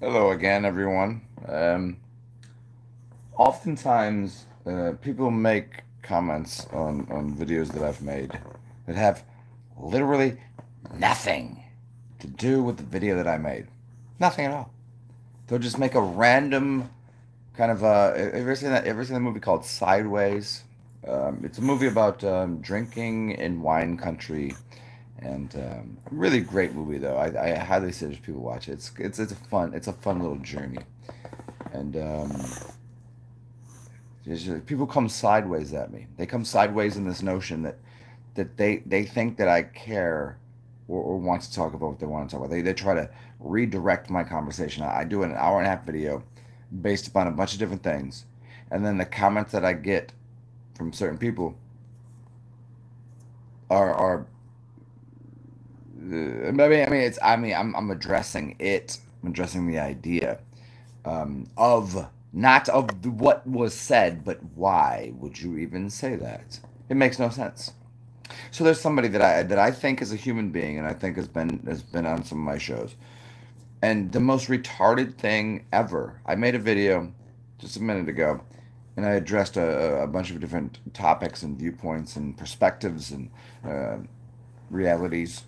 Hello again, everyone. Oftentimes, people make comments on videos that I've made that have literally nothing to do with the video that I made. Nothing at all. They'll just make a random kind of have you ever seen that? Ever seen a movie called Sideways? It's a movie about drinking in wine country, and really great movie though. I highly suggest people watch it. It's a fun little journey, and people come sideways at me. They come sideways in this notion that they think that I care or want to talk about what they want to talk about. They try to redirect my conversation. I do an hour and a half video based upon a bunch of different things, and then the comments that I get from certain people are I'm addressing it. I'm addressing the idea of not of what was said, but why would you even say that? It makes no sense. So there's somebody that I think is a human being, and I think has been on some of my shows. And the most retarded thing ever. I made a video just a minute ago, and I addressed a bunch of different topics and viewpoints and perspectives and uh, realities.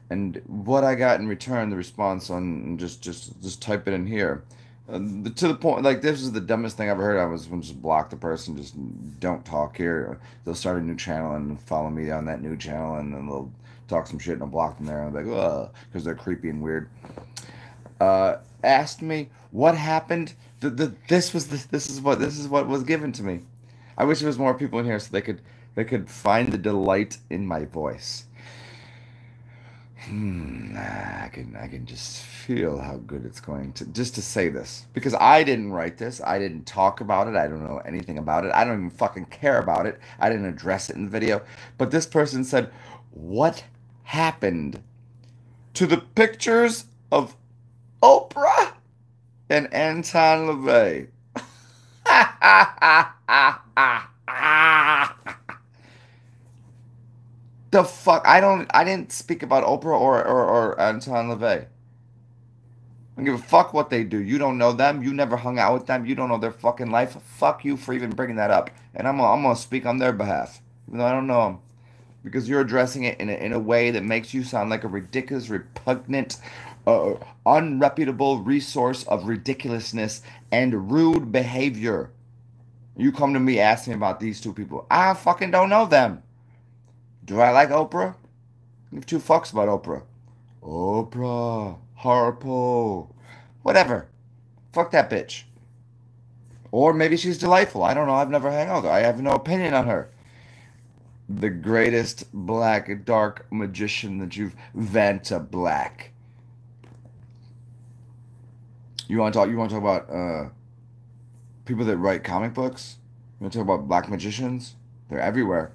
And what I got in return, the response on just type it in here. To the point, like this is the dumbest thing I've ever heard. I was when just block the person, just don't talk here. They'll start a new channel and follow me on that new channel, and then they'll talk some shit and I'll block them there. And I'm like, ugh, because they're creepy and weird. Asked me what happened. This is what was given to me. I wish there was more people in here so they could find the delight in my voice. I can just feel how good it's going to just to say this because I didn't write this. I didn't talk about it. I don't know anything about it. I don't even fucking care about it. I didn't address it in the video. But this person said, "What happened to the pictures of Oprah and Anton LaVey?" The fuck? I didn't speak about Oprah or Anton LaVey. I don't give a fuck what they do. You don't know them. You never hung out with them. You don't know their fucking life. Fuck you for even bringing that up. And I'm gonna speak on their behalf, even though I don't know them, because you're addressing it in a way that makes you sound like a ridiculous, repugnant, unreputable resource of ridiculousness and rude behavior. You come to me asking about these two people. I fucking don't know them. Do I like Oprah? Give two fucks about Oprah. Oprah, Harpo, whatever. Fuck that bitch. Or maybe she's delightful. I don't know. I've never hung out with her. I have no opinion on her. The greatest black dark magician that you've Vanta Black. You want to talk? You want to talk about people that write comic books? You want to talk about black magicians? They're everywhere.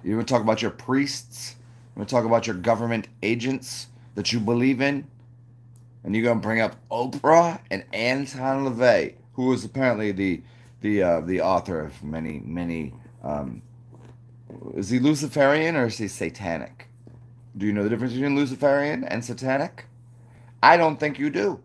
You want to talk about your priests? You want to talk about your government agents that you believe in? And you're gonna bring up Oprah and Anton LaVey, who is apparently the author of many. Is he Luciferian or is he satanic? Do you know the difference between Luciferian and satanic? I don't think you do.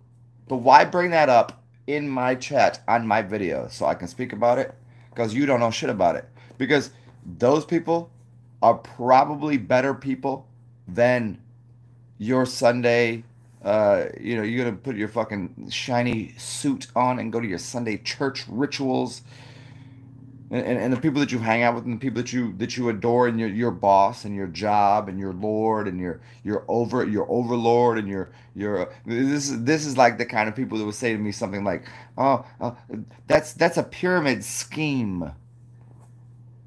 But why bring that up in my chat on my video so I can speak about it? Because you don't know shit about it. Because those people are probably better people than your Sunday. You're gonna put your fucking shiny suit on and go to your Sunday church rituals, and the people that you hang out with, and the people that you adore, and your boss, and your job, and your lord, and your overlord, and your this is like the kind of people that would say to me something like, "Oh, that's a pyramid scheme."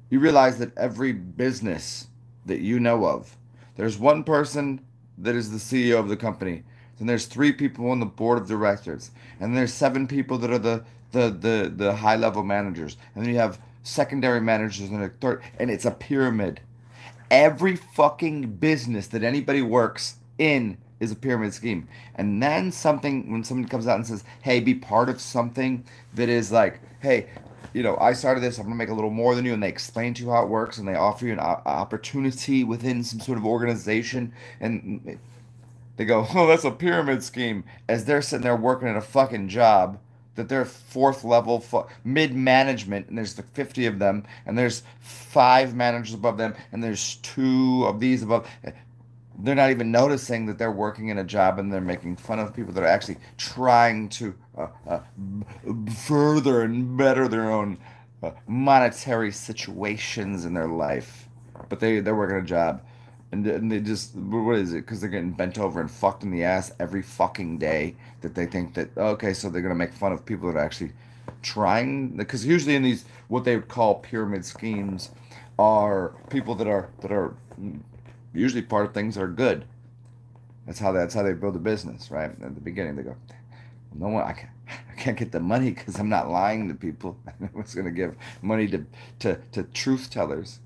You realize that every business that you know of, there's one person that is the CEO of the company. Then there's three people on the board of directors. And there's seven people that are the high level managers. And then you have secondary managers and a third. And it's a pyramid. Every fucking business that anybody works in is a pyramid scheme. And then when somebody comes out and says, hey, be part of something that is like, hey, I started this, I'm going to make a little more than you, and they explain to you how it works, and they offer you an opportunity within some sort of organization, and They go, oh, that's a pyramid scheme, as they're sitting there working at a fucking job that they're fourth level mid management, and there's the 50 of them, and there's five managers above them, and there's two of these above. They're not even noticing that they're working in a job, and they're making fun of people that are actually trying to further and better their own monetary situations in their life. But they're working a job, and they just, what is it? Because they're getting bent over and fucked in the ass every fucking day. That they think that, okay, so they're gonna make fun of people that are actually trying. Because usually in these, what they would call pyramid schemes, are people that are usually part of things that are good. That's how they build a business, right? At the beginning, they go, no one, I can't get the money because I'm not lying to people. I was going to give money to truth tellers.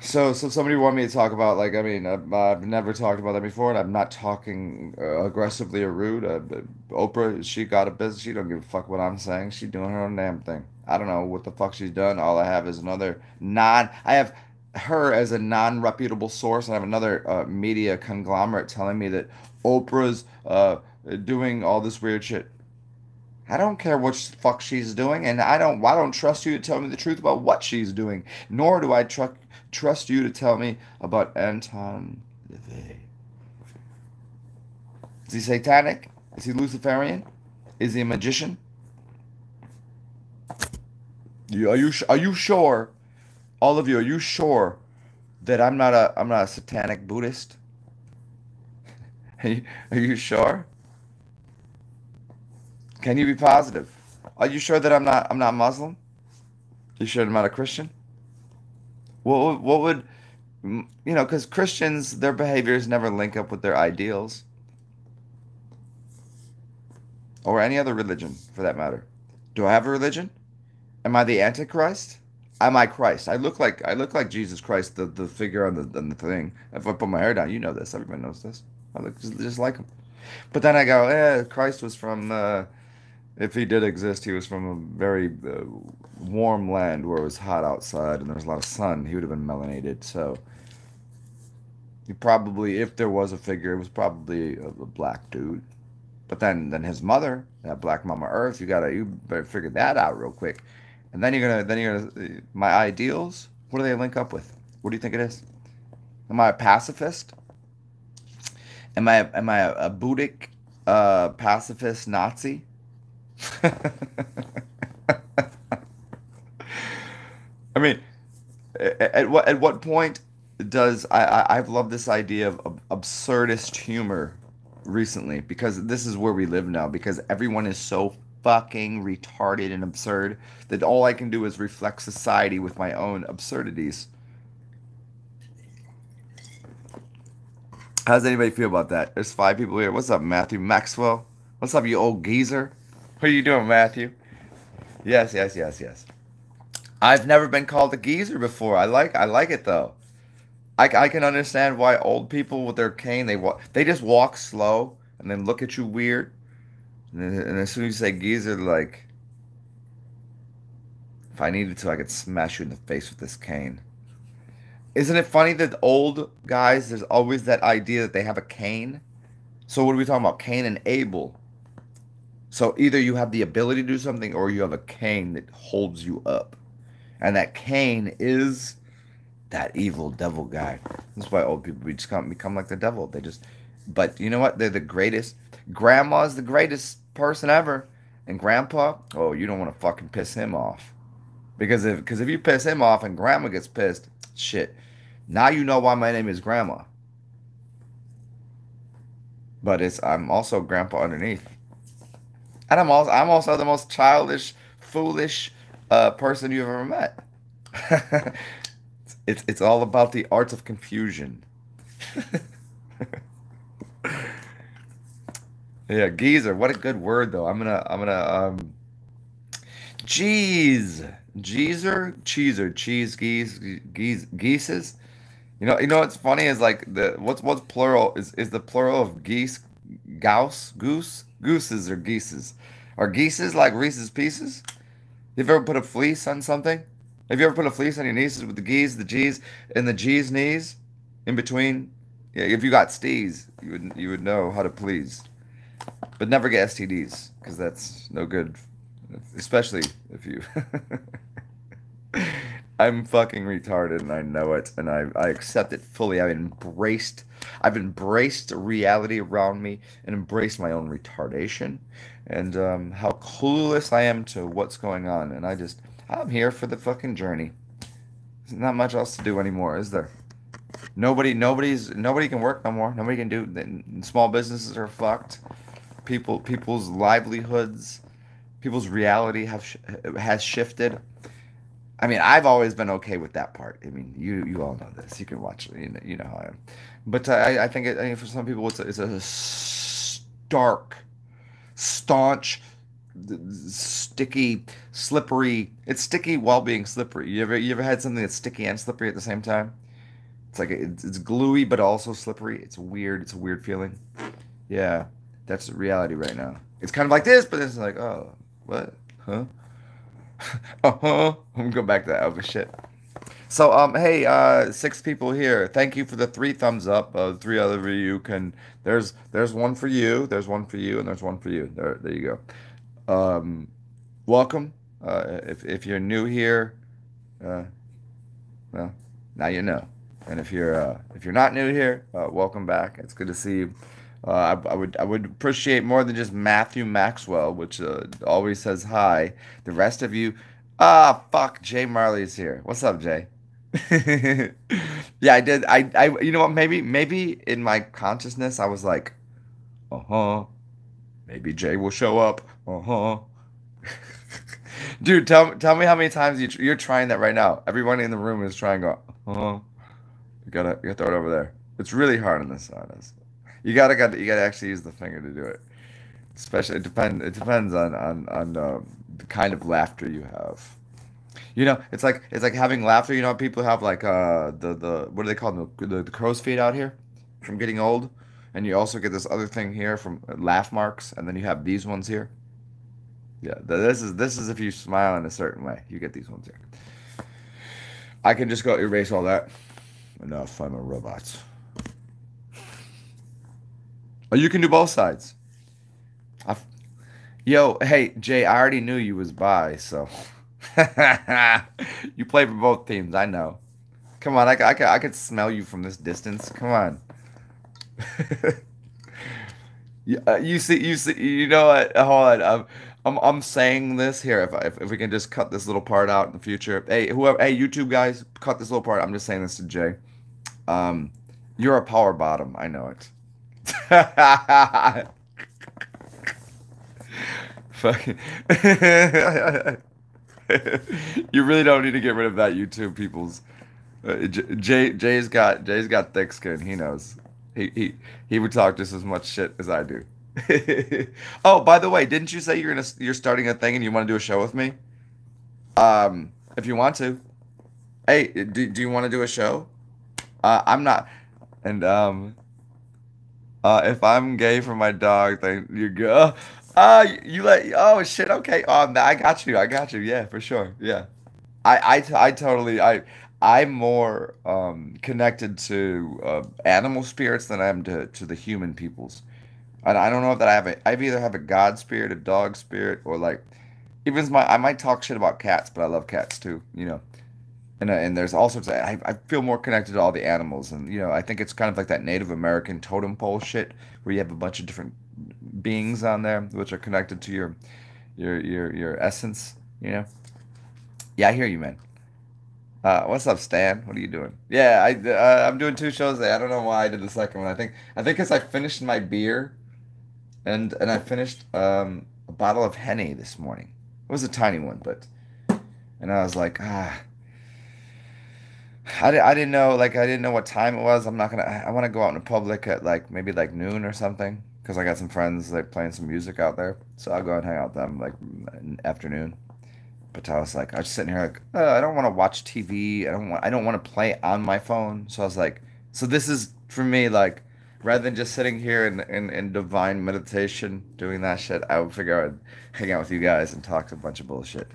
So somebody wanted me to talk about, like, I mean, I've never talked about that before, and I'm not talking aggressively or rude. Oprah, she got a business. She don't give a fuck what I'm saying. She's doing her own damn thing. I don't know what the fuck she's done. All I have is I have her as a non-reputable source. I have another media conglomerate telling me that Oprah's doing all this weird shit. I don't care what fuck she's doing, and I don't trust you to tell me the truth about what she's doing. Nor do I trust you to tell me about Anton LaVey. Is he satanic? Is he Luciferian? Is he a magician? Are you sure? All of you, are you sure that I'm not a satanic Buddhist? Are you sure? Can you be positive? Are you sure that I'm not Muslim? You sure I'm not a Christian? What would because Christians, their behaviors never link up with their ideals, or any other religion for that matter. Do I have a religion? Am I the Antichrist? Am I Christ? I look like Jesus Christ, the figure on the thing. If I put my hair down, you know this. Everybody knows this. I look just like him. But then I go, Christ was from. If he did exist, he was from a very warm land where it was hot outside and there was a lot of sun. He would have been melanated. So he probably, if there was a figure, it was probably a black dude. But then his mother, that Black Mama Earth, you better figure that out real quick. And then my ideals. What do they link up with? What do you think it is? Am I a pacifist? Am I a Buddhic pacifist Nazi? I mean, at what point does I've loved this idea of absurdist humor recently, because this is where we live now, because everyone is so fucking retarded and absurd that all I can do is reflect society with my own absurdities. How does anybody feel about that? There's five people here. What's up, Matthew Maxwell? What's up, you old geezer? What are you doing, Matthew? Yes, yes, yes, yes. I've never been called a geezer before. I like it though. I can understand why old people with their cane, they just walk slow and then look at you weird. And as soon as you say geezer, like, if I needed to, I could smash you in the face with this cane. Isn't it funny that old guys, there's always that idea that they have a cane? So what are we talking about? Cain and Abel. So either you have the ability to do something, or you have a cane that holds you up. And that cane is that evil devil guy. That's why old people become like the devil. But you know what? They're the greatest. Grandma's the greatest person ever. And Grandpa, oh, you don't want to fucking piss him off. Because if you piss him off and Grandma gets pissed, shit. Now you know why my name is Grandma. But I'm also Grandpa underneath. And I'm also the most childish, foolish person you've ever met. It's all about the arts of confusion. Yeah, geezer. What a good word, though. Jeez, cheeser, cheese, geeses. You know what's funny is, like, what's plural is the plural of geese, gooses or geeses. Are geeses like Reese's Pieces? You ever put a fleece on something? Have you ever put a fleece on your nieces with the geese, the G's, and the G's knees in between Yeah, if you got stees, you would know how to please, but never get STDs because that's no good, especially if you. I'm fucking retarded and I know it and I accept it fully. I've embraced reality around me and embraced my own retardation and how clueless I am to what's going on. And I'm here for the fucking journey. There's not much else to do anymore, is there? Nobody can work no more. Nobody can do. Small businesses are fucked. People's livelihoods, people's reality has shifted. I mean, I've always been okay with that part. I mean, you all know this. You can watch. You know how I am. But I think for some people it's a stark, staunch, sticky, slippery. It's sticky while being slippery. You ever had something that's sticky and slippery at the same time? It's like it's gluey but also slippery. It's weird. It's a weird feeling. Yeah, that's the reality right now. It's kind of like this, but it's like, oh, what? Huh? Uh-huh. I'm gonna go back to that. Oh shit. So hey, six people here. Thank you for the three thumbs up. Three other of you can. There's one for you. There's one for you, and there's one for you. There you go. Welcome. If you're new here, uh, well, now you know. And if you're not new here, welcome back. It's good to see you. I would appreciate more than just Matthew Maxwell, which always says hi. The rest of you, fuck, Jay Marley's here. What's up, Jay? Yeah, I did. You know what? Maybe in my consciousness, I was like, uh-huh. Maybe Jay will show up. Uh-huh. Dude, tell me how many times you're trying that right now. Everyone in the room is trying to go, uh-huh. You gotta throw it over there. It's really hard on this side. You gotta actually use the finger to do it. Especially it depends on the kind of laughter you have. It's like having laughter. You know, people have like the what do they call them? The crow's feet out here from getting old, and you also get this other thing here from laugh marks, and then you have these ones here. Yeah, this is if you smile in a certain way, you get these ones here. I can just go erase all that. Enough. I'm a robot. Oh, you can do both sides. I, Yo, hey Jay, I already knew you was bi, so you play for both teams. I know. Come on, I could smell you from this distance. Come on. You see. You know what? Hold on. I'm saying this here. If we can just cut this little part out in the future. Hey, YouTube guys, cut this little part. I'm just saying this to Jay. Um, you're a power bottom. I know it. Fucking. You really don't need to get rid of that YouTube people's. Jay's got thick skin. He knows. He would talk just as much shit as I do. Oh, by the way, didn't you say you're starting a thing and you want to do a show with me? If you want to. Hey, do you want to do a show? I'm not. And if I'm gay for my dog, then you go. You let. Oh shit. Okay. I got you. I got you. Yeah, for sure. Yeah. I totally. I'm more connected to animal spirits than I am to the human peoples. I don't know if that I either have a God spirit, a dog spirit, or like I might talk shit about cats, but I love cats too. And there's all sorts of I feel more connected to all the animals, and I think it's kind of like that Native American totem pole shit where you have a bunch of different beings on there which are connected to your essence. Yeah, I hear you, man. What's up, Stan? What are you doing? Yeah, I'm doing two shows today. I don't know why I did the second one. I think because I finished my beer, and I finished a bottle of Henny this morning. It was a tiny one, and I was like, I didn't know, like, I didn't know what time it was. I want to go out in public at like maybe like noon or something because I got some friends like playing some music out there. So I'll go and hang out with them like in the afternoon. But I was sitting here like, I don't want to watch TV. I don't want to play on my phone. So I was like, so this is for me, like, rather than just sitting here in divine meditation doing that shit, I would figure I would hang out with you guys and talk a bunch of bullshit.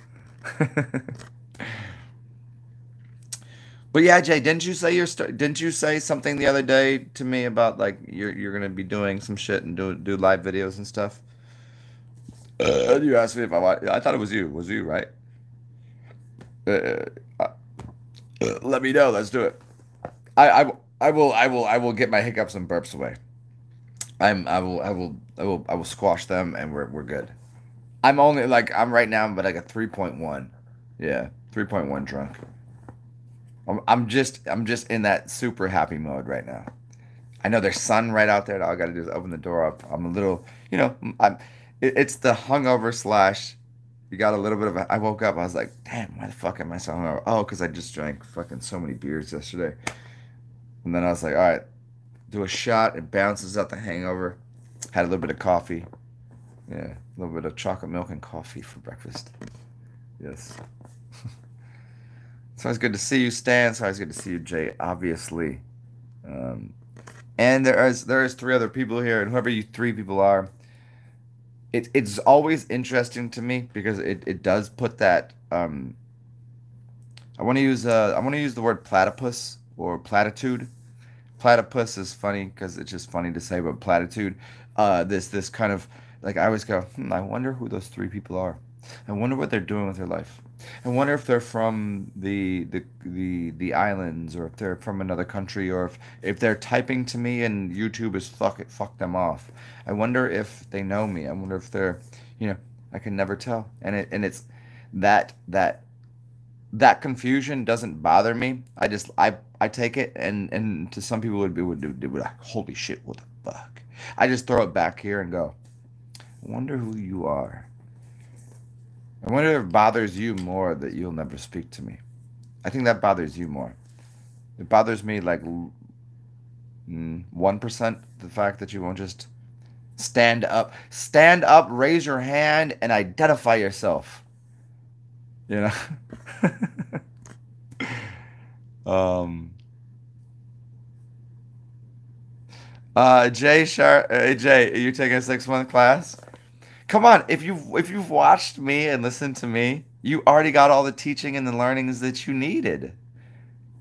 But yeah, Jay, didn't you say something the other day to me about like you're gonna be doing some shit and do live videos and stuff? You asked me if I thought it was you. Was you right? Uh, uh, Let me know. Let's do it. I will get my hiccups and burps away. I will squash them and we're good. I'm only like I'm right now, but like a 3.1. Yeah, 3.1 drunk. I'm just in that super happy mode right now. I know there's sun right out there. All I got to do is open the door up. I'm a little, it's the hungover slash. You got a little bit of a. I woke up. I was like, damn, why the fuck am I so hungover? Oh, because I just drank fucking so many beers yesterday. And then I was like, all right, do a shot. It bounces out the hangover. Had a little bit of coffee. Yeah, a little bit of chocolate milk and coffee for breakfast. Yes. It's always good to see you, Stan. It's always good to see you, Jay. Obviously. Um, and there is three other people here, and whoever you three people are, it's always interesting to me because it does put that. I want to use the word platypus or platitude. Platypus is funny because it's just funny to say, but platitude, this kind of like I always go, I wonder who those three people are. I wonder what they're doing with their life. I wonder if they're from the islands or if they're from another country or if they're typing to me and YouTube is fuck them off. I wonder if they know me. I wonder if they're, I can never tell. And it's that that confusion doesn't bother me. I take it and to some people would be like, holy shit, what the fuck? I just throw it back here and go, I wonder who you are. I wonder if it bothers you more that you'll never speak to me. I think that bothers you more. It bothers me like 1%, the fact that you won't just stand up, raise your hand, and identify yourself. You know? um, Jay, are you taking a 6 month class? Come on, if you've watched me and listened to me, you already got all the teaching and the learnings that you needed.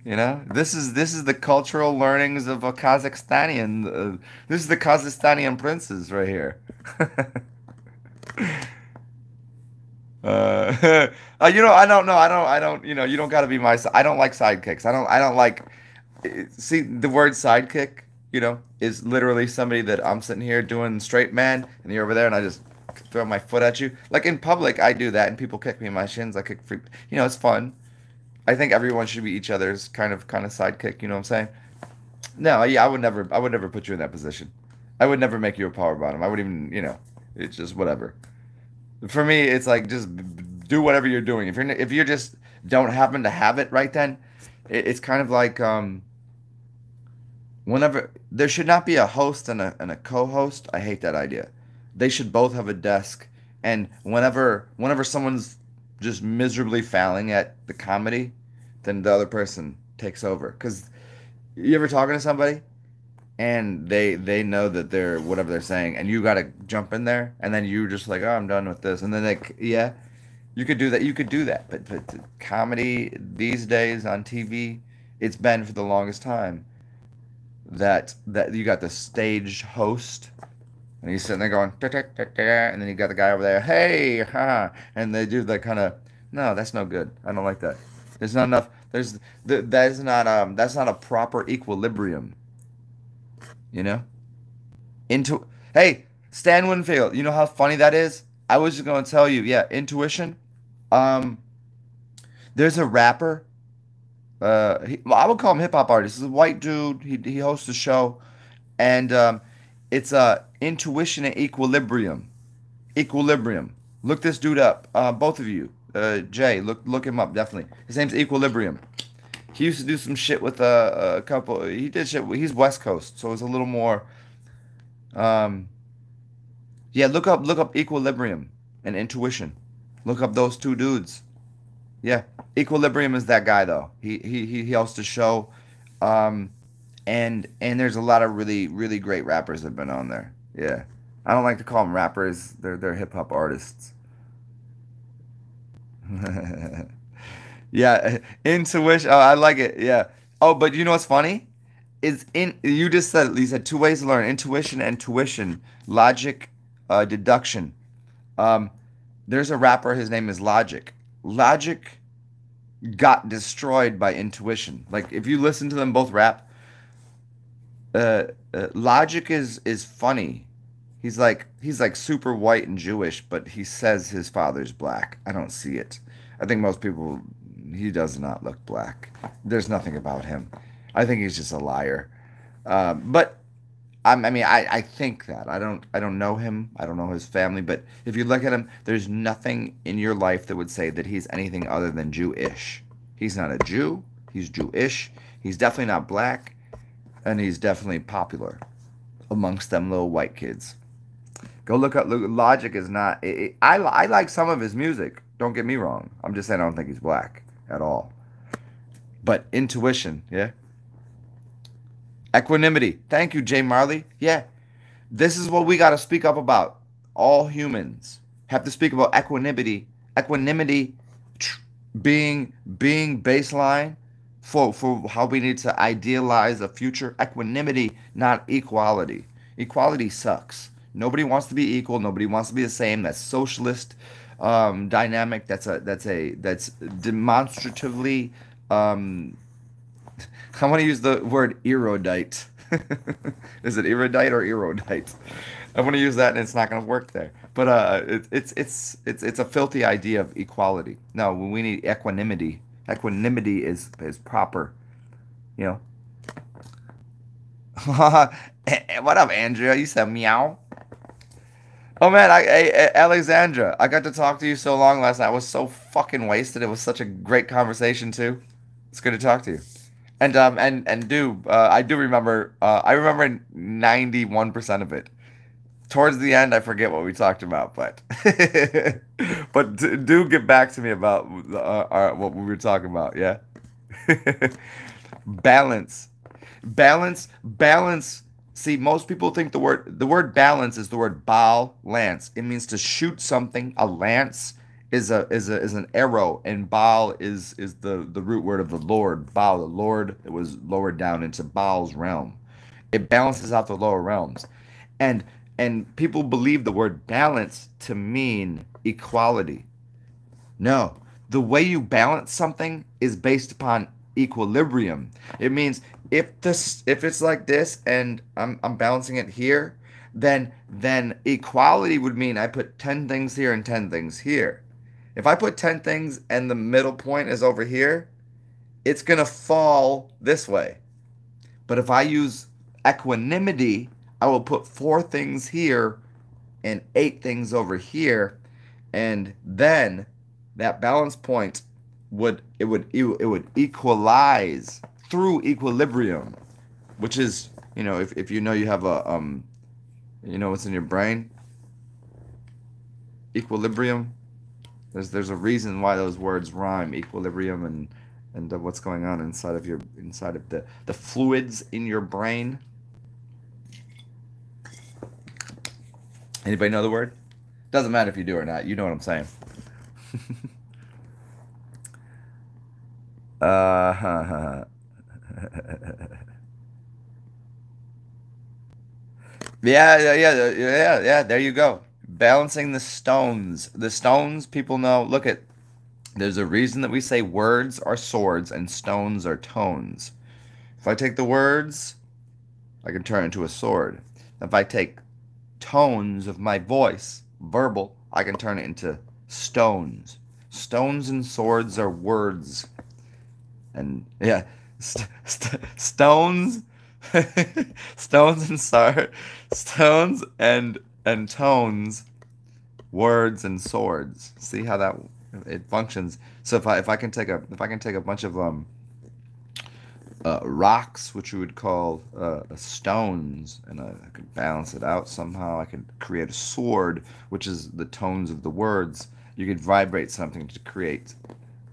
This is the cultural learnings of a Kazakhstanian. This is the Kazakhstanian princes right here. I don't know. I don't. You don't got to be my. I don't like sidekicks. I don't like. See, the word sidekick, is literally somebody that I'm sitting here doing straight man, and you're over there, and I just throw my foot at you. Like in public, I do that, and people kick me in my shins. I kick free. It's fun. I think everyone should be each other's kind of sidekick. You know what I'm saying? No, yeah, I would never put you in that position. I would never make you a power bottom. I would even, it's just whatever. For me, it's like just do whatever you're doing. If you just don't happen to have it right then, it's kind of like whenever there should not be a host and a co-host. I hate that idea. They should both have a desk, and whenever someone's just miserably failing at the comedy, then the other person takes over. Because you ever talking to somebody and they know that they're whatever they're saying, and you gotta jump in there, and then you just like, oh, I'm done with this, and then yeah, you could do that. You could do that, but comedy these days on TV, it's been for the longest time that you got the stage host. And he's sitting there going, "Da, da, da, da," and then you got the guy over there, hey, ha, and they do that kind of. No, that's no good. I don't like that. There's not enough. That's not a proper equilibrium. You know. Hey, Stan Winfield. You know how funny that is? I was just gonna tell you. Yeah, intuition. Um, there's a rapper. I would call him hip hop artist. He's a white dude. He hosts a show, and it's intuition and equilibrium. Equilibrium. Look this dude up. Both of you. Jay, look him up definitely. His name's Equilibrium. He used to do some shit with a couple. He did shit. He's West Coast, so it's a little more. Um, yeah, look up Equilibrium and Intuition. Look up those two dudes. Yeah, Equilibrium is that guy though. He hosts a show, and there's a lot of really really great rappers that have been on there. Yeah, I don't like to call them rappers. They're hip hop artists. Yeah, intuition. Oh, I like it. Yeah. Oh, but you know what's funny? Is in you just said you said two ways to learn: intuition and tuition, logic, deduction. Um, there's a rapper. His name is Logic. Logic got destroyed by intuition. Like if you listen to them both rap, Logic is funny. He's like super white and Jewish, but he says his father's black. I don't see it. I think most people he does not look black. There's nothing about him. I think he's just a liar. But I think that I don't know him. I don't know his family. But if you look at him, there's nothing in your life that would say that he's anything other than Jewish. He's not a Jew. He's Jewish. He's definitely not black, and he's definitely popular amongst them little white kids. Go look up. Logic is not. I like some of his music. Don't get me wrong. I'm just saying I don't think he's black at all. But intuition, yeah. Equanimity. Thank you, Jay Marley. Yeah, this is what we got to speak up about. All humans have to speak about equanimity. Equanimity being baseline for how we need to idealize a future. Equanimity, not equality. Equality sucks. Nobody wants to be equal. Nobody wants to be the same. That's socialist dynamic. That's demonstratively. Um, I want to use the word erudite. Is it erudite or erudite? I want to use that, and it's not going to work there. But it's a filthy idea of equality. No, we need equanimity. Equanimity is proper. You know. What up, Andrea? You said meow. Oh man, Alexandra, I got to talk to you so long last night. I was so fucking wasted. It was such a great conversation too. It's good to talk to you. I do remember. I remember 91% of it. Towards the end, I forget what we talked about, but do get back to me about what we were talking about. Yeah, balance, balance. See, most people think the word balance is the word bal lance. It means to shoot something. A lance is an arrow, and Baal is the root word of the Lord. Baal, the Lord that was lowered down into Baal's realm. It balances out the lower realms, and people believe the word balance to mean equality. No, the way you balance something is based upon equilibrium. It means if it's like this and I'm balancing it here, then equality would mean I put 10 things here and 10 things here. If I put 10 things and the middle point is over here, it's going to fall this way. But if I use equanimity, I will put 4 things here and 8 things over here, and then that balance point would equalize through equilibrium, which is, if you know you have a what's in your brain, equilibrium. There's a reason why those words rhyme, equilibrium and what's going on inside of the fluids in your brain. Anybody know the word? Doesn't matter if you do or not. You know what I'm saying. uh, yeah. There you go. Balancing the stones. The stones, people know. Look at. There's a reason that we say words are swords and stones are tones. If I take the words, I can turn it into a sword. If I take tones of my voice, verbal, I can turn it into stones. Stones and swords are words. And yeah, stones, stones and tones, words and swords. See how that it functions. So if I can take a bunch of rocks, which we would call stones, and I could balance it out somehow. I could create a sword, which is the tones of the words. You could vibrate something to create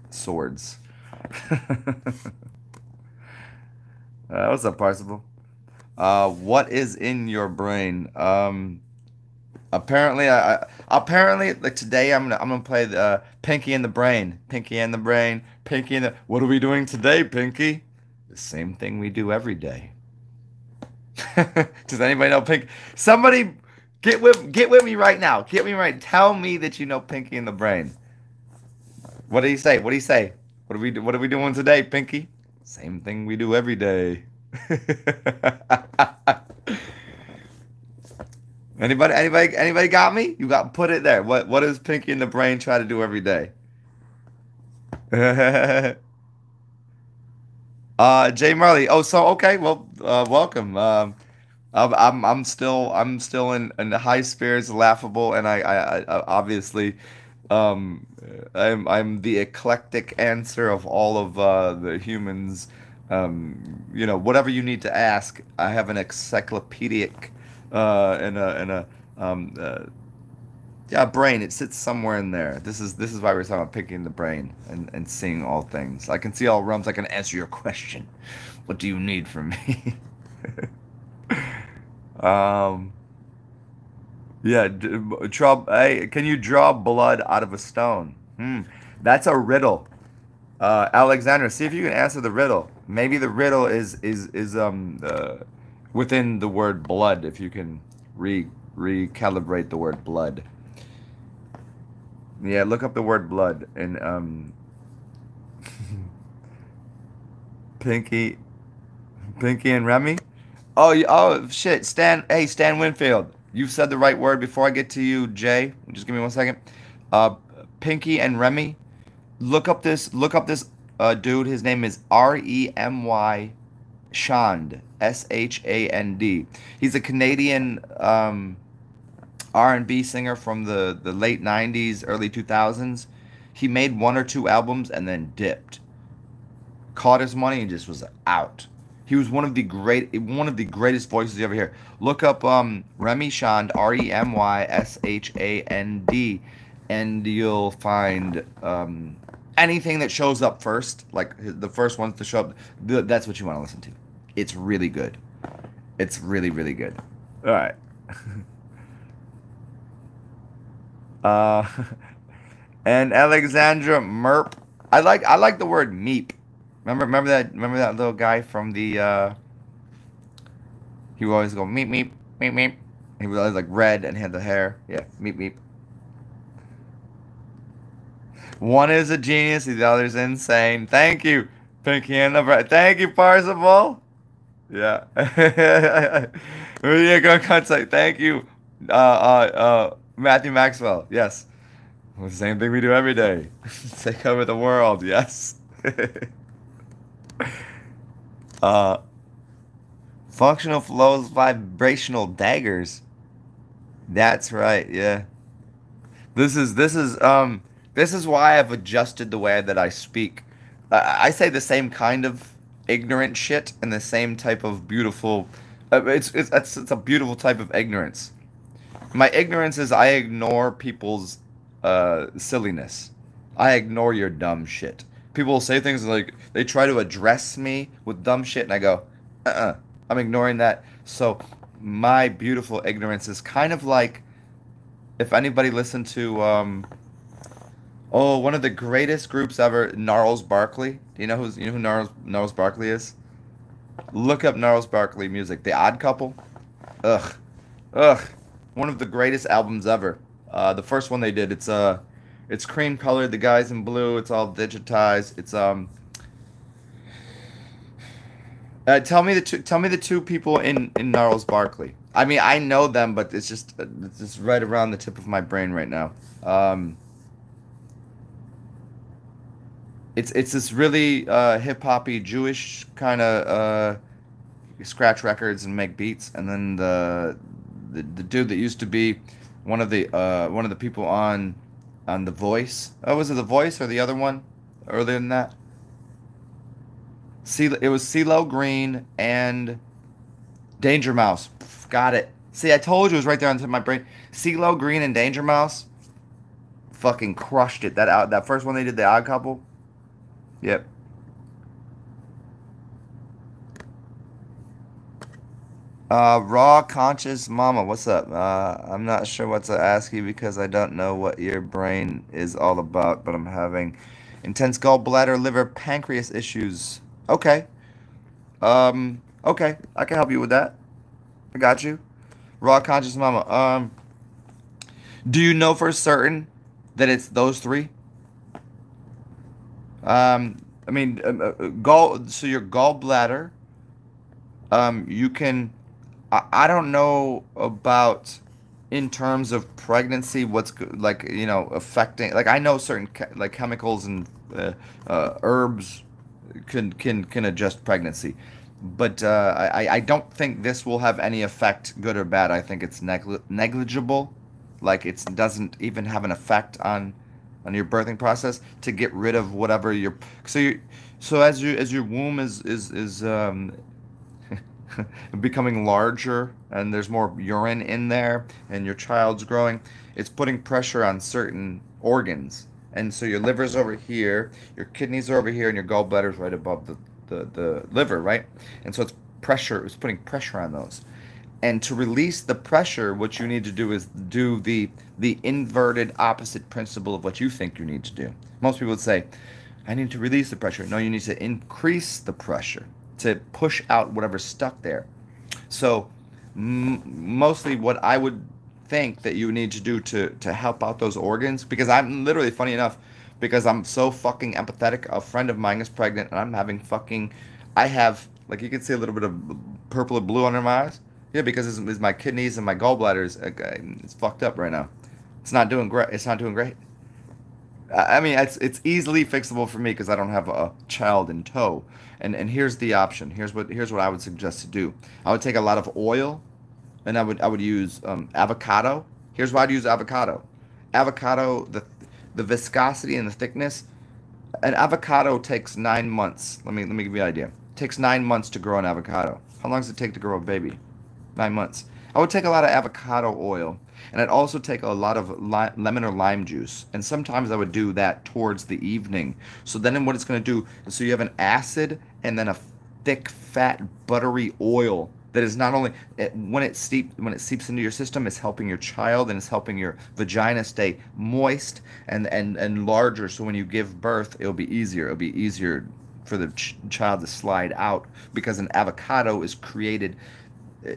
swords. What's up, Parsifal? What is in your brain? Apparently, apparently like today I'm gonna play the Pinky and the Brain. Pinky and the Brain. Pinky and the. What are we doing today, Pinky? The same thing we do every day. Does anybody know Pink? Somebody get with me right now. Get me right. Tell me that you know Pinky and the Brain. What do you say? What do you say? What are we doing today, Pinky? Same thing we do every day. Anybody got me? You got put it there. What does Pinky and the Brain try to do every day? Jay Marley. Oh, so okay. Well, welcome. I'm still in the high spirits, laughable, and I obviously um I'm the eclectic answer of all of the humans. Whatever you need to ask, I have an encyclopedic and a um uh, yeah, brain. It sits somewhere in there. This is why we're talking about picking the brain and seeing all things. I can see all realms. I can answer your question. What do you need from me? Um, yeah, draw. Hey, can you draw blood out of a stone? That's a riddle. Alexandra, see if you can answer the riddle. Maybe the riddle is within the word blood. If you can recalibrate the word blood. Yeah, look up the word blood and Pinky, Pinky and Remy. Oh, oh shit, Stan. Hey, Stan Winfield. You said the right word before I get to you, Jay. Just give me 1 second. Uh, Pinky and Remy. Look up this dude. His name is Remy Shand. Shand. He's a Canadian R&B singer from the late 90s, early 2000s. He made one or two albums and then dipped. Caught his money and just was out. He was one of the greatest voices you ever hear. Look up Remy Shand, Remyshand, and you'll find anything that shows up first, like the first ones to show up. That's what you want to listen to. It's really good. It's really really good. All right. Uh, and Alexandra Merp. I like the word meep. Remember that little guy from the he would always go meep meep meep meep. He was always like red and had the hair. Yeah, meep meep. One is a genius, the other's insane. Thank you, Pinky and the Brain. Thank you, Parzival. Yeah. Yeah, go contact. Thank you, Matthew Maxwell. Yes. The same thing we do every day. Take over the world. Yes. uh, Functional flows, vibrational daggers. That's right. Yeah. This is why I've adjusted the way that I speak. I say the same kind of ignorant shit and the same type of beautiful. It's a beautiful type of ignorance. My ignorance is I ignore people's silliness. I ignore your dumb shit. People will say things like they try to address me with dumb shit, and I go, I'm ignoring that. So my beautiful ignorance is kind of like if anybody listened to one of the greatest groups ever, Gnarls Barkley. Do you know who Gnarls Barkley is? Look up Gnarls Barkley music. The Odd Couple. Ugh. Ugh. One of the greatest albums ever. The first one they did, it's cream colored, the guy's in blue, it's all digitized. It's tell me the two people in Gnarls Barkley. I mean, I know them, but it's just right around the tip of my brain right now. It's this really hip hoppy Jewish kind of scratch records and make beats, and then the dude that used to be one of the people on The Voice. Oh, was it The Voice or the other one earlier than that? It was CeeLo Green and Danger Mouse. Got it. See, I told you it was right there on the tip of my brain. CeeLo Green and Danger Mouse fucking crushed it. That first one they did, The Odd Couple. Yep. Raw conscious mama, what's up? I'm not sure what to ask you because I don't know what your brain is all about, but I'm having intense gallbladder, liver, pancreas issues. Okay. Okay, I can help you with that. I got you. Raw conscious mama. Do you know for certain that it's those three? I mean, so your gallbladder, you can, I don't know about in terms of pregnancy, what's like, affecting, like I know certain like chemicals and herbs can adjust pregnancy, but I don't think this will have any effect, good or bad. I think it's negligible, like it doesn't even have an effect on your birthing process to get rid of whatever your so you so as your womb is becoming larger and there's more urine in there and your child's growing, it's putting pressure on certain organs. And so your liver's over here, your kidneys are over here, and your gallbladder's right above the liver, right? And so it's putting pressure on those. And to release the pressure, what you need to do is do the inverted opposite principle of what you think you need to do. Most people would say, I need to release the pressure. No, you need to increase the pressure to push out whatever's stuck there. So mostly what I would think that you need to do to help out those organs, because I'm literally, funny enough, because I'm so fucking empathetic. A friend of mine is pregnant and I'm having fucking, I have, like, you can see a little bit of purple and blue under my eyes. Yeah, because it's my kidneys and my gallbladder is it's fucked up right now. It's not doing great. It's not doing great. I mean, it's easily fixable for me because I don't have a child in tow. And here's the option. Here's what I would suggest to do. I would take a lot of oil, and I would use avocado. Here's why I'd use avocado. Avocado, the viscosity and the thickness. An avocado takes 9 months. Let me give you an idea. It takes 9 months to grow an avocado. How long does it take to grow a baby? 9 months. I would take a lot of avocado oil, and I'd also take a lot of lemon or lime juice. And sometimes I would do that towards the evening. So then what it's going to do is, so you have an acid and then a thick, fat, buttery oil that is not only when it seeps into your system, it's helping your child and it's helping your vagina stay moist and larger. So when you give birth, it'll be easier. It'll be easier for the child to slide out because an avocado is created.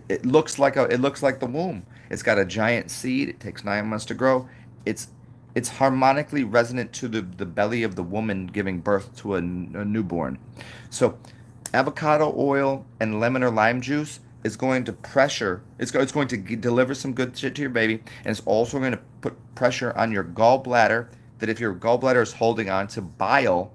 It looks like the womb. It's got a giant seed. It takes 9 months to grow. It's it's harmonically resonant to the belly of the woman giving birth to a newborn. So avocado oil and lemon or lime juice is going to pressure. It's going to deliver some good shit to your baby, and it's also going to put pressure on your gallbladder. That if your gallbladder is holding on to bile,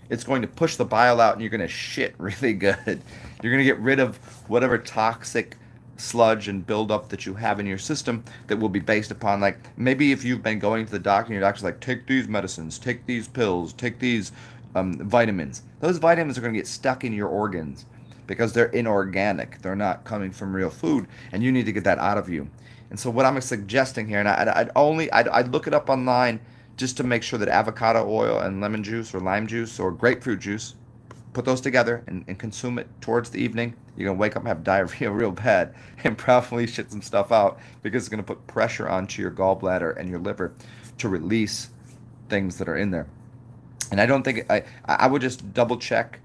it's going to push the bile out, and you're going to shit really good. You're going to get rid of whatever toxic sludge and buildup that you have in your system that will be based upon, like, maybe if you've been going to the doctor and your doctor's like, take these medicines, take these pills, take these vitamins. Those vitamins are going to get stuck in your organs because they're inorganic. They're not coming from real food, and you need to get that out of you. And so what I'm suggesting here, and I'd look it up online just to make sure that avocado oil and lemon juice or lime juice or grapefruit juice, put those together and consume it towards the evening. You're going to wake up and have diarrhea real bad and probably shit some stuff out because it's going to put pressure onto your gallbladder and your liver to release things that are in there. And I don't think, I would just double check,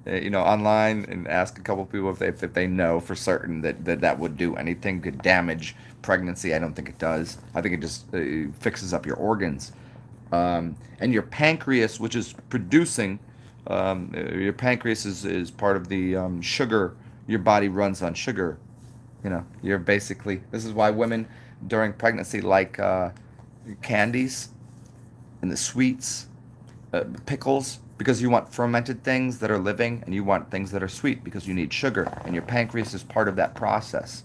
online and ask a couple people if they know for certain that would do anything, could damage pregnancy. I don't think it does. I think it just fixes up your organs. And your pancreas, which is producing, your pancreas is part of the sugar. Your body runs on sugar. You're basically, this is why women during pregnancy like candies and the sweets, pickles, because you want fermented things that are living, and you want things that are sweet because you need sugar, and your pancreas is part of that process.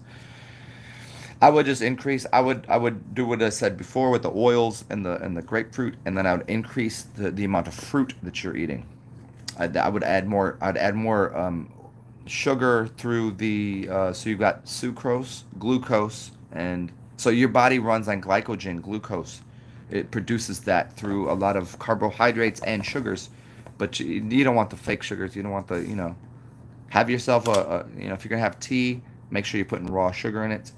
I would just increase. I would do what I said before with the oils and the grapefruit, and then I would increase the amount of fruit that you're eating. I would add more. I'd add more sugar through the. So you've got sucrose, glucose, and so your body runs on glycogen, glucose. It produces that through a lot of carbohydrates and sugars, but you don't want the fake sugars. You don't want the. Have yourself if you're gonna have tea. Make sure you're putting raw sugar in it.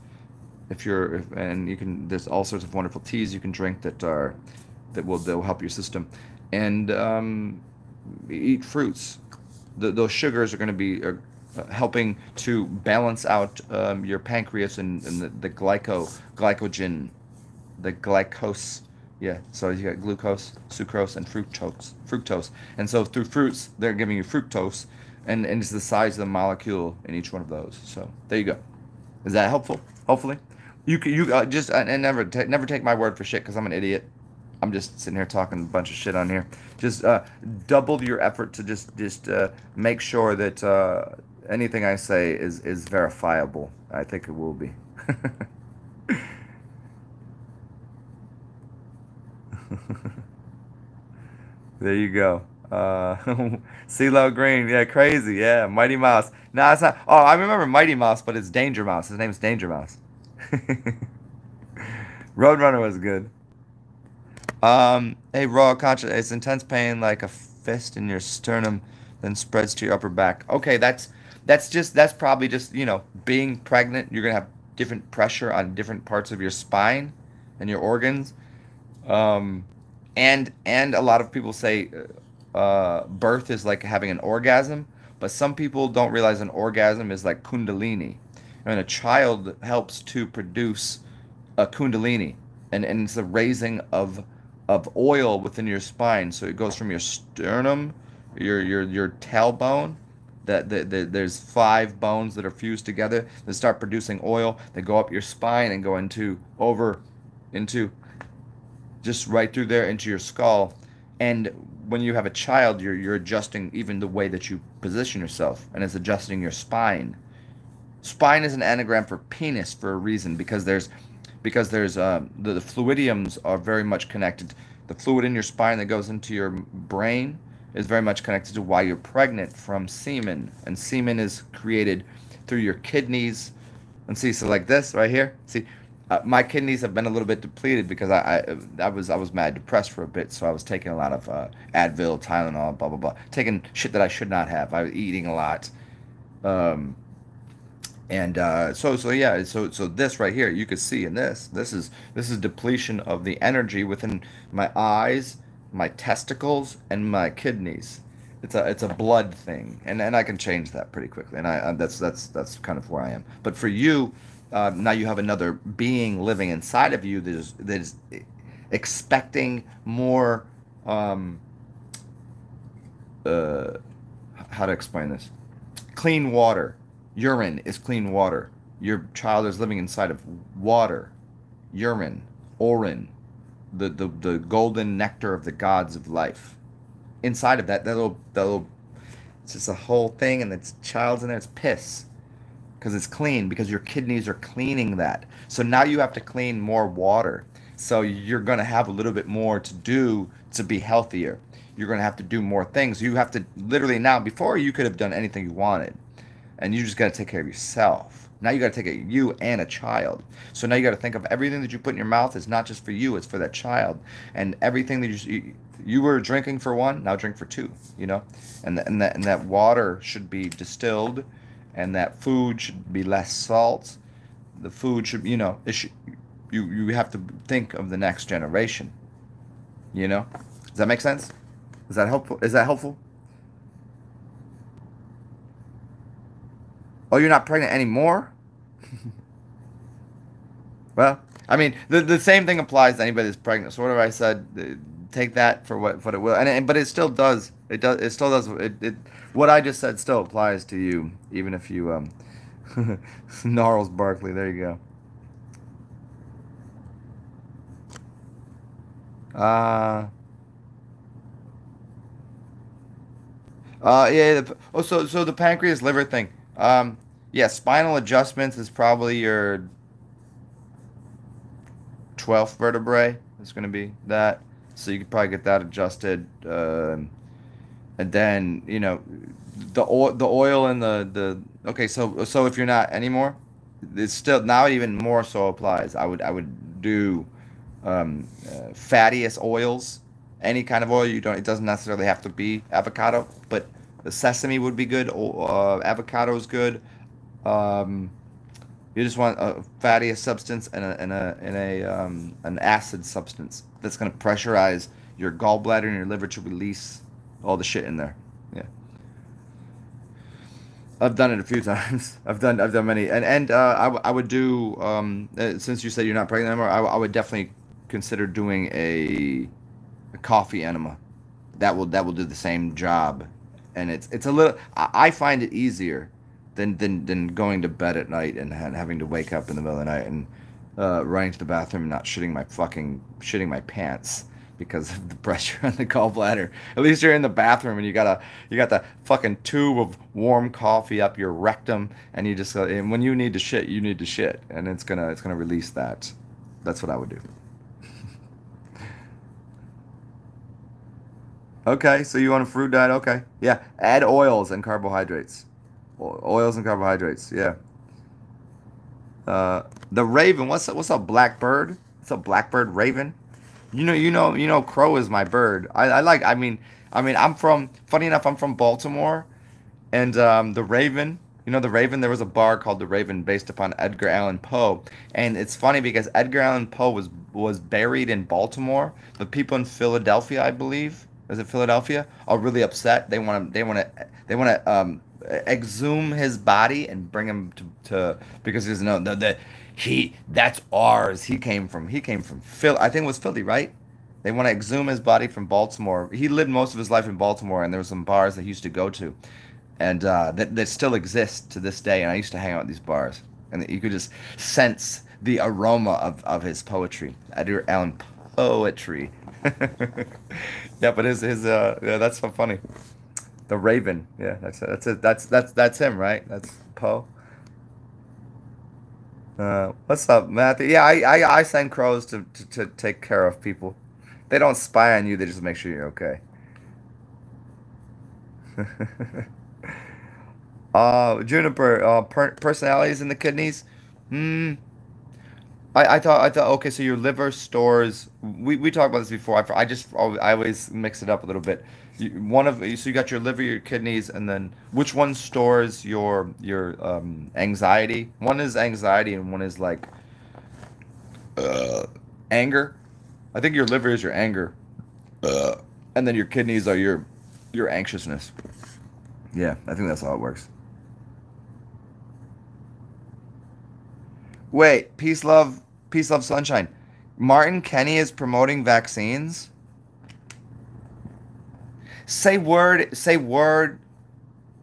And you can, there's all sorts of wonderful teas you can drink that will help your system. And eat fruits. Those sugars are going to be helping to balance out your pancreas and the glycogen, the glycose. Yeah, so you got glucose, sucrose, and fructose. And so through fruits, they're giving you fructose, and it's the size of the molecule in each one of those. So there you go. Is that helpful? Hopefully, you just and never take my word for shit because I'm an idiot. I'm just sitting here talking a bunch of shit on here. Just double your effort to just make sure that anything I say is verifiable. I think it will be. There you go. CeeLo Green, yeah, crazy, yeah, Mighty Mouse. No, it's not. Oh, I remember Mighty Mouse, but it's Danger Mouse. His name's Danger Mouse. Roadrunner was good. Hey, raw conscious. It's intense pain like a fist in your sternum, then spreads to your upper back. Okay, that's probably just being pregnant. You're gonna have different pressure on different parts of your spine and your organs. Um, and a lot of people say birth is like having an orgasm, but some people don't realize an orgasm is like kundalini, and a child helps to produce a kundalini, and it's the raising of oil within your spine. So it goes from your sternum, your tailbone. There's 5 bones that are fused together that start producing oil. They go up your spine and go into just right through there into your skull. And when you have a child, you're adjusting even the way that you position yourself, and it's adjusting your spine. Spine is an anagram for penis for a reason, because the fluidiums are very much connected. The fluid in your spine that goes into your brain is very much connected to why you're pregnant from semen, and semen is created through your kidneys. And see, so like this right here, see, my kidneys have been a little bit depleted because I was mad depressed for a bit, so I was taking a lot of Advil, Tylenol, blah blah blah, taking shit that I should not have. I was eating a lot. Um, and so yeah, so this right here, you could see in this is depletion of the energy within my eyes, my testicles, and my kidneys. It's a blood thing, and I can change that pretty quickly, and that's kind of where I am. But for you, now you have another being living inside of you that is expecting more. Uh, how to explain this? Clean water. Urine is clean water. Your child is living inside of water, urine, orin, the golden nectar of the gods of life. Inside of that little, it's just a whole thing, and it's child's in there. It's piss because it's clean, because your kidneys are cleaning that. So now you have to clean more water. So you're gonna have a little bit more to do to be healthier. You're gonna have to do more things. You have to literally now. Before you could have done anything you wanted, and you just got to take care of yourself. Now you got to take care of you and a child. So now you got to think of everything that you put in your mouth is not just for you; it's for that child. And everything that you were drinking for one, now drink for two. And that water should be distilled, and that food should be less salt. The food should, you have to think of the next generation. Does that make sense? Is that helpful? Is that helpful? Oh, you're not pregnant anymore? Well, I mean, the same thing applies to anybody that's pregnant. So whatever I said, take that for what it will. But it still does. It still does. What I just said still applies to you, even if you Gnarls Barkley. There you go. Yeah. So the pancreas liver thing. Yeah, spinal adjustments is probably your 12th vertebrae. It's going to be that. So you could probably get that adjusted. And then, the oil and the okay, so if you're not anymore, it's still now even more so applies. I would do fattiest oils, any kind of oil. It doesn't necessarily have to be avocado, but the sesame would be good. Avocado is good. Um, You just want a fatty substance and an acid substance that's going to pressurize your gallbladder and your liver to release all the shit in there. Yeah, I've done it a few times. I've done many, I would do since you said you're not pregnant anymore. I would definitely consider doing a coffee enema. That will do the same job, and it's a little. I find it easier than going to bed at night and having to wake up in the middle of the night and running to the bathroom and not shitting my pants because of the pressure on the gallbladder. At least you're in the bathroom and you got the fucking tube of warm coffee up your rectum, and you just and when you need to shit, you need to shit, and it's gonna release that. That's what I would do. Okay, so you want a fruit diet? Okay, yeah. Add oils and carbohydrates. Oils and carbohydrates. Yeah. The raven. What's up, blackbird? What's up, blackbird raven? Crow is my bird. I like. I'm from. Funny enough, I'm from Baltimore, and the Raven. The Raven. There was a bar called the Raven based upon Edgar Allan Poe, and it's funny because Edgar Allan Poe was buried in Baltimore, but people in Philadelphia, I believe, is it Philadelphia, are really upset. They want to exhume his body and bring him to because there's no that he that's ours. He came from Phil. I think it was Philly, right? They want to exhume his body from Baltimore. He lived most of his life in Baltimore, and there were some bars that he used to go to, and that still exist to this day. And I used to hang out at these bars, and you could just sense the aroma of his poetry, Edgar Allan poetry. Yeah, but his yeah, that's so funny. The Raven, yeah, that's it. That's him, right? That's Poe. What's up, Matthew? Yeah, I send crows to take care of people. They don't spy on you. They just make sure you're okay. Juniper, personalities in the kidneys. Hmm. I thought okay, so your liver stores. We talked about this before. I always mix it up a little bit. So you got your liver, your kidneys, and then which one stores your anxiety? One is anxiety, and one is like uh, anger. I think your liver is your anger, and then your kidneys are your anxiousness. Yeah, I think that's how it works. Wait, peace, love, sunshine. Martin Kenny is promoting vaccines. Say word,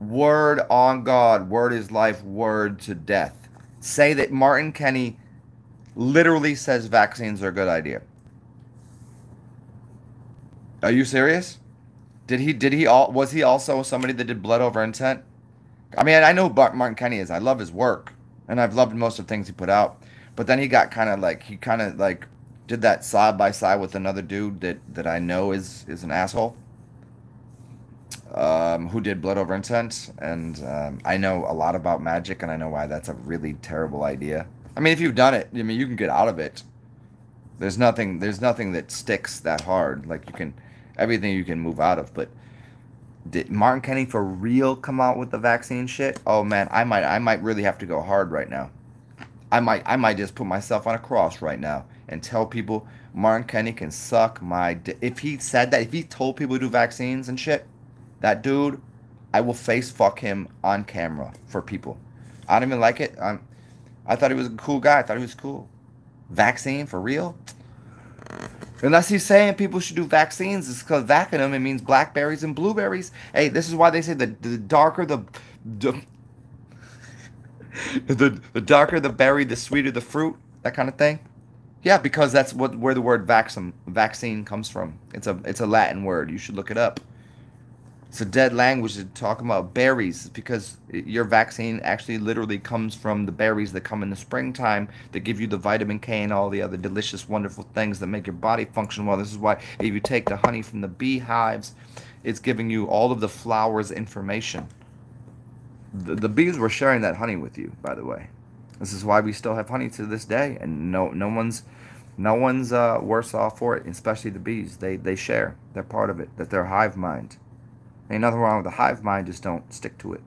word on God. Word is life, word to death. Say that Martin Kenny literally says vaccines are a good idea. Are you serious? Was he also somebody that did blood over intent? I mean, I know who Martin Kenny is. I love his work, and I've loved most of the things he put out. But then he kind of like did that side by side with another dude that I know is an asshole, who did blood over intent, and I know a lot about magic, and I know why that's a really terrible idea. I mean, if you've done it, I mean, you can get out of it. There's nothing that sticks that hard. Like everything you can move out of, but did Martin Kenny for real come out with the vaccine shit? Oh man, I might really have to go hard right now. I might just put myself on a cross right now and tell people Martin Kenny can suck my if he said that, if he told people to do vaccines and shit, that dude, I will face fuck him on camera for people. I don't even like it. I thought he was a cool guy. I thought he was cool. Vaccine for real? Unless he's saying people should do vaccines, it's because vaccinum, it means blackberries and blueberries. Hey, this is why they say the darker the the darker the berry, the sweeter the fruit, that kind of thing. Yeah, because that's where the word vaccine comes from. It's a Latin word. You should look it up. It's a dead language to talk about berries because your vaccine actually literally comes from the berries that come in the springtime that give you the vitamin K and all the other delicious, wonderful things that make your body function well. This is why if you take the honey from the beehives, it's giving you all of the flowers information. The bees were sharing that honey with you, by the way. This is why we still have honey to this day, and no one's worse off for it, especially the bees. They share. They're part of it. That they're hive mind. Ain't nothing wrong with the hive mind, just don't stick to it.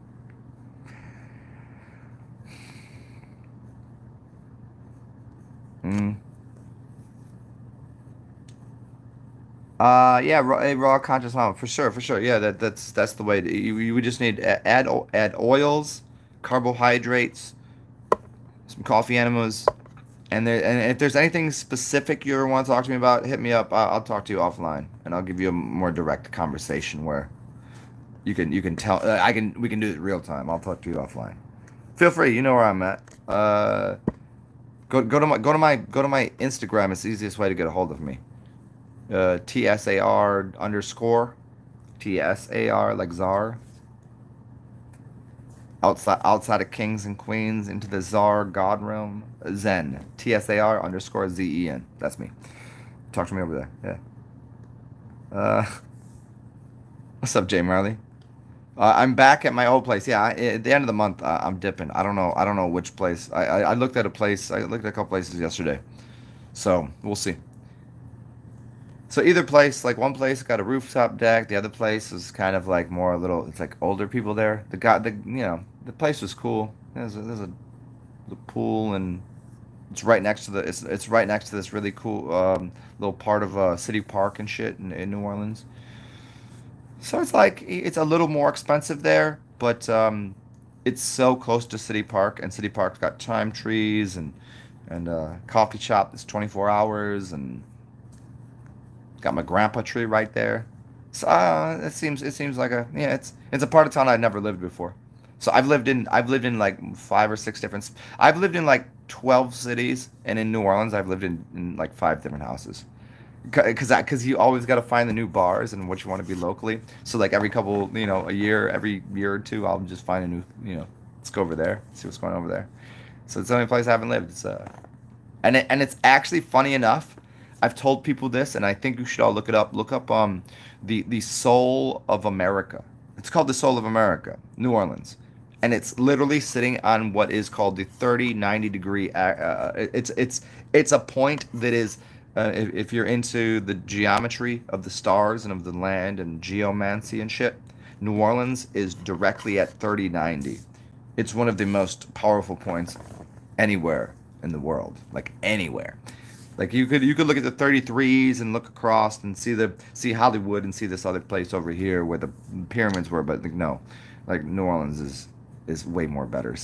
Mm. Yeah, a raw conscious omelet for sure, for sure. Yeah, that's the way. You would just need add oils, carbohydrates, some coffee enemas, and if there's anything specific you ever want to talk to me about, hit me up. I'll talk to you offline, and I'll give you a more direct conversation where you can tell. We can do it real time. I'll talk to you offline. Feel free. You know where I'm at. Go to my Instagram. It's the easiest way to get a hold of me. TSAR underscore TSAR like czar. Outside of kings and queens into the czar god realm. Zen. TSAR underscore ZEN. That's me. Talk to me over there. Yeah. What's up, Jay Marley? I'm back at my old place. Yeah, at the end of the month, I'm dipping. I don't know. I don't know which place. I looked at a place. I looked at a couple places yesterday. So we'll see. So either place, like one place got a rooftop deck. The other place is kind of like more a little. It's like older people there. The place was cool. There's a the pool and it's right next to it's right next to this really cool little part of City Park and shit in New Orleans. So it's like it's a little more expensive there, but it's so close to City Park, and City Park's got chime trees and coffee shop that's 24 hours, and got my grandpa tree right there. So it seems like it's a part of town I've never lived before. So I've lived in like 5 or 6 different. I've lived in like 12 cities, and in New Orleans I've lived in like 5 different houses. Because you always got to find the new bars and what you want to be locally. So like every couple, every year or two, I'll just find a new, let's go over there, see what's going on over there. So it's the only place I haven't lived. And it's actually funny enough. I've told people this, and I think you should all look it up. Look up the Soul of America. It's called the Soul of America, New Orleans, and it's literally sitting on what is called the 30-90 degree. It's a point that is. If you're into the geometry of the stars and of the land and geomancy and shit, New Orleans is directly at 30-90. It's one of the most powerful points anywhere in the world, like anywhere. Like you could look at the 33s and look across and see Hollywood and see this other place over here where the pyramids were, but like, no, like New Orleans is way more better.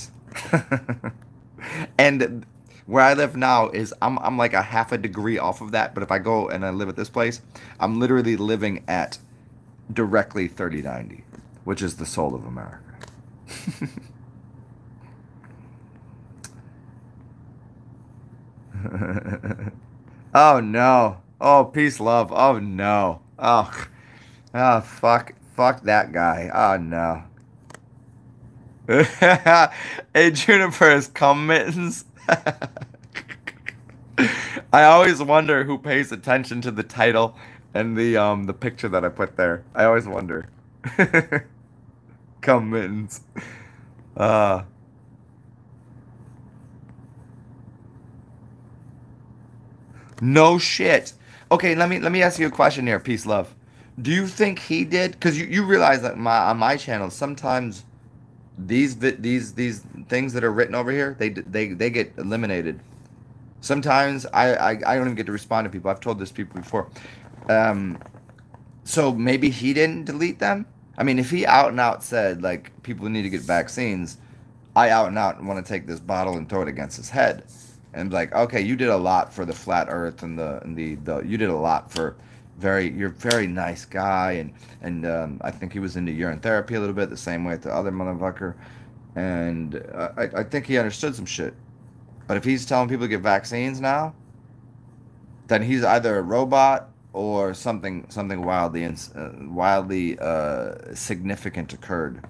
And where I live now is I'm like a half a degree off of that, but if I go and I live at this place, I'm literally living at directly 30-90, which is the soul of America. Oh no. Oh, peace, love. Oh no. Fuck that guy. Oh no. Hey, Juniper's come mittens. I always wonder who pays attention to the title and the picture that I put there. I always wonder. Come mittens. Uh no shit. Okay, let me ask you a question here, peace love. Do you think he did? Because you realize that on my channel sometimes these things that are written over here they get eliminated. Sometimes I don't even get to respond to people. I've told this people before. Um, so maybe he didn't delete them. I mean, if he out and out said like people need to get vaccines, I out and out want to take this bottle and throw it against his head, and be like, okay, you did a lot for the flat Earth and the you did a lot for you're a very nice guy, and I think he was into urine therapy a little bit the same way as the other motherfucker, and I think he understood some shit. But if he's telling people to get vaccines now, then he's either a robot or something wildly significant occurred.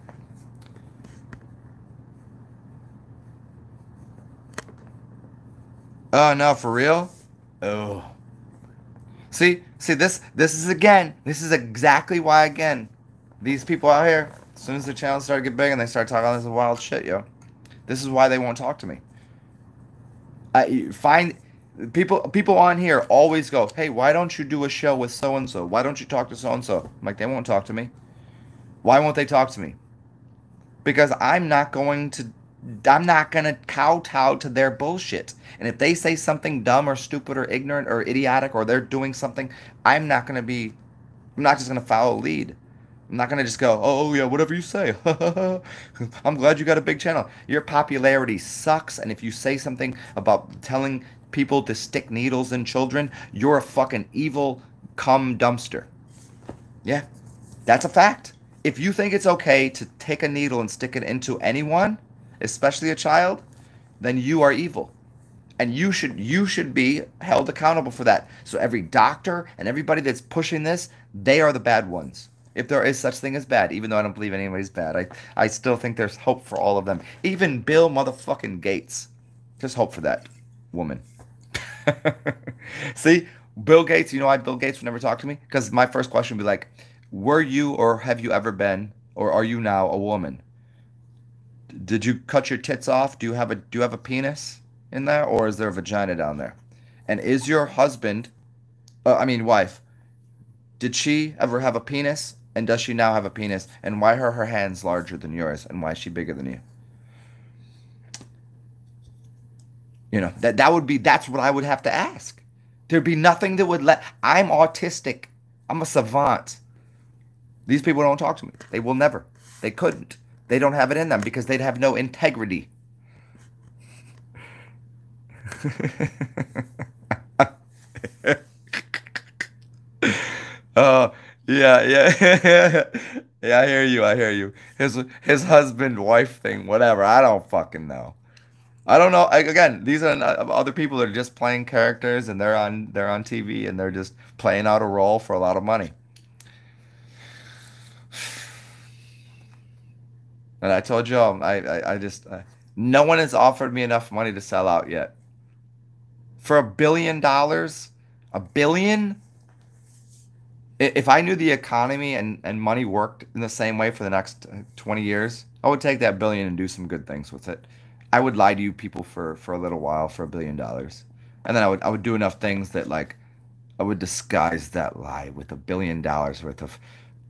Oh no, for real? Oh. This is exactly why again, these people out here, as soon as their channels start to get big and they start talking all this wild shit, yo. This is why they won't talk to me. You find people on here always go, hey, why don't you do a show with so and so? Why don't you talk to so and so? I'm like, they won't talk to me. Why won't they talk to me? Because I'm not going to I'm not gonna kowtow to their bullshit. And if they say something dumb or stupid or ignorant or idiotic or they're doing something, I'm not gonna be. I'm not just gonna follow lead. I'm not gonna just go, oh yeah, whatever you say. I'm glad you got a big channel. Your popularity sucks, and if you say something about telling people to stick needles in children, you're a fucking evil cum dumpster. Yeah, that's a fact. If you think it's okay to take a needle and stick it into anyone, especially a child, then you are evil. And you should be held accountable for that. So every doctor and everybody that's pushing this, they are the bad ones. If there is such thing as bad, even though I don't believe anybody's bad, I still think there's hope for all of them. Even Bill motherfucking Gates. There's hope for that woman. See, Bill Gates, you know why Bill Gates would never talk to me? Because my first question would be like, were you or have you ever been or are you now a woman? Did you cut your tits off? Do you have a penis in there or is there a vagina down there? And is your husband, I mean wife, did she ever have a penis? And does she now have a penis? And why are her hands larger than yours? And why is she bigger than you? You know, that's what I would have to ask. There'd be nothing that would let. I'm autistic. I'm a savant. These people don't talk to me. They will never. They couldn't. They don't have it in them because they'd have no integrity. Oh, yeah, yeah. Yeah, I hear you. I hear you. His husband wife thing, whatever. I don't fucking know. I don't know. Again, these are other people that are just playing characters and they're on TV and they're just playing out a role for a lot of money. And I told you, I just no one has offered me enough money to sell out yet. For $1 billion, a billion. If I knew the economy and money worked in the same way for the next 20 years, I would take that billion and do some good things with it. I would lie to you people for a little while for $1 billion. And then I would do enough things that like I would disguise that lie with $1 billion worth of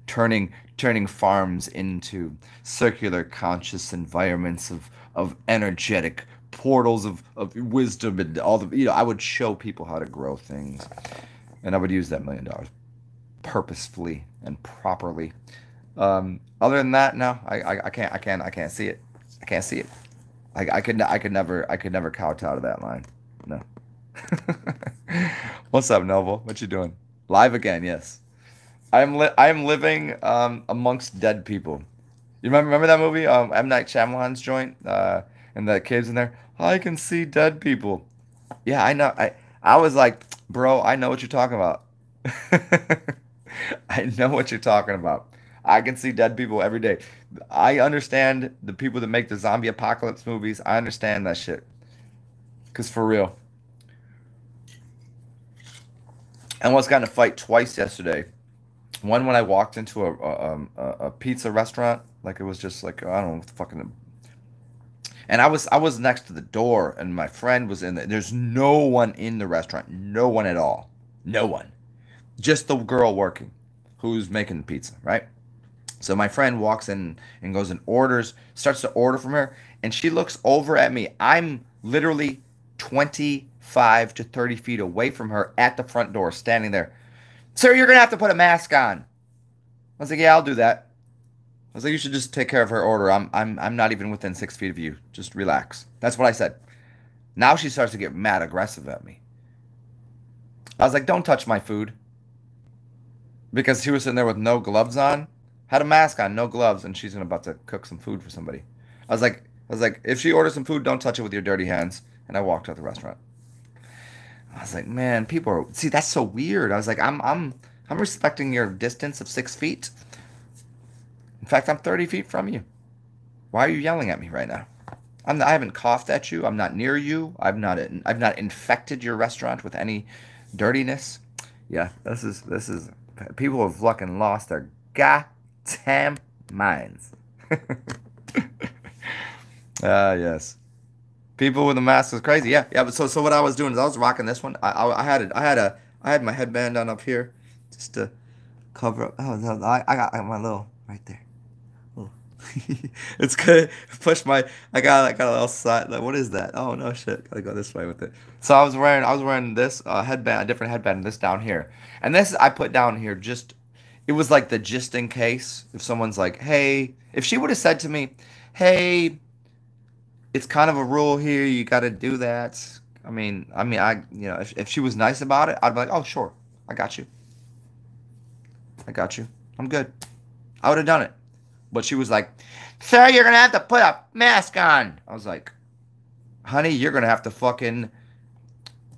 turning farms into circular conscious environments of energetic portals of wisdom and all the I would show people how to grow things. And I would use that $1 million purposefully and properly. Other than that, no, I can't see it. I can't see it. I could never kowtow to that line. No. What's up, Noble? What you doing? Live again? Yes. I am living amongst dead people. You remember that movie? M. Night Shyamalan's joint, and the kids in there. I can see dead people. Yeah, I know. I was like, bro, I know what you're talking about. I know what you're talking about. I can see dead people every day. I understand the people that make the zombie apocalypse movies. I understand that shit. Cause for real. I almost got in a fight twice yesterday. One when I walked into a pizza restaurant, like it was just like I don't know fucking. And I was next to the door, and my friend was in there. There's no one in the restaurant, no one at all, no one, just the girl working, who's making the pizza, right? So my friend walks in and goes and starts to order from her, and she looks over at me. I'm literally 25 to 30 feet away from her at the front door, standing there. Sir, you're gonna have to put a mask on. I was like, yeah, I'll do that. I was like, you should just take care of her order. I'm not even within 6 feet of you. Just relax. That's what I said. Now she starts to get mad aggressive at me. I was like, don't touch my food. Because she was sitting there with no gloves on, had a mask on, no gloves, and she's about to cook some food for somebody. I was like, if she orders some food, don't touch it with your dirty hands. And I walked out the restaurant. I was like, man, people are see that's so weird. I was like, I'm respecting your distance of 6 feet. In fact, I'm 30 feet from you. Why are you yelling at me right now? I haven't coughed at you. I'm not near you. I've not infected your restaurant with any dirtiness. Yeah, this is people have fucking lost their goddamn minds. Yes. People with the mask is crazy. Yeah, yeah. But so what I was doing is I was rocking this one. I had my headband on up here just to cover up. Oh, no, I got my little right there. Little It's good. Push my. I got a little side. Like, what is that? Oh no, shit. Gotta go this way with it. So I was wearing this headband, a different headband, this down here, and this I put down here just. It was like the just in case if someone's like, hey, if she would have said to me, hey, it's kind of a rule here, you got to do that. If she was nice about it, I'd be like, oh sure, I got you, I got you, I'm good. I would have done it. But she was like, sir, you're gonna have to put a mask on. I was like, honey, you're gonna have to fucking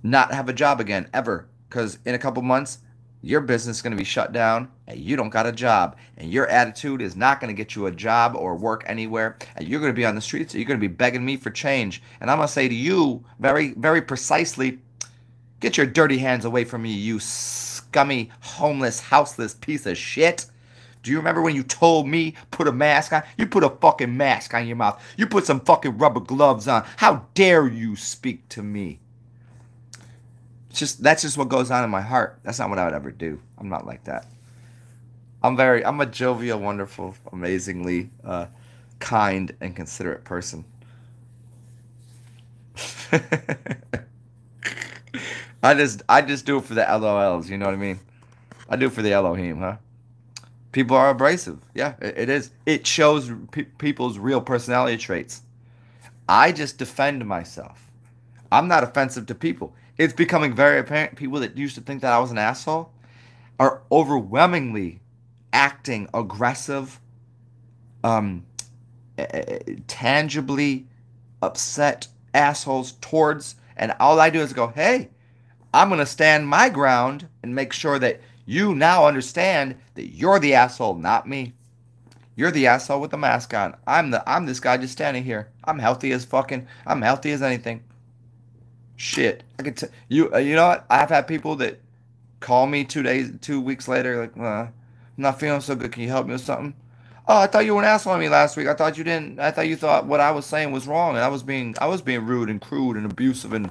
not have a job again ever. Because in a couple months, your business is gonna be shut down and you don't got a job. And your attitude is not gonna get you a job or work anywhere. And you're gonna be on the streets. You're gonna be begging me for change. And I'm gonna say to you very, very precisely, get your dirty hands away from me, you scummy, homeless, houseless piece of shit. Do you remember when you told me put a mask on? You put a fucking mask on your mouth. You put some fucking rubber gloves on. How dare you speak to me? That's just what goes on in my heart. That's not what I would ever do. I'm not like that. I'm a jovial, wonderful, amazingly kind and considerate person. I just do it for the LOLs, you know what I mean? I do it for the Elohim, huh? People are abrasive. Yeah, it is. It shows people's real personality traits. I just defend myself. I'm not offensive to people. It's becoming very apparent people that used to think that I was an asshole are overwhelmingly acting aggressive, um, tangibly upset assholes towards, and all I do is go, hey, I'm going to stand my ground and make sure that you now understand that you're the asshole, not me. You're the asshole with the mask on. I'm this guy just standing here. I'm healthy as anything. Shit. I could you you know what? I've had people that call me 2 weeks later like, I'm not feeling so good. Can you help me with something? Oh, I thought you were an asshole on me last week. I thought you didn't. I thought you thought what I was saying was wrong, and I was being rude and crude and abusive and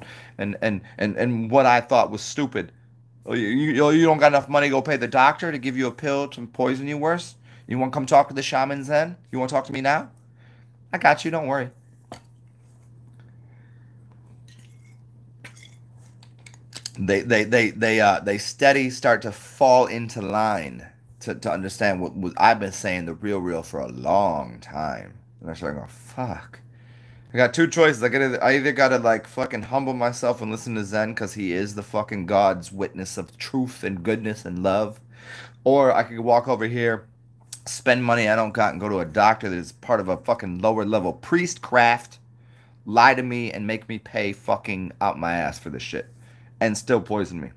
what I thought was stupid. Oh, you don't got enough money to go pay the doctor to give you a pill to poison you worse? You want to come talk to the shamans then? You want to talk to me now? I got you. Don't worry. They steady start to fall into line to understand what I've been saying the real for a long time. And they're starting to go, fuck. I got two choices. I either gotta like fucking humble myself and listen to Zen because he is the fucking God's witness of truth and goodness and love, or I could walk over here, spend money I don't got, and go to a doctor that is part of a fucking lower level priestcraft, lie to me and make me pay fucking out my ass for this shit, and still poison me.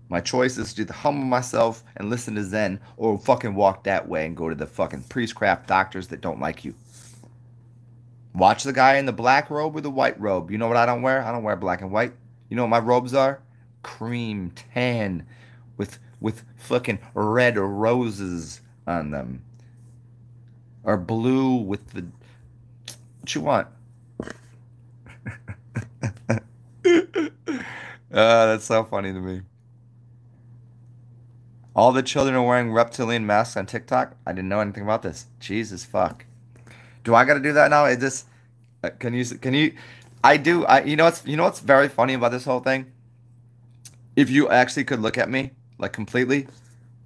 My choice is to either humble myself and listen to Zen, or fucking walk that way and go to the fucking priestcraft doctors that don't like you. Watch the guy in the black robe or the white robe. You know what I don't wear? I don't wear black and white. You know what my robes are? Cream tan with fucking red roses on them. Or blue with the what you want? That's so funny to me. All the children are wearing reptilian masks on TikTok. I didn't know anything about this. Jesus fuck. Do I got to do that now? Is this? Can you? I do. You know what's very funny about this whole thing? If you actually could look at me like completely,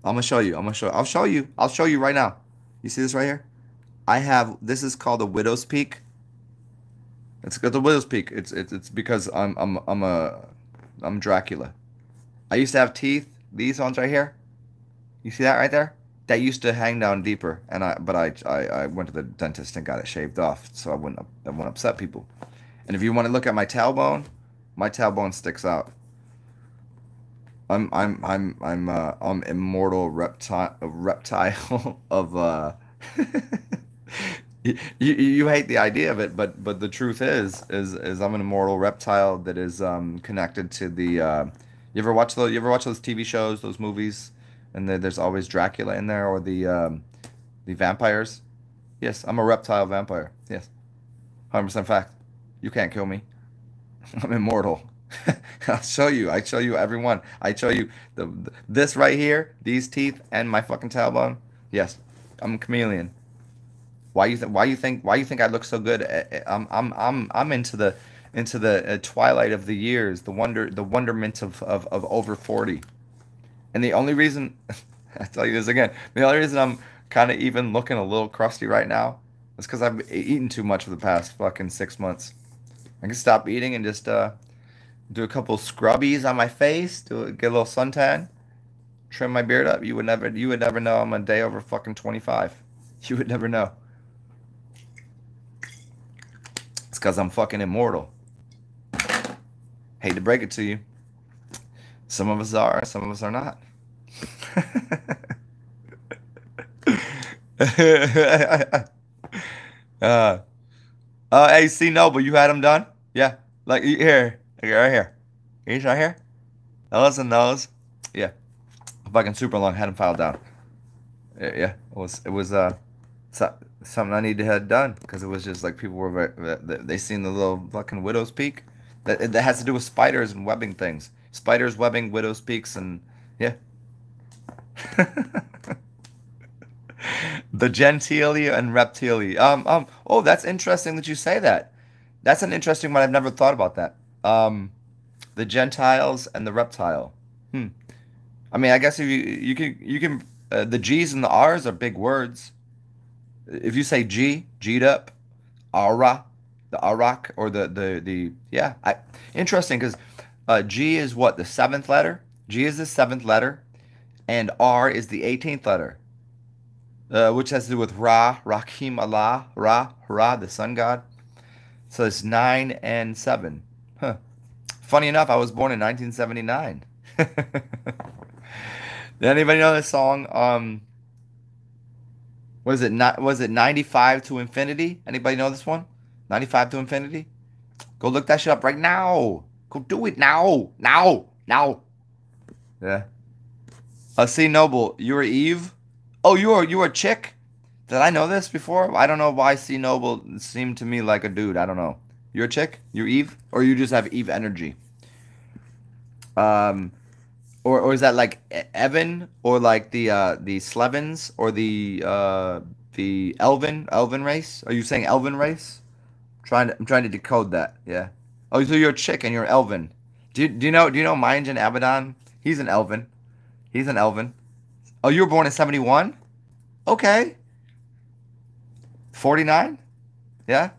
I'm gonna show you. I'm gonna show. I'll show you. I'll show you right now. You see this right here? I have. This is called a widow's peak. It's got the widow's peak. It's because I'm Dracula. I used to have teeth. These ones right here. You see that right there? That used to hang down deeper, and I went to the dentist and got it shaved off, so I wouldn't upset people. And if you want to look at my tailbone sticks out. I'm immortal reptile of you hate the idea of it, but the truth is I'm an immortal reptile that is connected to the you ever watch those TV shows, those movies, and there's always Dracula in there, or the vampires. Yes, I'm a reptile vampire. Yes, 100% fact. You can't kill me. I'm immortal. I'll show you. I show you everyone. I show you this right here, these teeth, and my fucking tailbone. Yes, I'm a chameleon. Why you think I look so good? I'm into the twilight of the years, the wonderment of over 40. And the only reason I tell you this again, the only reason I'm kind of even looking a little crusty right now is because I've eaten too much for the past fucking 6 months. I can stop eating and just do a couple scrubbies on my face, get a little suntan, trim my beard up. You would never know I'm a day over fucking 25. You would never know. It's because I'm fucking immortal. Hate to break it to you. Some of us are, some of us are not. Hey, see Noble, you had him done? Yeah. Like here, right here. He's right here. Those and those. Yeah. Fucking super long. Had him filed down. Yeah. It was something I needed to have done because it was just like people were they seen the little fucking widow's peak. That has to do with spiders and webbing things. Spiders, webbing, widow's peaks, and yeah. The gentealia and reptilia. Oh, that's interesting that you say that. That's an interesting one. I've never thought about that. The Gentiles and the reptile. I mean, I guess if you can the G's and the R's are big words. If you say G'd up, Ara, the Arak, or the yeah, interesting because G is what, the seventh letter? G is the seventh letter, and R is the 18th letter. Which has to do with Ra, Rahim Allah, Ra, the sun god. So it's 9 and 7. Huh. Funny enough, I was born in 1979. Did anybody know this song? Was it 95 to Infinity? Anybody know this one? 95 to Infinity? Go look that shit up right now. Go do it now. Now. Yeah. See, Noble, you were Eve? Oh, you were a chick? Did I know this before? I don't know why C Noble seemed to me like a dude. I don't know. You're a chick? You're Eve? Or you just have Eve energy? Or is that like Evan, or like the Slevins, or the Elven race? Are you saying Elven race? I'm trying to decode that. Yeah. Oh, so you're a chick and you're Elven. Do you know Majin Abaddon? He's an Elven. He's an Elven. Oh, you were born in 71? Okay. 49? Yeah.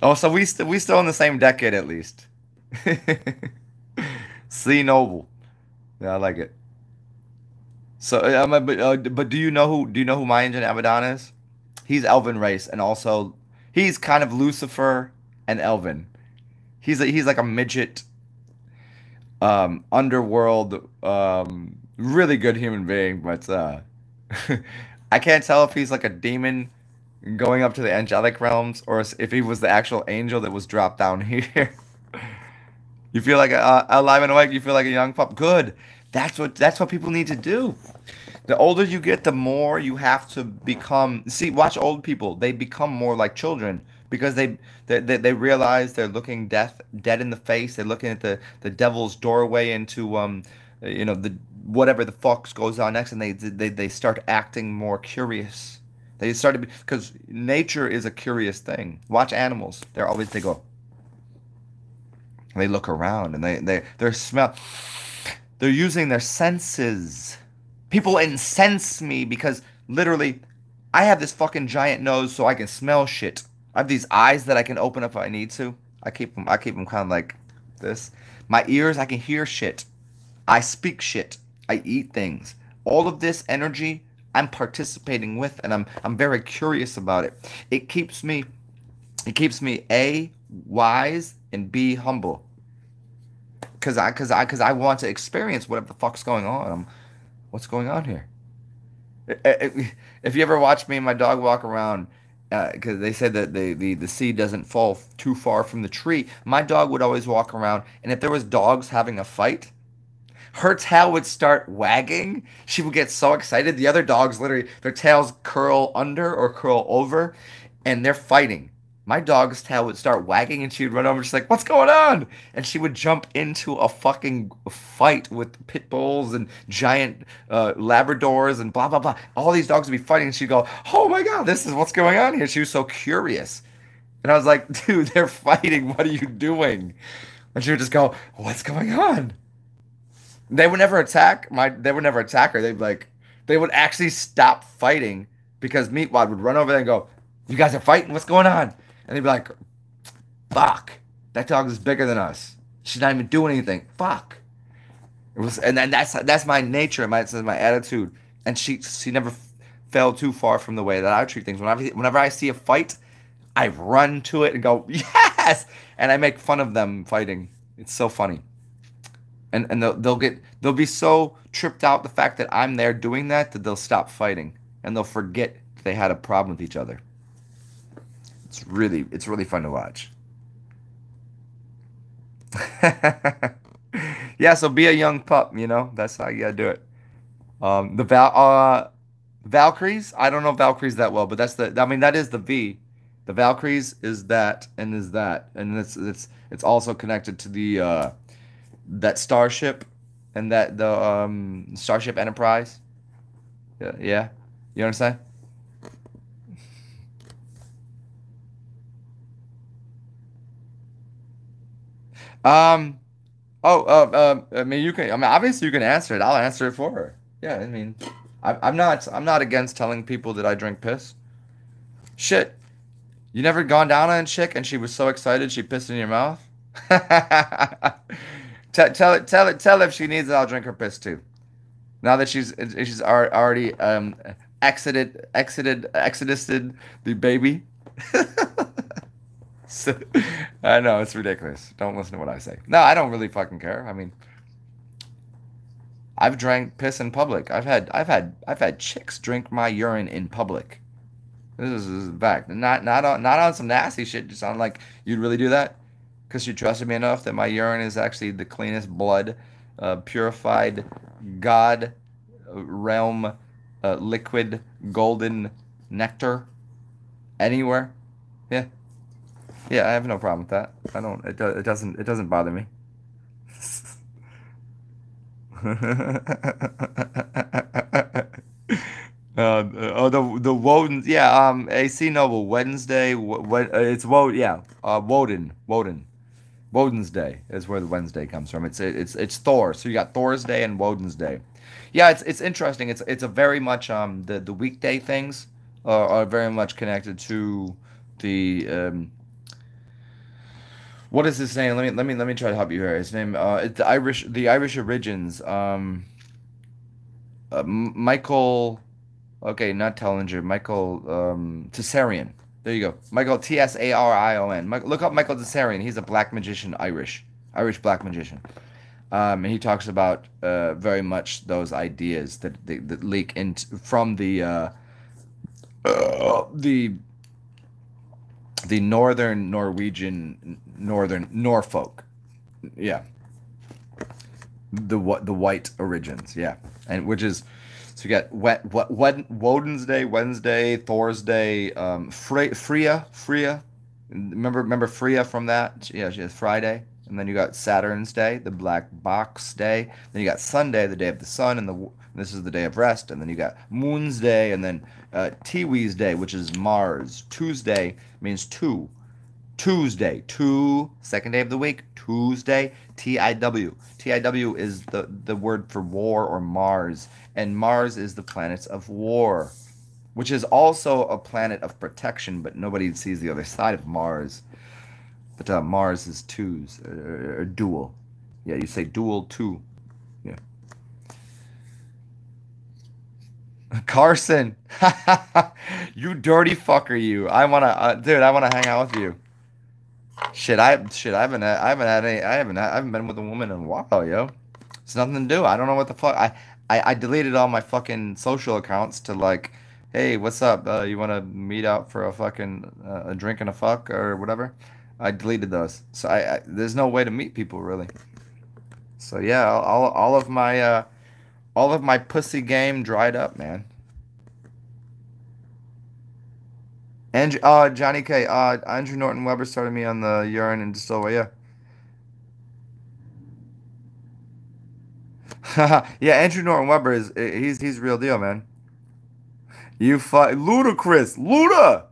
Oh, so we still in the same decade at least. C Noble. Yeah, I like it. So, but do you know who Majin Abaddon is? He's Elven race, and also he's kind of Lucifer and Elven. He's like a midget, underworld, really good human being, but I can't tell if he's like a demon going up to the angelic realms, or if he was the actual angel that was dropped down here. You feel like alive and awake. You feel like a young pup. Good. That's what people need to do. The older you get, the more you have to become. See, watch old people. They become more like children because they realize they're looking dead in the face. They're looking at the devil's doorway into the whatever the fuck goes on next, and they start acting more curious. They start to be, because nature is a curious thing. Watch animals. They go. They look around and they smell. They're using their senses. People incense me because literally I have this fucking giant nose so I can smell shit. I have these eyes that I can open up if I need to. I keep them kind of like this. My ears, I can hear shit. I speak shit. I eat things. All of this energy I'm participating with, and I'm very curious about it. It keeps me A, wise, and B, humble. Cause I want to experience whatever the fuck's going on. What's going on here? If you ever watch me and my dog walk around, because they said that the seed doesn't fall too far from the tree, my dog would always walk around, and if there was dogs having a fight, her tail would start wagging. She would get so excited. The other dogs, literally, their tails curl under or curl over, and they're fighting. My dog's tail would start wagging and she would run over. She's like, "What's going on?" And she would jump into a fucking fight with pit bulls and giant Labradors and blah, blah, blah. All these dogs would be fighting. And she'd go, "Oh my God, this is what's going on here." She was so curious. And I was like, "Dude, they're fighting. What are you doing?" And she would just go, "What's going on?" They would never attack they would never attack her. They would actually stop fighting because Meatwad would run over there and go, "You guys are fighting? What's going on?" And they'd be like, "Fuck. That dog is bigger than us. She's not even doing anything. Fuck." It was, and then that's my nature, my attitude. And she never fell too far from the way that I treat things. Whenever I see a fight, I run to it and go, "Yes!" And I make fun of them fighting. It's so funny. And they'll be so tripped out the fact that I'm there doing that they'll stop fighting and they'll forget they had a problem with each other. It's really fun to watch. Yeah, so be a young pup, you know. That's how you gotta do it. The Valkyries. I don't know Valkyries that well, but I mean, that is the V. The Valkyries is that, and it's also connected to the that starship, and that the Starship Enterprise. Yeah, yeah. You know what I'm saying? Um. Oh. I mean, you can. I mean, obviously, you can answer it. I'll answer it for her. Yeah. I mean, I'm not against telling people that I drink piss. Shit. You never gone down on a chick and she was so excited she pissed in your mouth? Tell her if she needs it, I'll drink her piss too. Now that she's already exodused the baby. So, I know it's ridiculous. Don't listen to what I say. No, I don't really fucking care. I mean, I've drank piss in public. I've had chicks drink my urine in public. This is a fact. Not on some nasty shit. Just on like you'd really do that because you trusted me enough that my urine is actually the cleanest blood, purified, God realm, liquid golden nectar anywhere. Yeah, yeah. I have no problem with that. I don't. It doesn't bother me. Oh, the Woden, yeah. AC Noble Wednesday. It's yeah. Woden's Day is where the Wednesday comes from. It's Thor. So you got Thor's Day and Woden's Day. Yeah, it's interesting. It's a very much the weekday things are very much connected to the what is his name? Let me try to help you here. His name it's the Irish origins. Michael. Okay, not Tellinger. Michael Tessarion. There you go. Michael Tsarion. Look up Michael Tessarion. He's a black magician, Irish black magician. And he talks about very much those ideas that leak into from the northern Norwegian, northern Norfolk. Yeah, the white origins. Yeah, and which is. So you got Woden's Day, Wednesday, Thor's Day, Freya. Remember Freya from that? Yeah, she has Friday, and then you got Saturn's Day, the Black Box Day. Then you got Sunday, the day of the sun, and this is the day of rest. And then you got Moon's Day, and then Tiwi's Day, which is Mars. Tuesday means two. Tuesday, second day of the week. Tuesday, TIW. TIW is the word for war or Mars, and Mars is the planet of war, which is also a planet of protection, but nobody sees the other side of Mars. But Mars is twos, or dual. Yeah, you say dual two. Yeah. Carson, you dirty fucker, you. Dude, I wanna hang out with you. I haven't been with a woman in a while, yo. It's nothing to do. I don't know what the fuck. I deleted all my fucking social accounts to like, hey, what's up? You want to meet out for a fucking a drink and a fuck or whatever? I deleted those. So there's no way to meet people really. So yeah, all of my pussy game dried up, man. Andrew, Johnny K. Andrew Norton Webber started me on the urine and distillway. Yeah, yeah. Andrew Norton Webber is he's real deal, man. You ludicrous, Luda.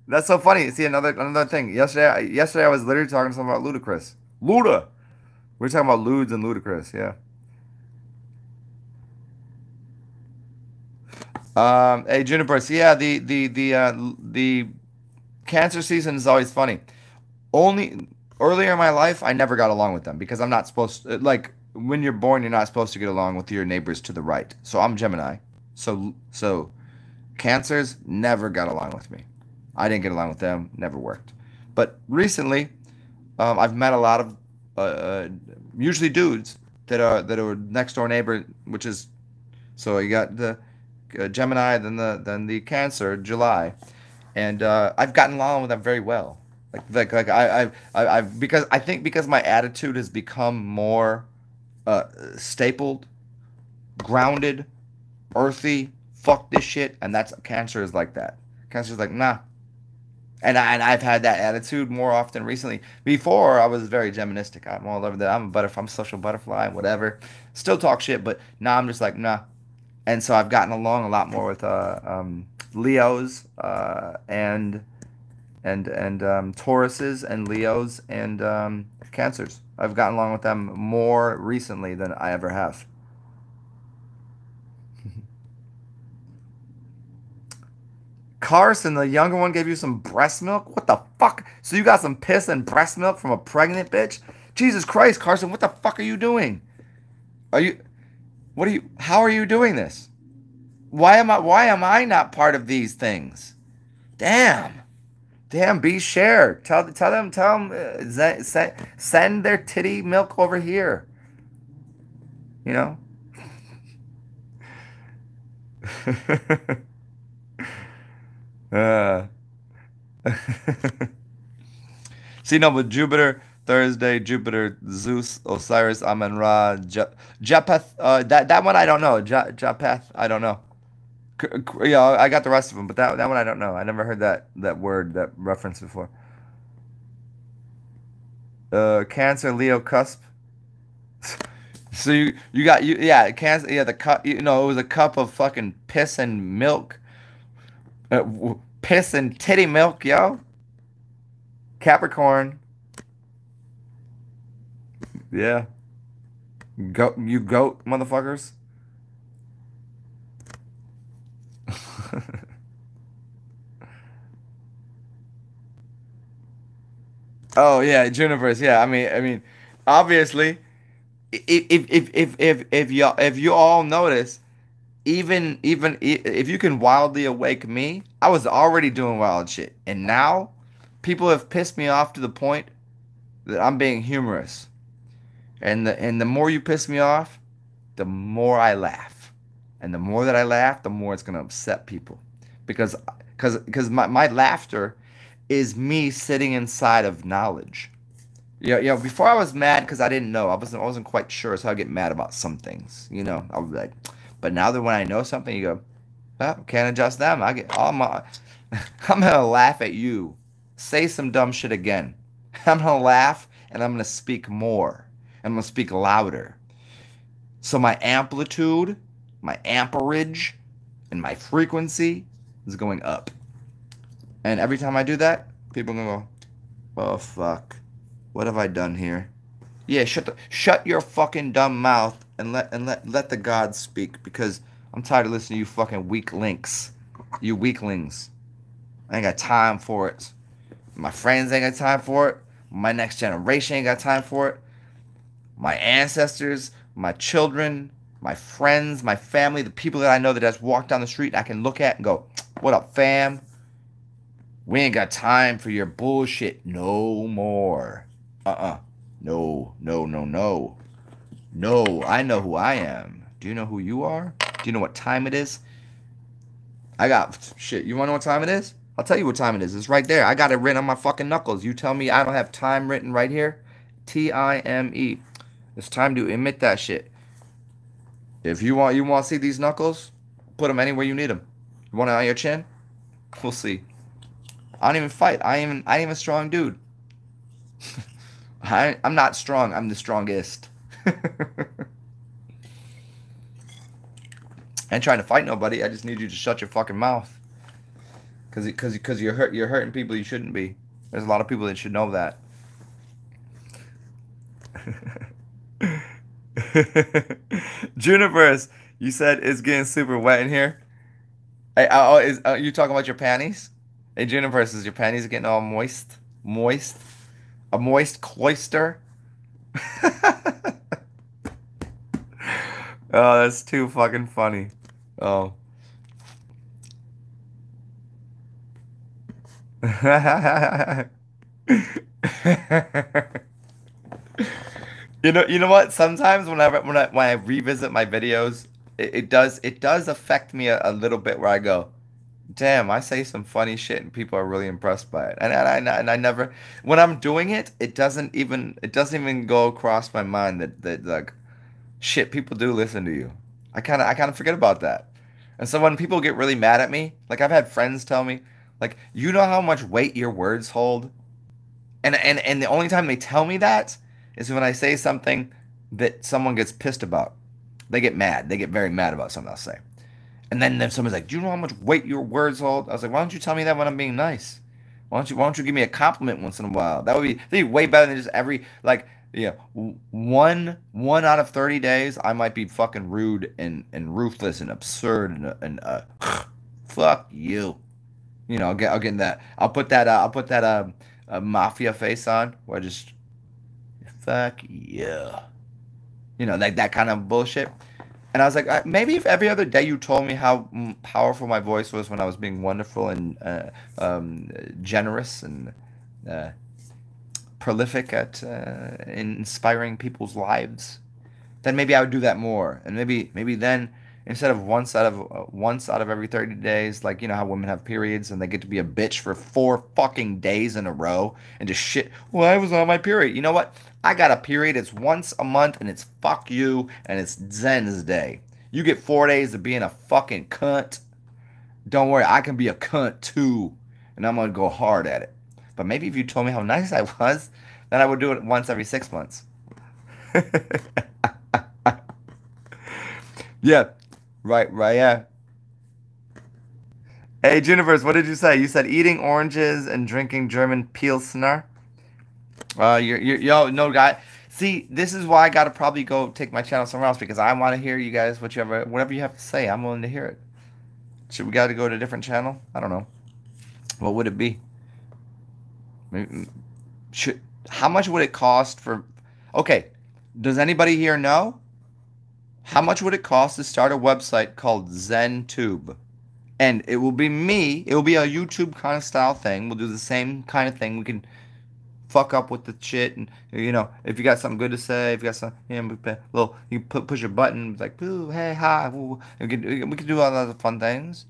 That's so funny. See another thing. Yesterday I was literally talking to someone about ludicrous, Luda. We're talking about ludes and ludicrous. Yeah. Hey Juniper. So yeah, the cancer season is always funny. Only earlier in my life, I never got along with them because I'm not supposed to, like when you're born, you're not supposed to get along with your neighbors to the right. So I'm Gemini. So cancers never got along with me. I didn't get along with them. Never worked. But recently, I've met a lot of usually dudes that are next door neighbor, which is so you got the Gemini, then the Cancer, July, and I've gotten along with them very well. Like I've because I think because my attitude has become more stapled, grounded, earthy. Fuck this shit, and that's Cancer is like that. Cancer's like nah, and I've had that attitude more often recently. Before I was very Geministic. I'm all over that. I'm a butterfly. I'm a social butterfly, whatever. Still talk shit, but now I'm just like nah. And so I've gotten along a lot more with Leos and Tauruses and Leos and Cancers. I've gotten along with them more recently than I ever have. Carson, the younger one, gave you some breast milk? What the fuck? So you got some piss and breast milk from a pregnant bitch? Jesus Christ, Carson, what the fuck are you doing? Are you how are you doing this? Why am I not part of these things? Damn. Damn, be share. Tell them send their titty milk over here. You know? uh. See, no, but Jupiter, Thursday, Jupiter, Zeus, Osiris, Amen Ra, Japheth. That one I don't know. Japheth, I don't know. Yeah, I got the rest of them, but that one I don't know. I never heard that word, that reference before. Cancer, Leo, cusp. So you got yeah, Cancer, yeah, the cup. It was a cup of fucking piss and milk, piss and titty milk, yo. Capricorn, yeah, goat motherfuckers. Oh yeah, Juniverse. Yeah, I mean, obviously, if you all notice, if you can wildly awake me, I was already doing wild shit, and now people have pissed me off to the point that I'm being humorous, and the more you piss me off, the more I laugh, and the more that I laugh, the more it's gonna upset people, because my laughter is me sitting inside of knowledge. Yeah, before I was mad because I didn't know. I wasn't quite sure, so I get mad about some things. I was like, but now that when I know something, you go, oh, can't adjust them. I'm gonna laugh at you. Say some dumb shit again. I'm gonna laugh and I'm gonna speak more. I'm gonna speak louder. So my amplitude, my amperage, and my frequency is going up. And every time I do that, people are gonna go, oh fuck. What have I done here? Yeah, shut your fucking dumb mouth and let the gods speak, because I'm tired of listening to you fucking weak links. You weaklings. I ain't got time for it. My friends ain't got time for it. My next generation ain't got time for it. My ancestors, my children, my friends, my family, the people that I know that just walk down the street and I can look at and go, what up, fam? We ain't got time for your bullshit no more. No, no, no, no. No, I know who I am. Do you know who you are? Do you know what time it is? I got shit. You want to know what time it is? I'll tell you what time it is. It's right there. I got it written on my fucking knuckles. You tell me I don't have time written right here? Time. It's time to emit that shit. If you want to see these knuckles, put them anywhere you need them. You want it on your chin? We'll see. I don't even fight. I ain't even a strong dude. I'm not strong. I'm the strongest. I ain't trying to fight nobody. I just need you to shut your fucking mouth. Cause you're hurting people you shouldn't be. There's a lot of people that should know that. Juniverse, you said it's getting super wet in here. Hey, you talking about your panties? Hey, Juniverse, is your panties getting all moist? Moist? A moist cloister? Oh, that's too fucking funny. Oh. You know what? Sometimes when I revisit my videos, it does affect me a little bit where I go, damn, I say some funny shit and people are really impressed by it. And I never, when I'm doing it, it doesn't even go across my mind that like, shit, people do listen to you. I kind of forget about that. And so when people get really mad at me, like I've had friends tell me, like, you know how much weight your words hold? And the only time they tell me that is when I say something that someone gets pissed about. They get mad. They get very mad about something I'll say. And then someone's like, "Do you know how much weight your words hold?" I was like, "Why don't you tell me that when I'm being nice? Why don't you give me a compliment once in a while? That'd be way better than just every like yeah one out of 30 days I might be fucking rude and ruthless and absurd and fuck you. You know, I'll get in that. I'll put that mafia face on where I just fuck yeah. You know, like that kind of bullshit. And I was like, maybe if every other day you told me how powerful my voice was when I was being wonderful and generous and prolific at inspiring people's lives, then maybe I would do that more. And maybe then instead of once out of every 30 days, like you know how women have periods and they get to be a bitch for 4 fucking days in a row and just shit. Well, I was on my period. You know what? I got a period. It's once a month and it's fuck you and it's Zen's day. You get 4 days of being a fucking cunt. Don't worry, I can be a cunt too, and I'm gonna go hard at it. But maybe if you told me how nice I was, then I would do it once every 6 months. Yeah. Right, yeah. Hey, Juniverse, what did you say? You said eating oranges and drinking German Pilsner. Yo, no, guy. See, this is why I gotta probably go take my channel somewhere else because I want to hear you guys, whatever you have to say. I'm willing to hear it. Should we gotta go to a different channel? I don't know. What would it be? Maybe, how much would it cost for? Okay, does anybody here know? How much would it cost to start a website called ZenTube? And it will be me. It will be a YouTube kind of style thing. We'll do the same kind of thing. We can fuck up with the shit, and you know, if you got something good to say, if you got some, you know, little, you push a button, it's like, ooh, hey, hi. We can do all the fun things.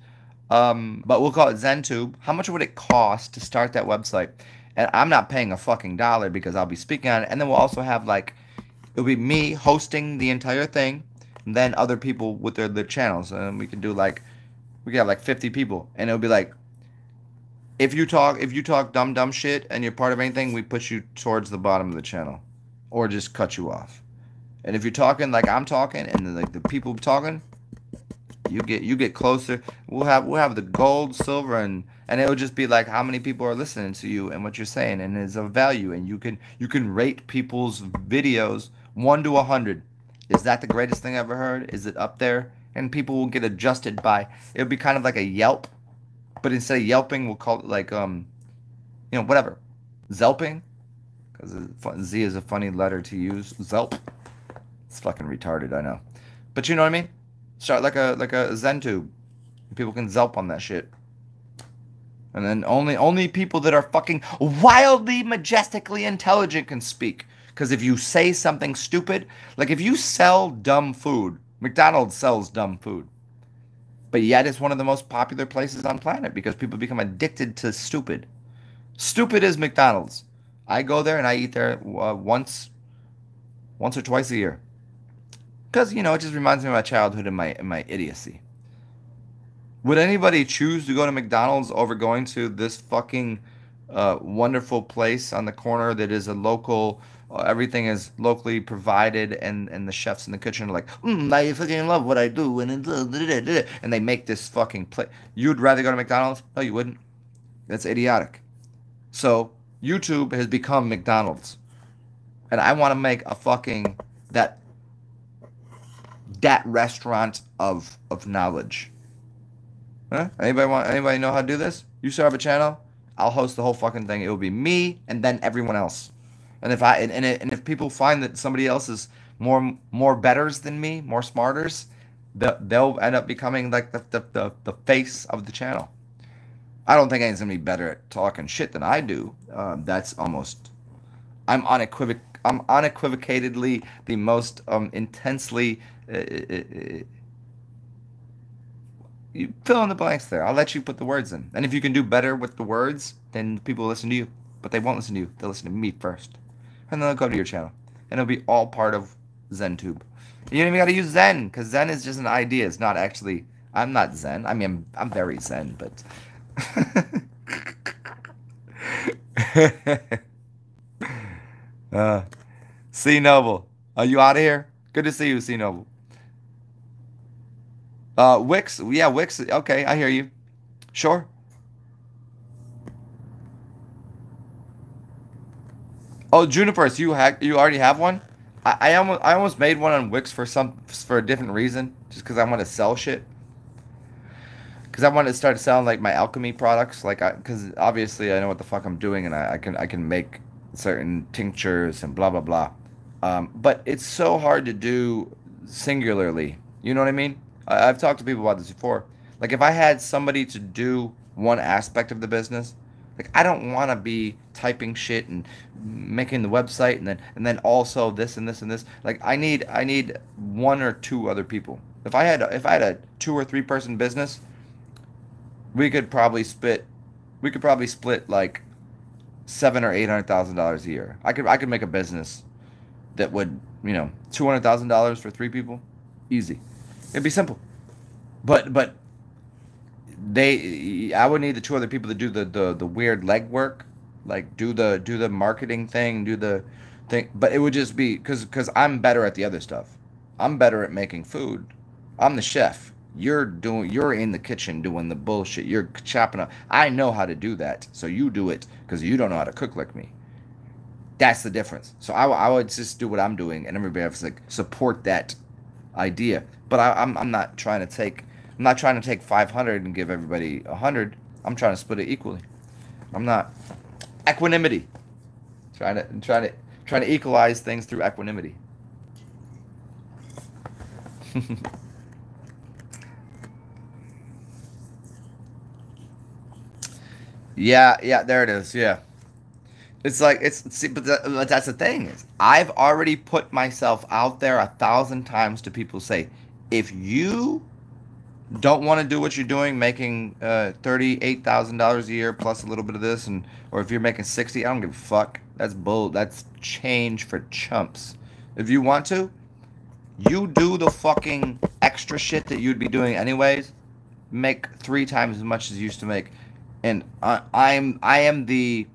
But we'll call it ZenTube. How much would it cost to start that website? And I'm not paying a fucking dollar because I'll be speaking on it. And then we'll also have like, it'll be me hosting the entire thing. And then other people with their channels, and we can do like, we can have like 50 people, and it'll be like, if you talk dumb shit and you're part of anything, we put you towards the bottom of the channel, or just cut you off. And if you're talking like I'm talking, and then like the people talking, you get closer. We'll have the gold, silver, and it'll just be like how many people are listening to you and what you're saying, and it's of value, and you can rate people's videos 1 to 100. Is that the greatest thing I ever heard? Is it up there? And people will get adjusted by, it'll be kind of like a Yelp, but instead of Yelping, we'll call it like, you know, whatever. Zelping, because Z is a funny letter to use. Zelp. It's fucking retarded, I know. But you know what I mean? Start like a ZenTube. People can Zelp on that shit. And then only people that are fucking wildly, majestically intelligent can speak. Because if you say something stupid, like if you sell dumb food, McDonald's sells dumb food. But yet it's one of the most popular places on planet because people become addicted to stupid. Stupid is McDonald's. I go there and I eat there once or twice a year. Because, you know, it just reminds me of my childhood and my idiocy. Would anybody choose to go to McDonald's over going to this fucking wonderful place on the corner that is a local, everything is locally provided, and the chefs in the kitchen are like, I fucking love what I do, and they make this fucking plate. You'd rather go to McDonald's? No, you wouldn't. That's idiotic. So YouTube has become McDonald's, and I want to make a fucking that restaurant of knowledge. Huh? Anybody know how to do this? You start up a channel, I'll host the whole fucking thing. It will be me and then everyone else. And if people find that somebody else is more betters than me, more smarters, they'll end up becoming like the face of the channel. I don't think anyone's gonna be better at talking shit than I do. That's almost. I'm unequivocatedly the most intensely. You fill in the blanks there. I'll let you put the words in. And if you can do better with the words, then people will listen to you. But they won't listen to you. They'll listen to me first. And then they'll go to your channel. And it'll be all part of ZenTube. You don't even got to use Zen, because Zen is just an idea. It's not actually... I'm not Zen. I mean, I'm very Zen, but... C Noble. Are you out of here? Good to see you, C Noble. Wix, yeah, Wix. Okay, I hear you. Sure. Oh, Junipers, you already have one? I almost made one on Wix for a different reason, just because I want to sell shit. Because I want to start selling like my alchemy products, because obviously I know what the fuck I'm doing, and I can make certain tinctures and blah blah blah. But it's so hard to do singularly. You know what I mean? I've talked to people about this before. Like, if I had somebody to do one aspect of the business, like, I don't want to be typing shit and making the website and then also this and this and this. Like, I need one or two other people. If I had a 2 or 3 person business, we could probably split like $700,000 or $800,000 a year. I could make a business that would, $200,000 for 3 people, easy. It'd be simple, but I would need the 2 other people to do the weird legwork, like do the marketing thing, do the thing. But it would just be because I'm better at the other stuff. I'm better at making food. I'm the chef. You're in the kitchen doing the bullshit. You're chopping up. I know how to do that, so you do it because you don't know how to cook like me. That's the difference. So I would just do what I'm doing, and everybody else like support that idea. But I'm not trying to take 500 and give everybody 100. I'm trying to split it equally. I'm not equanimity. Trying to equalize things through equanimity. Yeah, there it is. Yeah. It's like but that's the thing is I've already put myself out there 1,000 times to people say, if you don't want to do what you're doing, making $38,000 a year plus a little bit of this, or if you're making 60, I don't give a fuck. That's bull. That's change for chumps. If you want to, you do the fucking extra shit that you'd be doing anyways. Make 3 times as much as you used to make, and I am the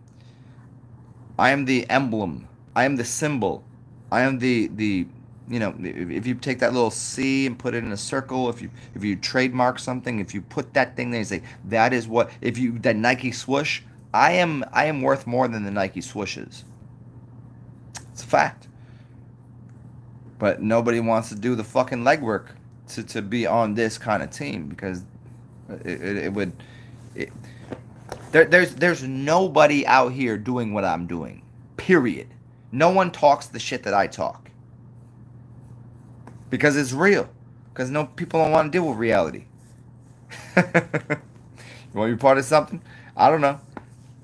emblem. I am the symbol. I am the if you take that little C and put it in a circle, if you trademark something, if you put that thing there and say that is what, that Nike swoosh, I am worth more than the Nike swooshes. It's a fact. But nobody wants to do the fucking legwork to be on this kind of team, because there's nobody out here doing what I'm doing. Period. No one talks the shit that I talk. Because it's real. Because people don't want to deal with reality. You want to be part of something? I don't know.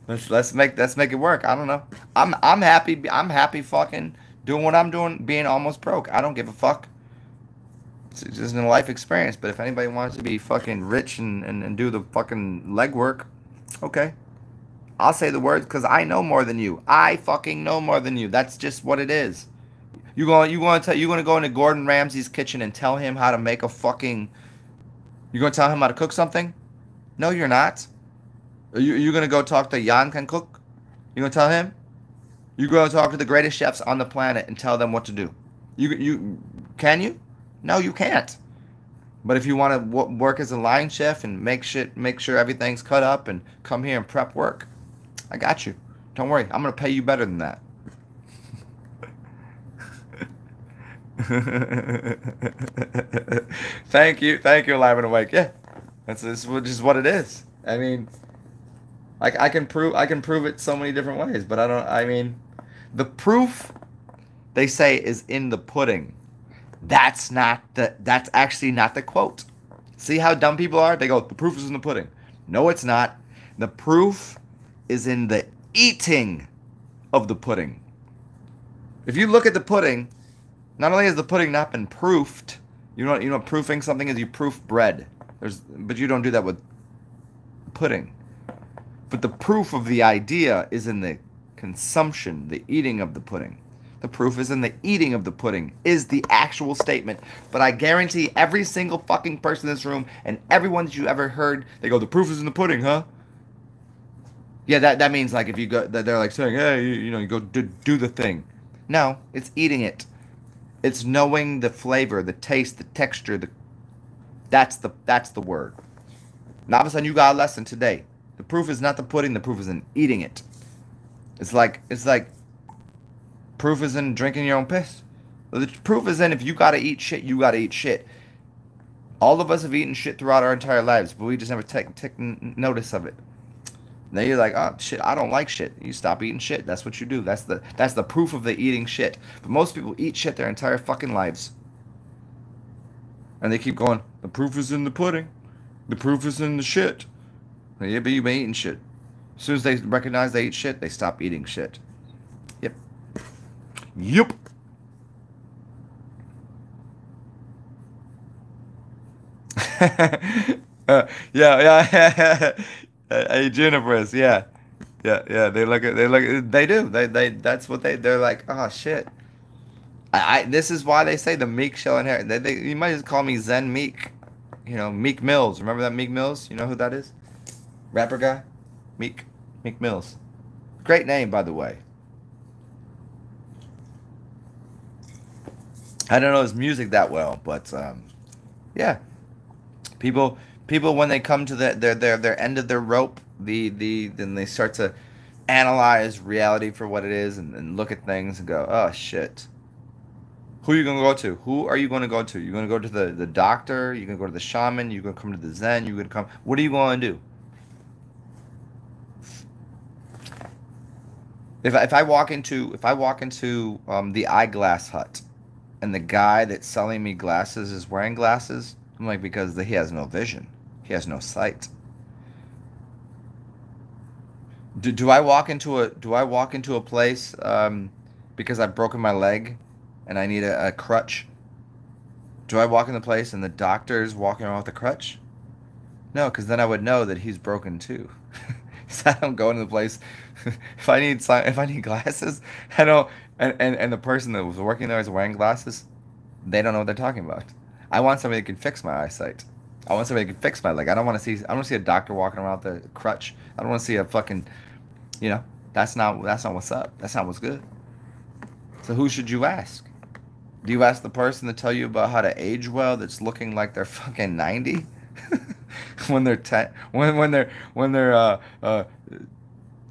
Let's make it work. I don't know. I'm happy. I'm happy fucking doing what I'm doing, being almost broke. I don't give a fuck. It's just a life experience. But if anybody wants to be fucking rich and do the fucking legwork, okay. I'll say the words because I know more than you. I fucking know more than you. That's just what it is. You going to go into Gordon Ramsay's kitchen and tell him how to make a fucking You gonna tell him how to cook something? No, you're not. Are you gonna go talk to Jan can cook? You gonna tell him? You go talk to the greatest chefs on the planet and tell them what to do. You can you? No, you can't. But if you want to work as a line chef and make sure everything's cut up and come here and prep work, I got you. Don't worry, I'm gonna pay you better than that. Thank you, Alive and Awake. Yeah, that's just what it is. I mean, I can prove it so many different ways, but I don't. I mean, the proof they say is in the pudding. That's actually not the quote. See how dumb people are? They go, the proof is in the pudding. No, it's not. The proof is in the eating of the pudding. If you look at the pudding, not only has the pudding not been proofed, you know proofing something is you proof bread. But you don't do that with pudding. But the proof of the idea is in the consumption, the eating of the pudding. The proof is in the eating of the pudding, is the actual statement. But I guarantee every single fucking person in this room and everyone that you ever heard, they go, the proof is in the pudding, huh? Yeah, that means like if you go, they're like saying, hey, you go do the thing. No, it's eating it. It's knowing the flavor, the taste, the texture. That's the word. Now all of a sudden you got a lesson today. The proof is not the pudding. The proof is in eating it. It's like proof is in drinking your own piss. The proof is in if you gotta eat shit, you gotta eat shit. All of us have eaten shit throughout our entire lives, but we just never take notice of it. Now you're like, oh shit, I don't like shit. You stop eating shit. That's what you do. That's the proof of the eating shit. But most people eat shit their entire fucking lives. And they keep going, the proof is in the pudding. The proof is in the shit. Yeah, but you've been eating shit. As soon as they recognize they eat shit, they stop eating shit. Yep. Yep. Yeah. Hey, Juniper's, yeah. They do. That's what they're like, oh shit. This is why they say the meek shall inherit. You might just call me Zen Meek. Meek Mills. Remember that Meek Mills? You know who that is? Rapper guy? Meek Mills. Great name, by the way. I don't know his music that well, but yeah. People when they come to their end of their rope, then they start to analyze reality for what it is and look at things and go, oh shit. Who are you gonna go to? Who are you gonna go to? You're gonna go to the doctor, you're gonna go to the shaman, you're gonna come to the Zen, you're gonna come. What are you gonna do? If I walk into the eyeglass hut and the guy that's selling me glasses is wearing glasses, I'm like, because he has no vision. He has no sight. Do I walk into a place because I've broken my leg and I need a crutch? Do I walk in the place and the doctor's walking around with a crutch? No, because then I would know that he's broken too. So I don't go into the place. If I need glasses, I don't. And the person that was working there is wearing glasses. They don't know what they're talking about. I want somebody that can fix my eyesight. I want somebody that can fix my leg. I don't want to see a doctor walking around with a crutch. I don't want to see a fucking, that's not what's up. That's not what's good. So who should you ask? Do you ask the person to tell you about how to age well that's looking like they're fucking 90? when they're 10, when they're I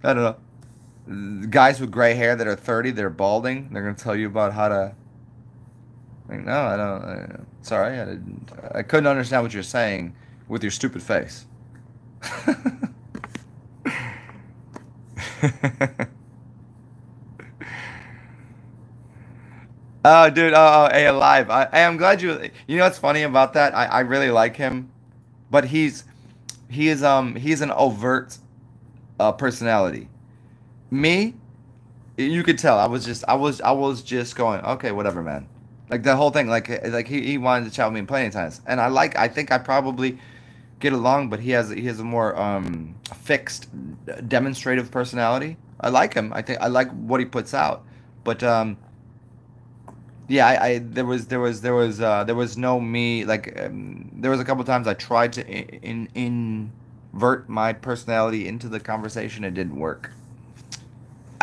don't know, guys with gray hair that are 30, they're balding. They're gonna tell you about how to. Like, no, I don't. Sorry, I couldn't understand what you're saying with your stupid face. Oh, dude. Oh, hey, Alive. I'm glad you. You know what's funny about that? I really like him, but he's an overt personality. Me, you could tell. I was just going, okay, whatever, man. Like the whole thing, like he wanted to chat with me plenty of times, and I think I probably get along, but he has a more fixed, demonstrative personality. I like him. I think I like what he puts out, but Yeah, there was no me like there was a couple times I tried to invert my personality into the conversation. It didn't work.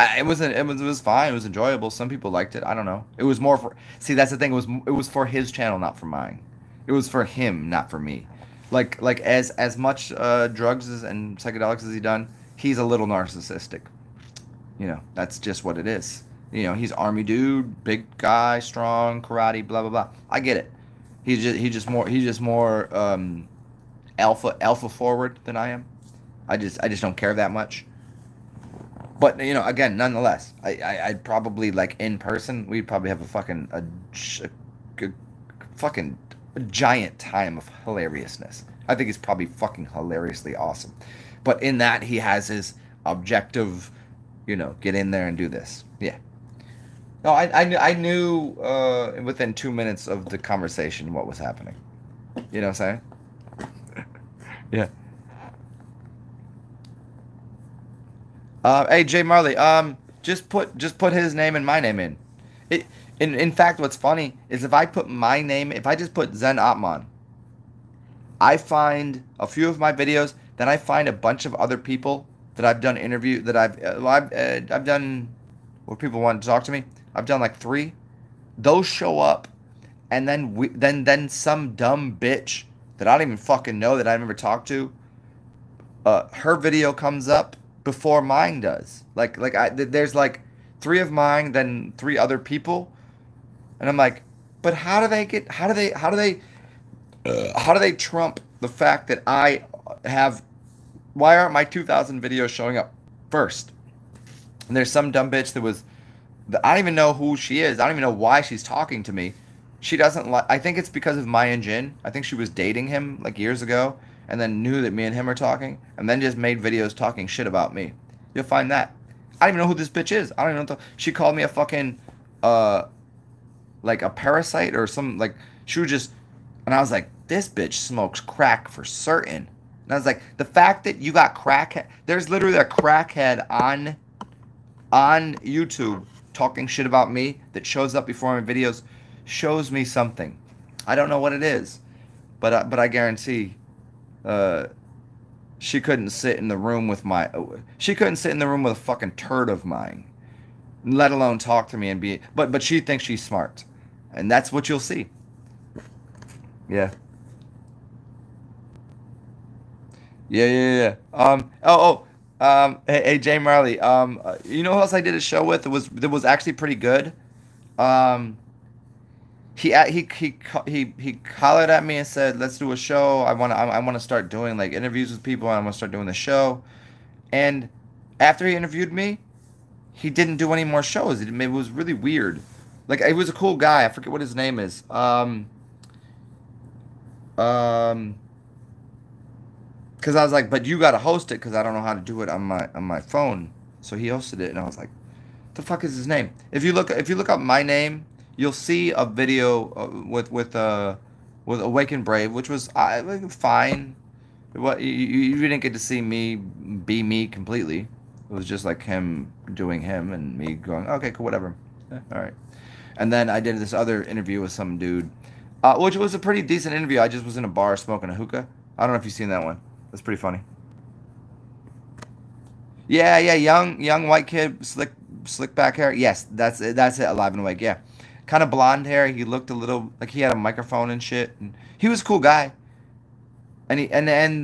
It was fine. It was enjoyable. Some people liked it. I don't know. It was more for see. That's the thing. It was for his channel, not for mine. It was for him, not for me. Like as much drugs and psychedelics as he done, he's a little narcissistic. You know, that's just what it is. You know, he's army dude, big guy, strong, karate, blah blah blah. I get it. He's just more alpha forward than I am. I just don't care that much. But you know, again, nonetheless, I'd probably like in person, we'd probably have a fucking giant time of hilariousness. I think he's probably fucking hilariously awesome. But in that, he has his objective, you know, get in there and do this. Yeah. No, I knew within 2 minutes of the conversation what was happening. You know what I'm saying? Yeah. Hey Jay Marley, just put his name and my name in. In fact, what's funny is if I put my name, if I just put Zen Atman, I find a few of my videos, then I find a bunch of other people that I've done interview that I've done where people want to talk to me. I've done like 3. Those show up, and then some dumb bitch that I don't even fucking know that I never talked to. Her video comes up before mine does. There's like 3 of mine, then 3 other people, and I'm like, but how do they trump the fact that I have? Why aren't my 2,000 videos showing up first? And there's some dumb bitch that was. I don't even know who she is. I don't even know why she's talking to me. She doesn't like. I think it's because of Maya and Jin. I think she was dating him like years ago, and then knew that me and him are talking, and then just made videos talking shit about me. You'll find that. I don't even know who this bitch is. I don't even know. She called me a fucking, like a parasite or some, like, she was just, and I was like, this bitch smokes crack for certain. And I was like, the fact that you got crackhead, there's literally a crackhead on YouTube talking shit about me that shows up before my videos, shows me something. I don't know what it is, but I guarantee she couldn't sit in the room with a fucking turd of mine, let alone talk to me and be, but she thinks she's smart, and that's what you'll see. Yeah. Yeah. Hey, Jay Marley. You know who else I did a show with? That was actually pretty good. He hollered at me and said, "Let's do a show. I want to start doing like interviews with people. And I want to start doing the show." And after he interviewed me, he didn't do any more shows. It was really weird. Like, he was a cool guy. I forget what his name is. Because I was like, but you got to host it because I don't know how to do it on my phone. So he hosted it, and I was like, the fuck is his name? If you look up my name, you'll see a video with Awaken Brave, which was fine. You didn't get to see me be me completely. It was just like him doing him and me going, okay, cool, whatever. All right. And then I did this other interview with some dude, which was a pretty decent interview. I just was in a bar smoking a hookah. I don't know if you've seen that one. That's pretty funny. Yeah, young white kid, slick back hair. Yes, that's it. Alive and awake. Yeah, kind of blonde hair. He looked a little like he had a microphone and shit. And he was a cool guy. And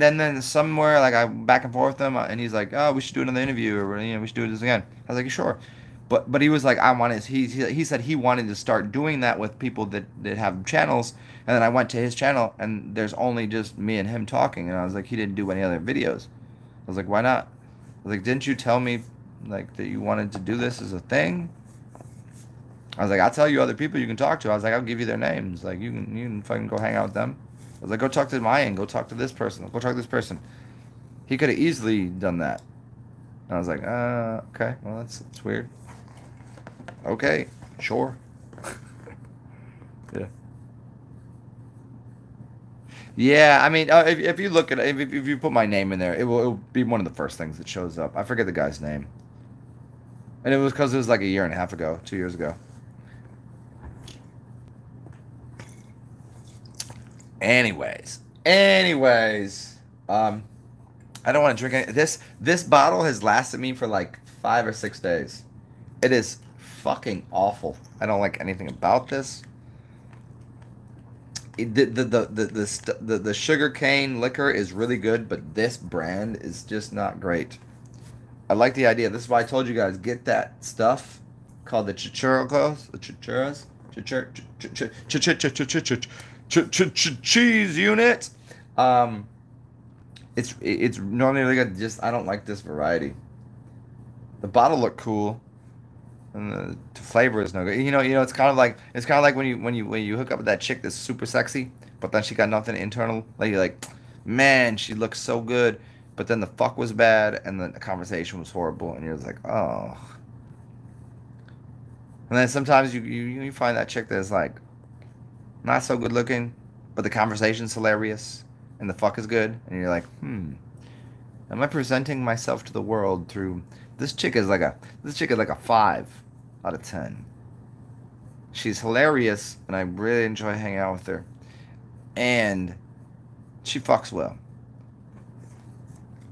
then somewhere like I back and forth with him, and he's like, oh, we should do another interview, or we should do this again. I was like, sure. But he was like, he said he wanted to start doing that with people that have channels. And then I went to his channel, and there's only just me and him talking. And I was like, he didn't do any other videos. I was like, why not? I was like, didn't you tell me like that you wanted to do this as a thing? I was like, I'll tell you other people you can talk to. I was like, I'll give you their names. Like, you can fucking go hang out with them. I was like, go talk to Mayan. Go talk to this person. Go talk to this person. He could have easily done that. And I was like, okay, well, that's weird. Okay, sure. Yeah. Yeah, I mean, if you look at it, if you put my name in there, it will be one of the first things that shows up. I forget the guy's name. And it was because it was like a year and a half ago, 2 years ago. Anyways, I don't want to drink any. This bottle has lasted me for like 5 or 6 days. It is fucking awful. I don't like anything about this. The sugar cane liquor is really good, but this brand is just not great. I like the idea. This is why I told you guys, get that stuff called the chicharros, the chicharras, cheese unit. Um, it's normally really good. Just I don't like this variety. The bottle looked cool, and the flavor is no good. It's kind of like when you hook up with that chick that's super sexy, but then she got nothing internal. Like you're like, man, she looks so good, but then the fuck was bad, and the conversation was horrible, and you're just like, oh. And then sometimes you find that chick that's like not so good looking, but the conversation's hilarious, and the fuck is good, and you're like, am I presenting myself to the world through this chick is like a 5 out of 10. She's hilarious, and I really enjoy hanging out with her, and she fucks well.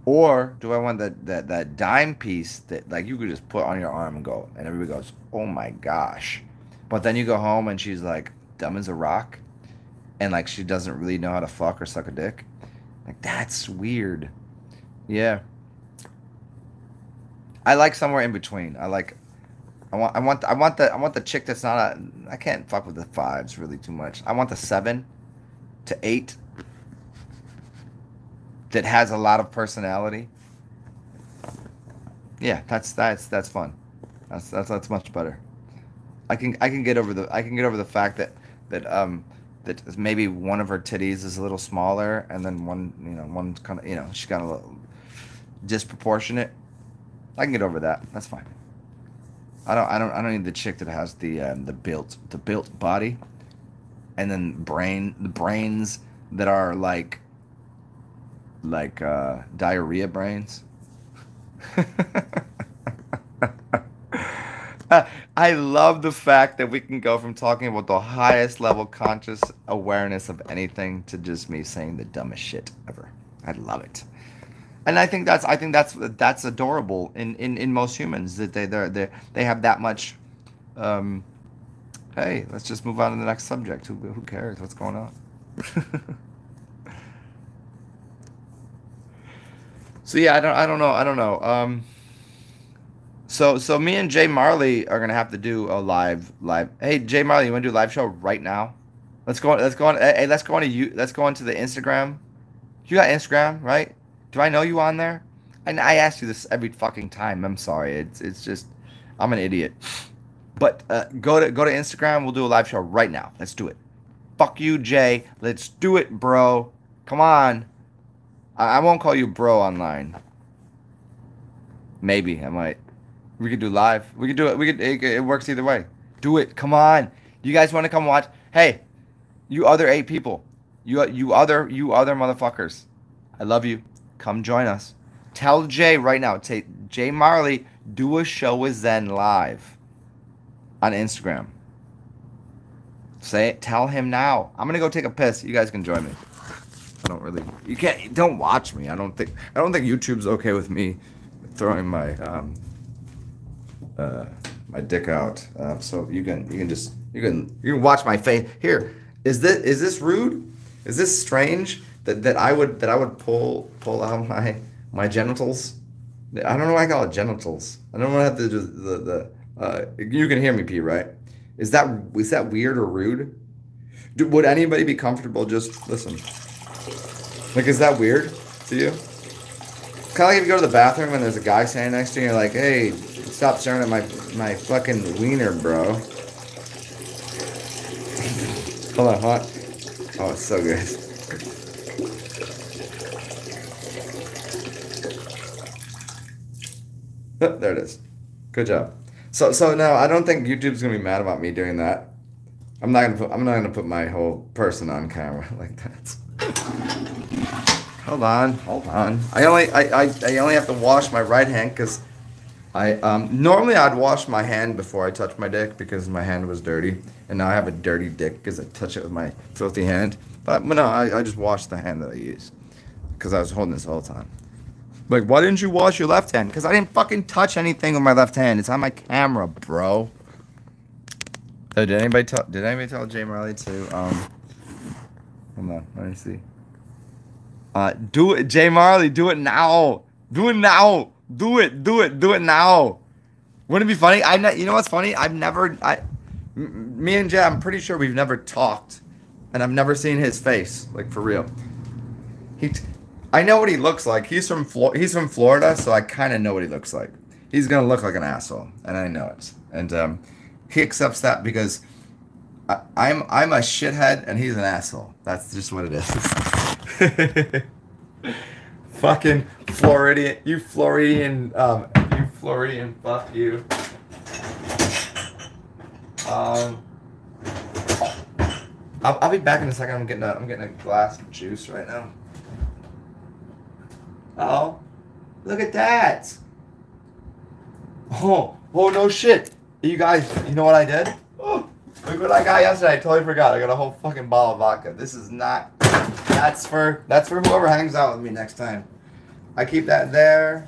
Or do I want that dime piece that like you could just put on your arm and go, and everybody goes, oh my gosh, but then you go home and she's like dumb as a rock, and like she doesn't really know how to fuck or suck a dick. Like that's weird. Yeah. I like somewhere in between. I want the chick that's not a. I can't fuck with the 5s really too much. I want the 7 to 8 that has a lot of personality. Yeah, that's fun. That's much better. I can get over the fact that maybe one of her titties is a little smaller, and then one's kind of she's got a little disproportionate. I can get over that. That's fine. I don't need the chick that has the built body, and then the brains that are like diarrhea brains. I love the fact that we can go from talking about the highest level conscious awareness of anything to just me saying the dumbest shit ever. I love it. And I think that's adorable in most humans, that they have that much. Hey, let's just move on to the next subject. Who cares what's going on? So yeah, I don't know. So me and Jay Marley are gonna have to do a live. Hey, Jay Marley, you wanna do a live show right now? Let's go on. Hey, let's go on to you. Let's go onto the Instagram. You got Instagram, right? Do I know you on there? And I ask you this every fucking time. I'm sorry. It's just I'm an idiot. But go to Instagram. We'll do a live show right now. Let's do it. Fuck you, Jay. Let's do it, bro. Come on. I won't call you bro online. Maybe I might. We could do live. We could do it. It works either way. Do it. Come on. You guys want to come watch? Hey, you other 8 people. You other motherfuckers. I love you. Come join us. Tell Jay right now. Jay Marley, do a show with Zen live on Instagram. Say it. Tell him now. I'm gonna go take a piss. You guys can join me. I don't really. You can't. Don't watch me. I don't think YouTube's okay with me throwing my my dick out. So you can watch my face. Here. Is this rude? Is this strange that I would pull out my genitals? I don't know why I call it genitals. I don't want to have to do you can hear me pee, right? Is that weird or rude? Would anybody be comfortable just listen? Like, is that weird to you? Kind of like if you go to the bathroom and there's a guy standing next to you and you're like, hey, stop staring at my fucking wiener, bro. Hold on, what? Oh, it's so good. Oh, there it is. Good job. So now I don't think YouTube's gonna be mad about me doing that. I'm not gonna put my whole person on camera like that. Hold on. I only have to wash my right hand because normally I'd wash my hand before I touch my dick because my hand was dirty, and now I have a dirty dick because I touch it with my filthy hand. But no, I just washed the hand that I used because I was holding this the whole time. Like, why didn't you wash your left hand? Because I didn't fucking touch anything with my left hand. It's on my camera, bro. Oh, did anybody tell Jay Marley to hold on, let me see. Do it, Jay Marley, do it now. Do it now. Do it now. Wouldn't it be funny? You know what's funny? Me and Jay, I'm pretty sure we've never talked, and I've never seen his face, like for real. I know what he looks like. He's from Florida, so I kind of know what he looks like. He's gonna look like an asshole, and I know it. And he accepts that because I'm a shithead, and he's an asshole. That's just what it is. Fucking Floridian, you Floridian, fuck you. I'll be back in a second. I'm getting a glass of juice right now. Oh, look at that. Oh no shit. You guys, you know what I did? Oh, look what I got yesterday. I totally forgot. I got a whole fucking bottle of vodka. This is not, that's for whoever hangs out with me next time. I keep that there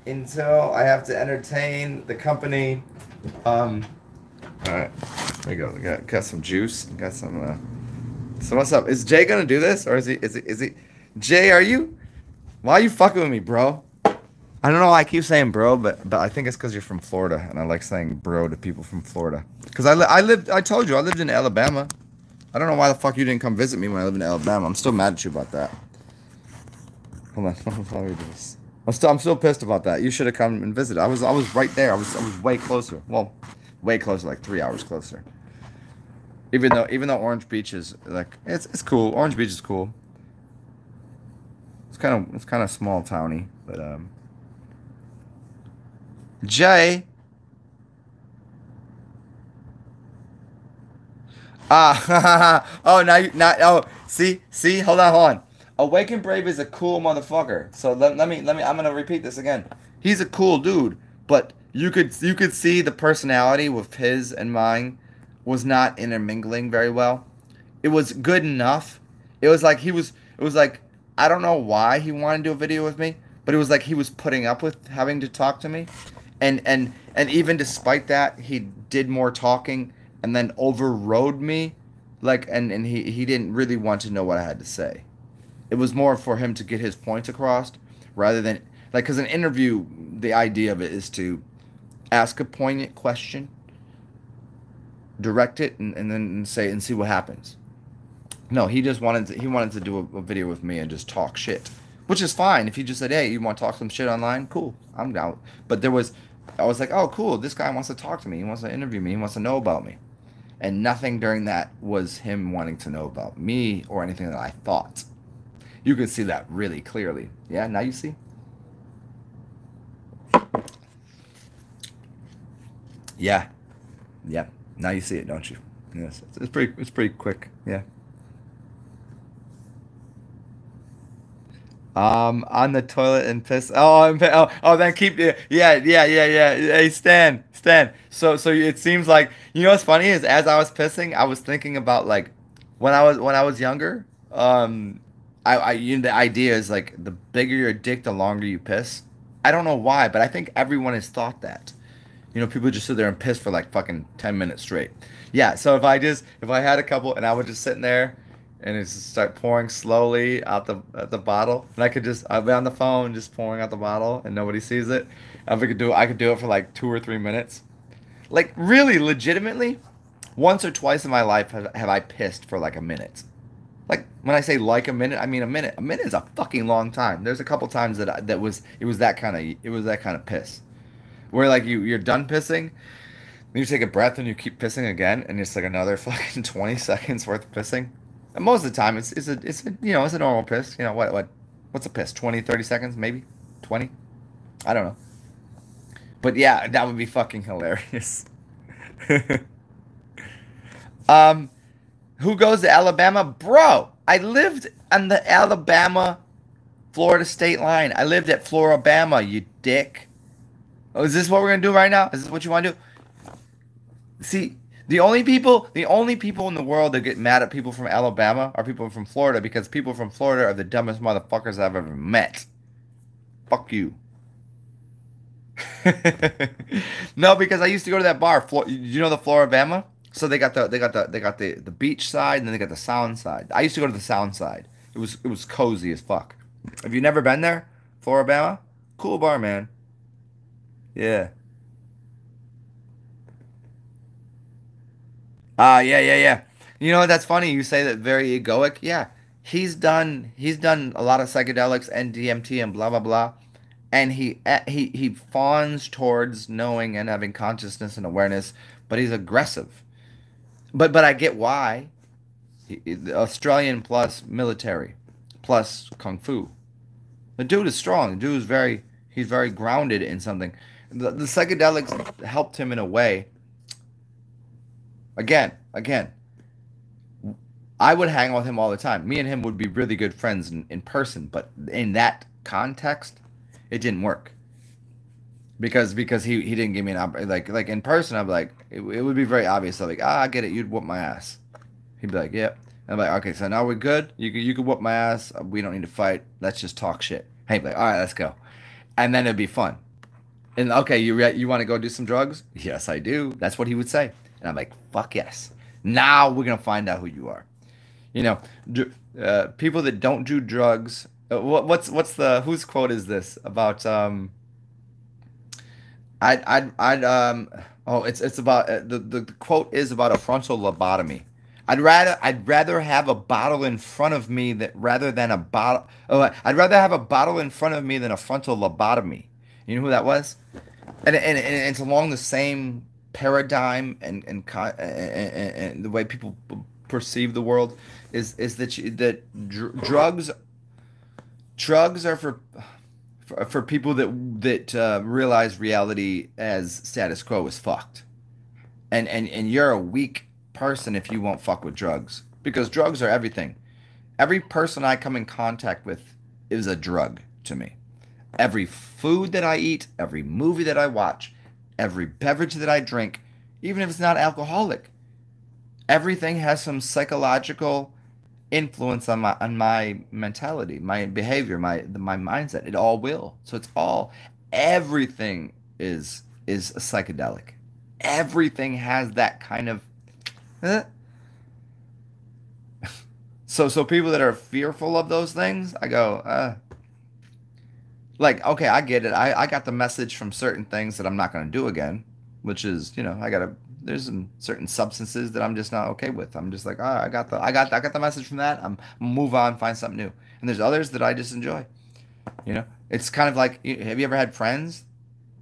until I have to entertain the company. Alright, there we go. We got some juice. Got some, so what's up? Is Jay gonna do this? Or is he, Jay, why are you fucking with me, bro? I don't know why I keep saying bro, but I think it's because you're from Florida, and I like saying bro to people from Florida. Because I told you, I lived in Alabama. I don't know why the fuck you didn't come visit me when I lived in Alabama. I'm still mad at you about that. Hold on, let me do this. I'm still pissed about that. You should have come and visited. I was right there. I was way closer. Well, way closer, like 3 hours closer. Even though Orange Beach is like it's cool. Orange Beach is cool. It's kind of small towny, but Jay. Oh, see, hold on. Awake and Brave is a cool motherfucker. So let me, I'm gonna repeat this again. He's a cool dude, but you could see the personality with his and mine was not intermingling very well. It was good enough. It was like I don't know why he wanted to do a video with me, but it was like he was putting up with having to talk to me. And even despite that, he did more talking and then overrode me. Like, and he didn't really want to know what I had to say. It was more for him to get his points across rather than, like, because an interview, the idea of it is to ask a poignant question, direct it, and then say and see what happens. No, he just wanted to do a video with me and just talk shit, which is fine. If he just said, hey, you want to talk some shit online? Cool, I'm down. But I was like, oh, cool, this guy wants to talk to me. He wants to interview me. He wants to know about me. And nothing during that was him wanting to know about me or anything that I thought. You can see that really clearly. Yeah, now you see? Yeah. Yeah. Now you see it, don't you? Yes. It's pretty quick. Yeah. On the toilet and piss. Then keep it. Yeah. Hey, Stan. So it seems like, you know what's funny is as I was pissing, I was thinking about like when I was younger. The idea is like the bigger your dick, the longer you piss. I don't know why, but I think everyone has thought that. You know, people just sit there and piss for like fucking 10 minutes straight. Yeah. So if I had a couple and I was just sitting there. And it just start pouring slowly out the bottle, and I'd be on the phone just pouring out the bottle, and nobody sees it. I could do it for like 2 or 3 minutes, like really legitimately. Once or twice in my life have I pissed for like a minute. Like when I say like a minute, I mean a minute. A minute is a fucking long time. There's a couple times that it was that kind of piss, where like you're done pissing, then you take a breath and you keep pissing again, and it's like another fucking 20 seconds worth of pissing. And most of the time, it's a normal piss. You know, what's a piss? 20, 30 seconds, maybe? 20? I don't know. But yeah, that would be fucking hilarious. Who goes to Alabama? Bro, I lived on the Alabama-Florida state line. I lived at Florabama, you dick. Oh, is this what we're going to do right now? Is this what you want to do? See, The only people in the world that get mad at people from Alabama are people from Florida because people from Florida are the dumbest motherfuckers I've ever met. Fuck you. No, because I used to go to that bar. You know the Floribama? So they got the beach side and then they got the sound side. I used to go to the sound side. It was cozy as fuck. Have you never been there? Floribama? Cool bar, man. Yeah. Yeah, yeah, yeah. You know, that's funny. You say that very egoic. Yeah. He's done a lot of psychedelics and DMT and blah blah blah. And he fawns towards knowing and having consciousness and awareness, but he's aggressive. But I get why. Australian plus military plus kung fu. The dude is strong. The dude is he's very grounded in something. The psychedelics helped him in a way. Again, I would hang out with him all the time. Me and him would be really good friends in person, but in that context, it didn't work because he didn't give me like in person. I'm like it would be very obvious. I'm like I get it. You'd whoop my ass. He'd be like yep. I'm like okay, so now we're good. You could whoop my ass. We don't need to fight. Let's just talk shit. He'd be like all right, let's go, and then it'd be fun. And okay, you want to go do some drugs? Yes, I do. That's what he would say. And I'm like, fuck yes. Now we're gonna find out who you are. You know, people that don't do drugs. What's the whose quote is this about? I'd oh it's about the quote is about a frontal lobotomy. I'd rather have a bottle in front of me that rather than a bottle. Oh, I'd rather have a bottle in front of me than a frontal lobotomy. You know who that was? And it's along the same paradigm and the way people perceive the world is drugs are for people that realize reality as status quo is fucked, and you're a weak person if you won't fuck with drugs because drugs are everything. Every person I come in contact with is a drug to me. Every food that I eat, every movie that I watch, every beverage that I drink, even if it's not alcoholic, everything has some psychological influence on my mentality, my behavior, my mindset. It all will. So it's all everything is a psychedelic. Everything has that kind of eh. So people that are fearful of those things, I go, like, okay, I get it. I got the message from certain things that I'm not going to do again, which is, there's some certain substances that I'm just not okay with. I'm just like, I got the message from that. I'm move on, find something new. And there's others that I just enjoy. It's kind of like, have you ever had friends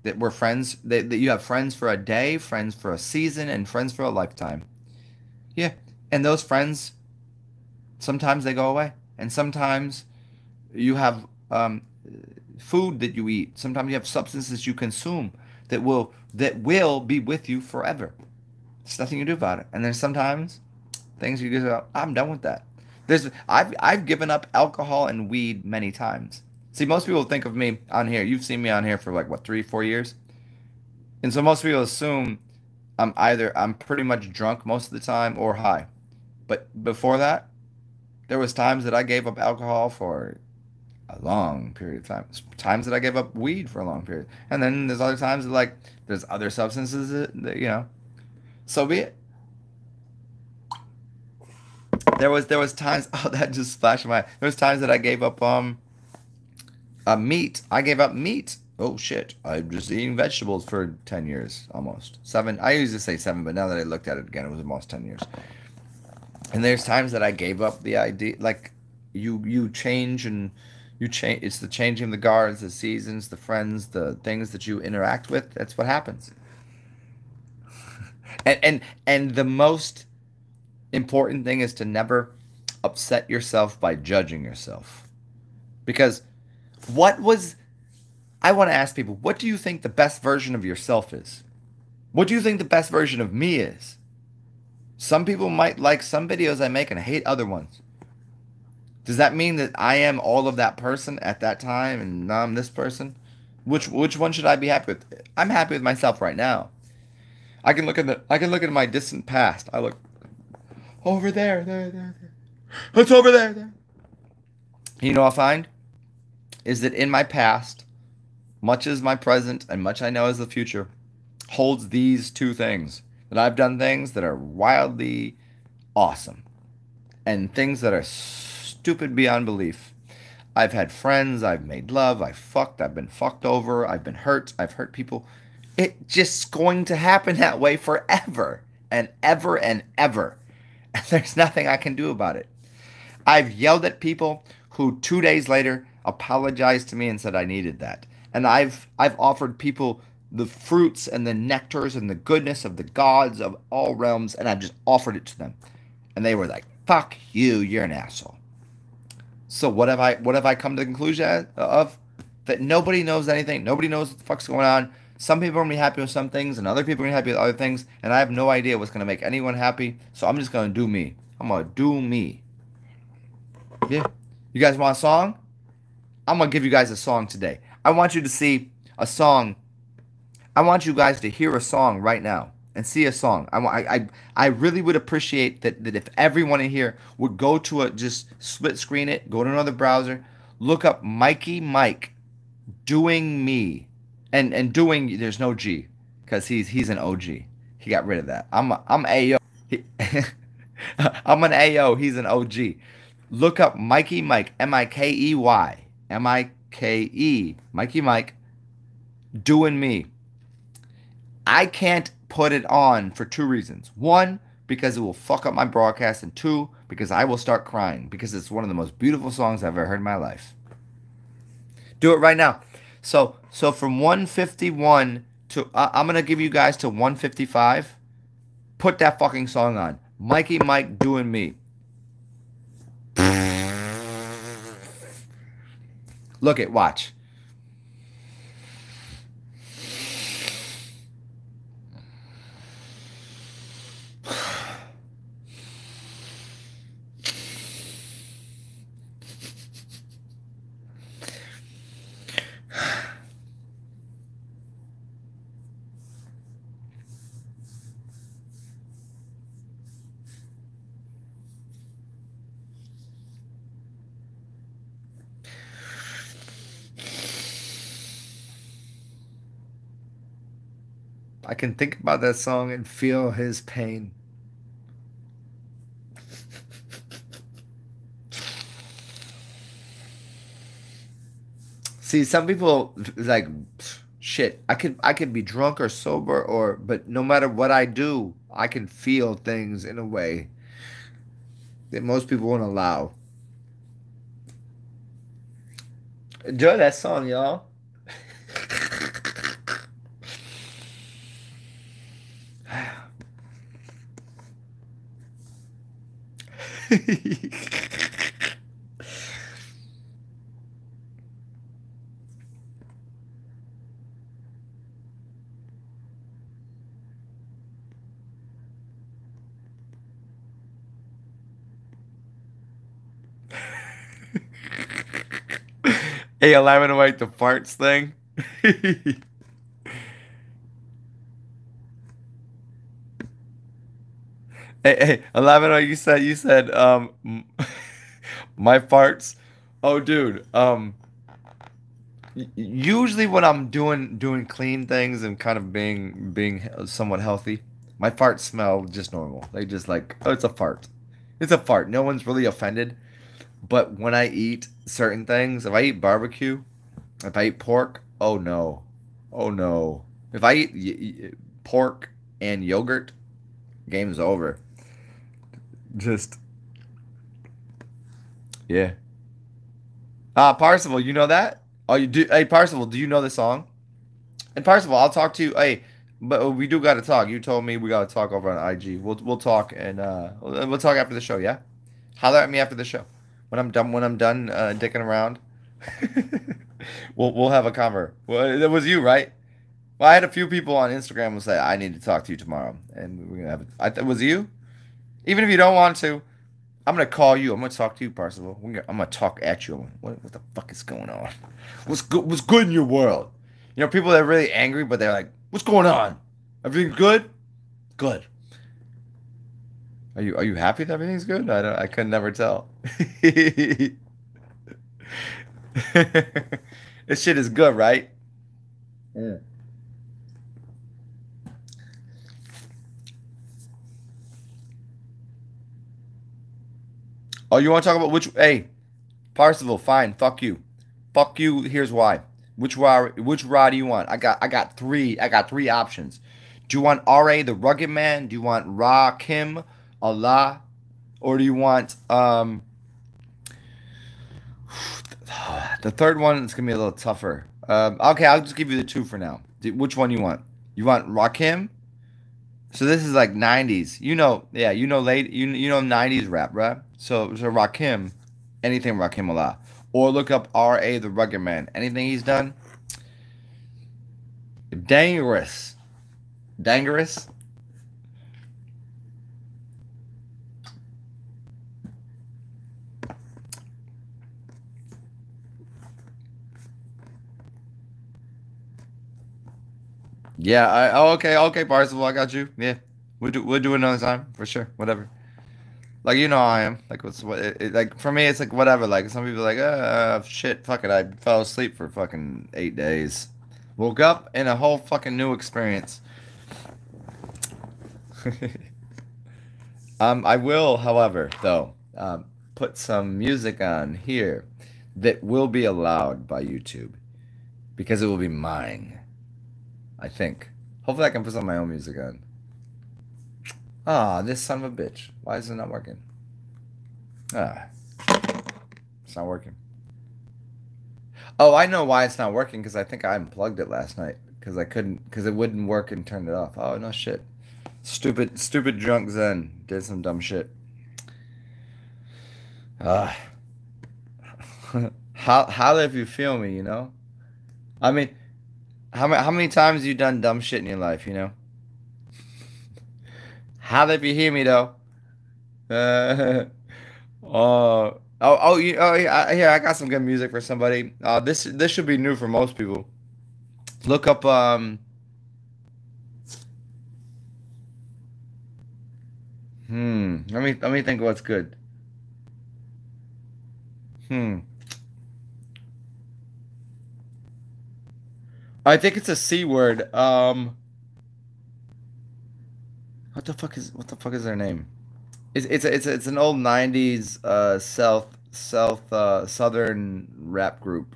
that were friends that you have friends for a day, friends for a season, and friends for a lifetime? Yeah. And those friends, sometimes they go away. And sometimes you have, food that you eat. Sometimes you have substances you consume that will be with you forever. There's nothing you do about it. And then sometimes things you go, I'm done with that. I've given up alcohol and weed many times. See, most people think of me on here. You've seen me on here for like what 3-4 years, and so most people assume I'm pretty much drunk most of the time or high. But before that, there was times that I gave up alcohol for a long period of time. Times that I gave up weed for a long period. And then there's other times that there's other substances that so be it. There was times that just flashed my mind. There was times that I gave up meat. I gave up meat. Oh shit. I'm just eating vegetables for 10 years almost. 7. I used to say 7, but now that I looked at it again, it was almost 10 years. And there's times that I gave up the idea like you change and you change. It's the changing of the guards, the seasons, the friends, the things that you interact with. That's what happens. And the most important thing is to never upset yourself by judging yourself. Because I want to ask people, what do you think the best version of yourself is? What do you think the best version of me is? Some people might like some videos I make and hate other ones. Does that mean that I am all of that person at that time and now I'm this person? Which one should I be happy with? I'm happy with myself right now. I can look at my distant past. I look over there. It's over there. You know what I find is that in my past, much as my present and much I know as the future, holds these two things. That I've done things that are wildly awesome and things that are stupid beyond belief. I've had friends, I've made love, I've been fucked over, I've been hurt, I've hurt people. It's just going to happen that way forever and ever and ever. And there's nothing I can do about it. I've yelled at people who 2 days later apologized to me and said I needed that. And I've offered people the fruits and the nectars and the goodness of the gods of all realms, and I've just offered it to them. And they were like, fuck you, you're an asshole. So what have I come to the conclusion of? That nobody knows anything. Nobody knows what the fuck's going on. Some people are going to be happy with some things, and other people are going to be happy with other things, and I have no idea what's going to make anyone happy, so I'm just going to do me. I'm going to do me. Yeah. You guys want a song? I'm going to give you guys a song today. I want you to see a song. I want you guys to hear a song right now and see a song. I really would appreciate that if everyone in here would go to just split screen it, go to another browser, look up Magikkk doing me. And doing, there's no G, because he's an OG. He got rid of that. I'm AO. I'm an AO. He's an OG. Look up Magikkk, M-I-K-E-Y, M-I-K-E, Magikkk, doing me. I can't put it on for two reasons. One, because it will fuck up my broadcast, and two, because I will start crying, because it's one of the most beautiful songs I've ever heard in my life. Do it right now. So from 151 to, I'm going to give you guys to 155. Put that fucking song on. Magikkk doing me. Look it, watch. I can think about that song and feel his pain. See, some people like shit. I could be drunk or sober but no matter what I do, I can feel things in a way that most people won't allow. Enjoy that song, y'all. Hey, eliminate the farts thing. Hey, Elamino, you said my farts. Oh, dude. Usually when I'm doing clean things and kind of being somewhat healthy, my farts smell just normal. They just like, oh, it's a fart. It's a fart. No one's really offended. But when I eat certain things, if I eat barbecue, if I eat pork, oh no. Oh no. If I eat pork and yogurt, game's over. Just, yeah. Parsival, you know that? Oh, you do? Hey, Parsival, do you know the song? And Parsival, I'll talk to you. Hey, but we do got to talk. You told me we got to talk over on IG. We'll talk and we'll talk after the show. Yeah, holler at me after the show. When I'm done dicking around, we'll have a conver. Well, it was you, right? Well, I had a few people on Instagram who say I need to talk to you tomorrow, and we're gonna have it. Was it you? Even if you don't want to, I'm gonna call you. I'm gonna talk to you, Parsival. I'm gonna talk at you. What the fuck is going on? What's good in your world? You know, people that are really angry, but they're like, "What's going on? Everything good?" Good. Are you happy that everything's good? I could never tell. This shit is good, right? Mm. Oh, you want to talk about which? Hey, Parsival, fine. Fuck you. Fuck you. Here's why. Which raw do you want? I got three. I got three options. Do you want R.A. the Rugged Man? Do you want Ra Kim, Allah, or do you want the third one? Is gonna be a little tougher. Okay, I'll just give you the two for now. Which one you want? You want Rakim? So this is like '90s. You know, yeah, you know late, you know '90s rap, right? So Rakim, anything Rakim Allah, or look up R.A. the Rugged Man. Anything he's done, dangerous, dangerous. Yeah, oh, okay, Parzival, I got you. Yeah, we'll do it another time for sure. Whatever. Like you know how I am. Like like for me it's like whatever. Like some people are like shit, fuck it. I fell asleep for fucking 8 days. Woke up in a whole fucking new experience. I will, however, though, put some music on here that will be allowed by YouTube because it will be mine. I think. Hopefully, I can put some of my own music on. Ah, this son of a bitch. Why is it not working? Ah, it's not working. Oh, I know why it's not working because I think I unplugged it last night because I couldn't because it wouldn't work and turned it off. Oh no shit. Stupid drunk Zen did some dumb shit. Ah, how if you feel me, you know? I mean, how many times you done dumb shit in your life, you know? How if you hear me though? Uh, yeah, here I got some good music for somebody. This should be new for most people. Look up let me think what's good. Hmm. I think it's a C word. What the fuck is their name? It's an old '90s southern rap group.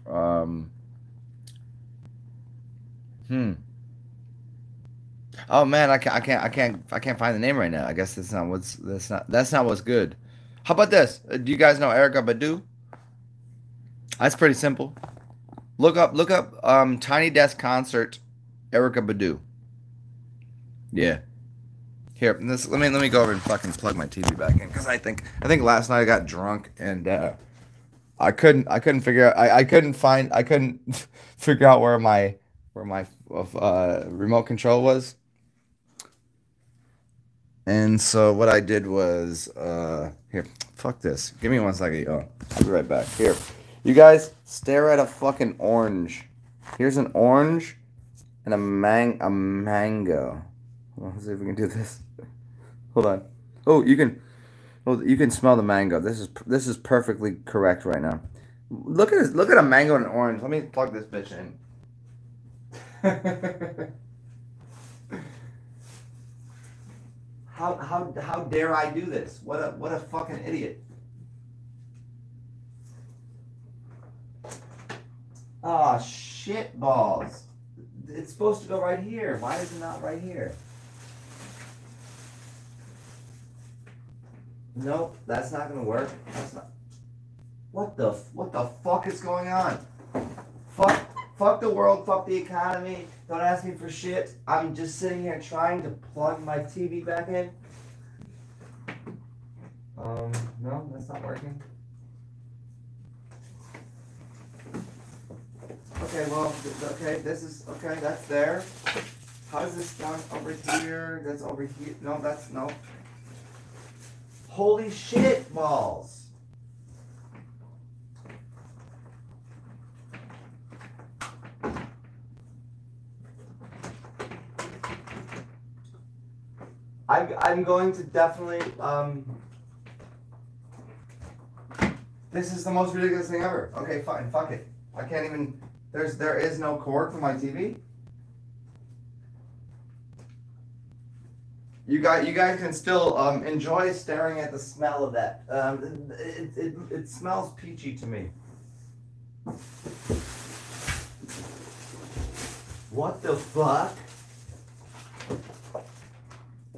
Hmm. Oh man, I can't find the name right now. I guess that's not what's good. How about this? Do you guys know Erica Badu? That's pretty simple. Look up Tiny Desk Concert Erica Badu. Yeah. Here, let me go over and fucking plug my TV back in because I think last night I got drunk and I couldn't figure out I couldn't figure out where my remote control was. And so what I did was here, fuck this. Give me 1 second. Oh, I'll be right back. Here. You guys stare at a fucking orange. Here's an orange and a mango. Hold on, let's see if we can do this. Hold on. Oh, you can smell the mango. This is perfectly correct right now. Look at this. Look at a mango and an orange. Let me plug this bitch in. How dare I do this? What a fucking idiot. Ah, shit balls. It's supposed to go right here. Why is it not right here? Nope, that's not gonna work. That's not. What the fuck is going on? Fuck the world. Fuck the economy. Don't ask me for shit. I'm just sitting here trying to plug my TV back in. No, that's not working. Okay, well, okay, this is okay. That's there. How does this down over here? That's over here. No, that's no. Holy shit balls. I'm going to definitely this is the most ridiculous thing ever. Okay, fine, fuck it. I can't even there is no cord for my TV. You guys can still enjoy staring at the smell of that. It smells peachy to me. What the fuck?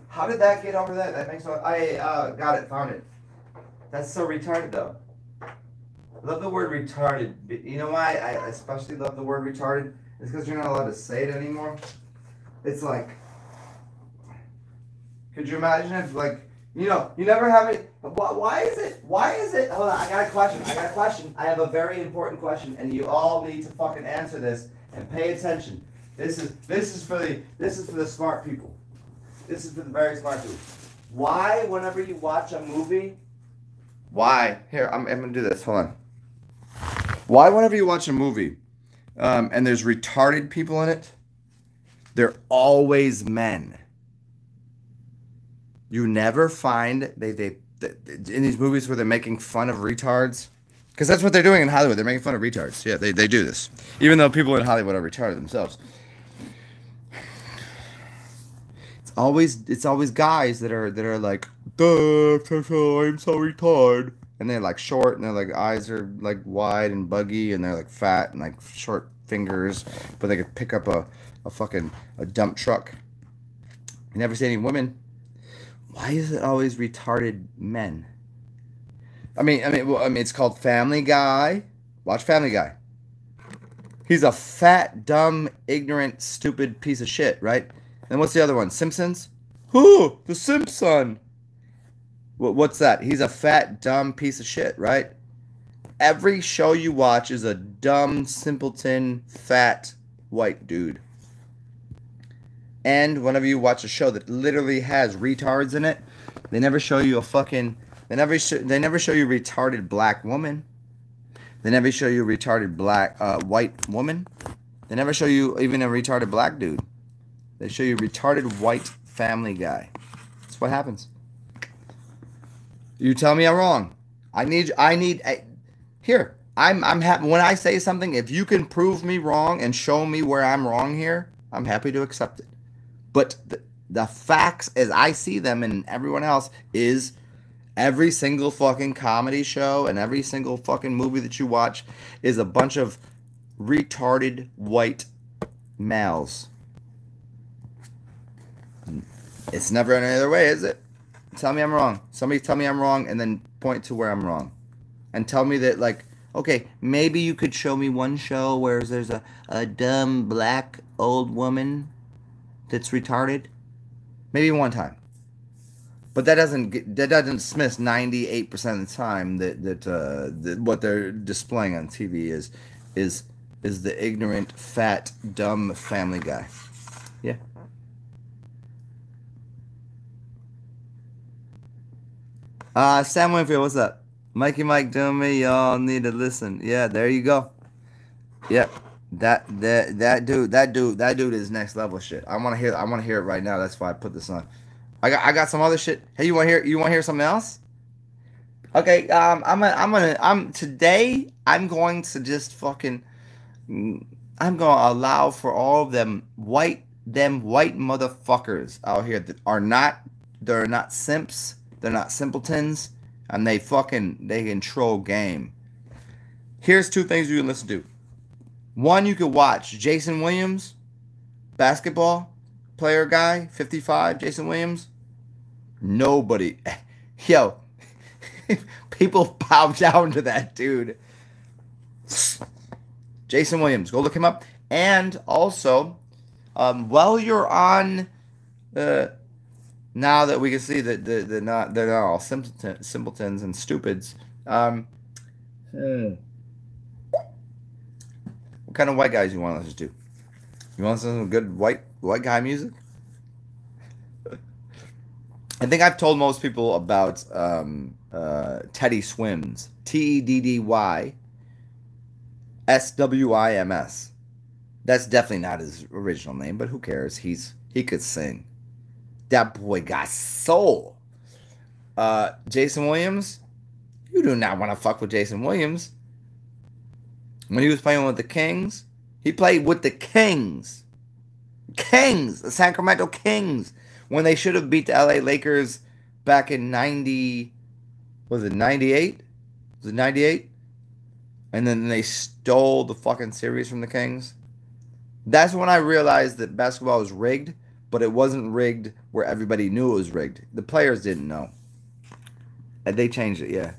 How did that get over that? That makes no. I got it, found it. That's so retarded though. I love the word retarded. You know why I especially love the word retarded? It's because you're not allowed to say it anymore. It's like. Could you imagine if, like, you know, you never have it? Why is it? Hold on, I got a question. I have a very important question, and you all need to fucking answer this and pay attention. This is for the smart people. This is for the very smart people. Why, whenever you watch a movie? Why? Here, I'm gonna do this. Hold on. Why, whenever you watch a movie, and there's retarded people in it, they're always men. You never find they in these movies where they're making fun of retards, because that's what they're doing in Hollywood. They're making fun of retards. Yeah, they do this, even though people in Hollywood are retarded themselves. It's always guys that are like, duh, I'm so retarded, and they're like short, and their like eyes are like wide and buggy, and they're like fat and like short fingers, but they could pick up a fucking dump truck. You never see any women. Why is it always retarded men? I mean, it's called Family Guy. Watch Family Guy. He's a fat, dumb, ignorant, stupid piece of shit, right? And what's the other one? Simpsons? Who? The Simpson. What's that? He's a fat, dumb piece of shit, right? Every show you watch is a dumb, simpleton, fat, white dude. And whenever you watch a show that literally has retards in it, they never show you a fucking. They never show you retarded black woman. They never show you a retarded white woman. They never show you even a retarded black dude. They show you retarded white Family Guy. That's what happens. You tell me I'm wrong. Here. I'm happy when I say something. If you can prove me wrong and show me where I'm wrong here, I'm happy to accept it. But the facts as I see them and everyone else is every single fucking comedy show and every single fucking movie that you watch is a bunch of retarded white males. It's never any other way, is it? Tell me I'm wrong. Somebody tell me I'm wrong and then point to where I'm wrong. And tell me that, like, okay, maybe you could show me one show where there's a dumb black old woman that's retarded, maybe one time, but that doesn't dismiss 98% of the time that what they're displaying on TV is the ignorant, fat, dumb Family Guy. Yeah. Sam Winfield, what's up? Mikey Mike doing me, y'all need to listen. Yeah, there you go. Yeah. That dude is next level shit. I want to hear it right now. That's why I put this on. I got some other shit. Hey, you want to hear something else? Okay, today I'm going to just fucking I'm going to allow for all of them white motherfuckers out here that they're not simps, they're not simpletons, and they control game. Here's two things you can listen to. One, you could watch Jason Williams, basketball player guy, 55, Jason Williams. Nobody, yo, people bow down to that dude. Jason Williams, go look him up. And also, while you're on, now that we can see that they're not all simpletons and stupids. What kind of white guys you want to listen to? You want to listen to some good white guy music? I think I've told most people about Teddy Swims. TEDDY SWIMS. That's definitely not his original name, but who cares? He could sing. That boy got soul. Jason Williams, you do not want to fuck with Jason Williams. When he was playing with the Kings, he played with the Kings. Kings, the Sacramento Kings, when they should have beat the LA Lakers back in 90, was it 98? Was it 98? And then they stole the fucking series from the Kings. That's when I realized that basketball was rigged, but it wasn't rigged where everybody knew it was rigged. The players didn't know. And they changed it, yeah.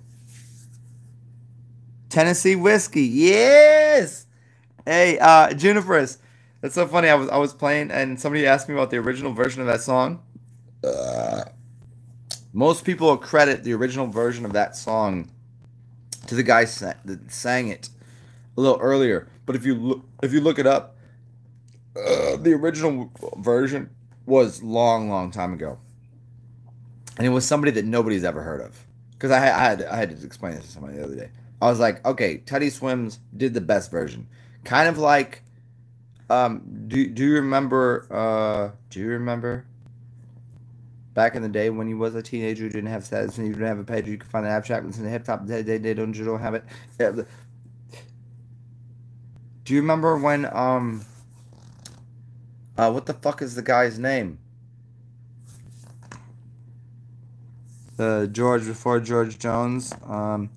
Tennessee whiskey, yes! Hey, Junipers. That's so funny. I was playing and somebody asked me about the original version of that song. Most people credit the original version of that song to the guy that sang it a little earlier. But if you look it up, the original version was long time ago, and it was somebody that nobody's ever heard of. Because I had to explain this to somebody the other day. I was like, okay, Teddy Swims did the best version, kind of like. Do you remember? Back in the day when you was a teenager, you didn't have status and you didn't have a page, you could find an app chat and the hip hop. They don't have it. Yeah. Do you remember when what the fuck is the guy's name? George before George Jones. Oh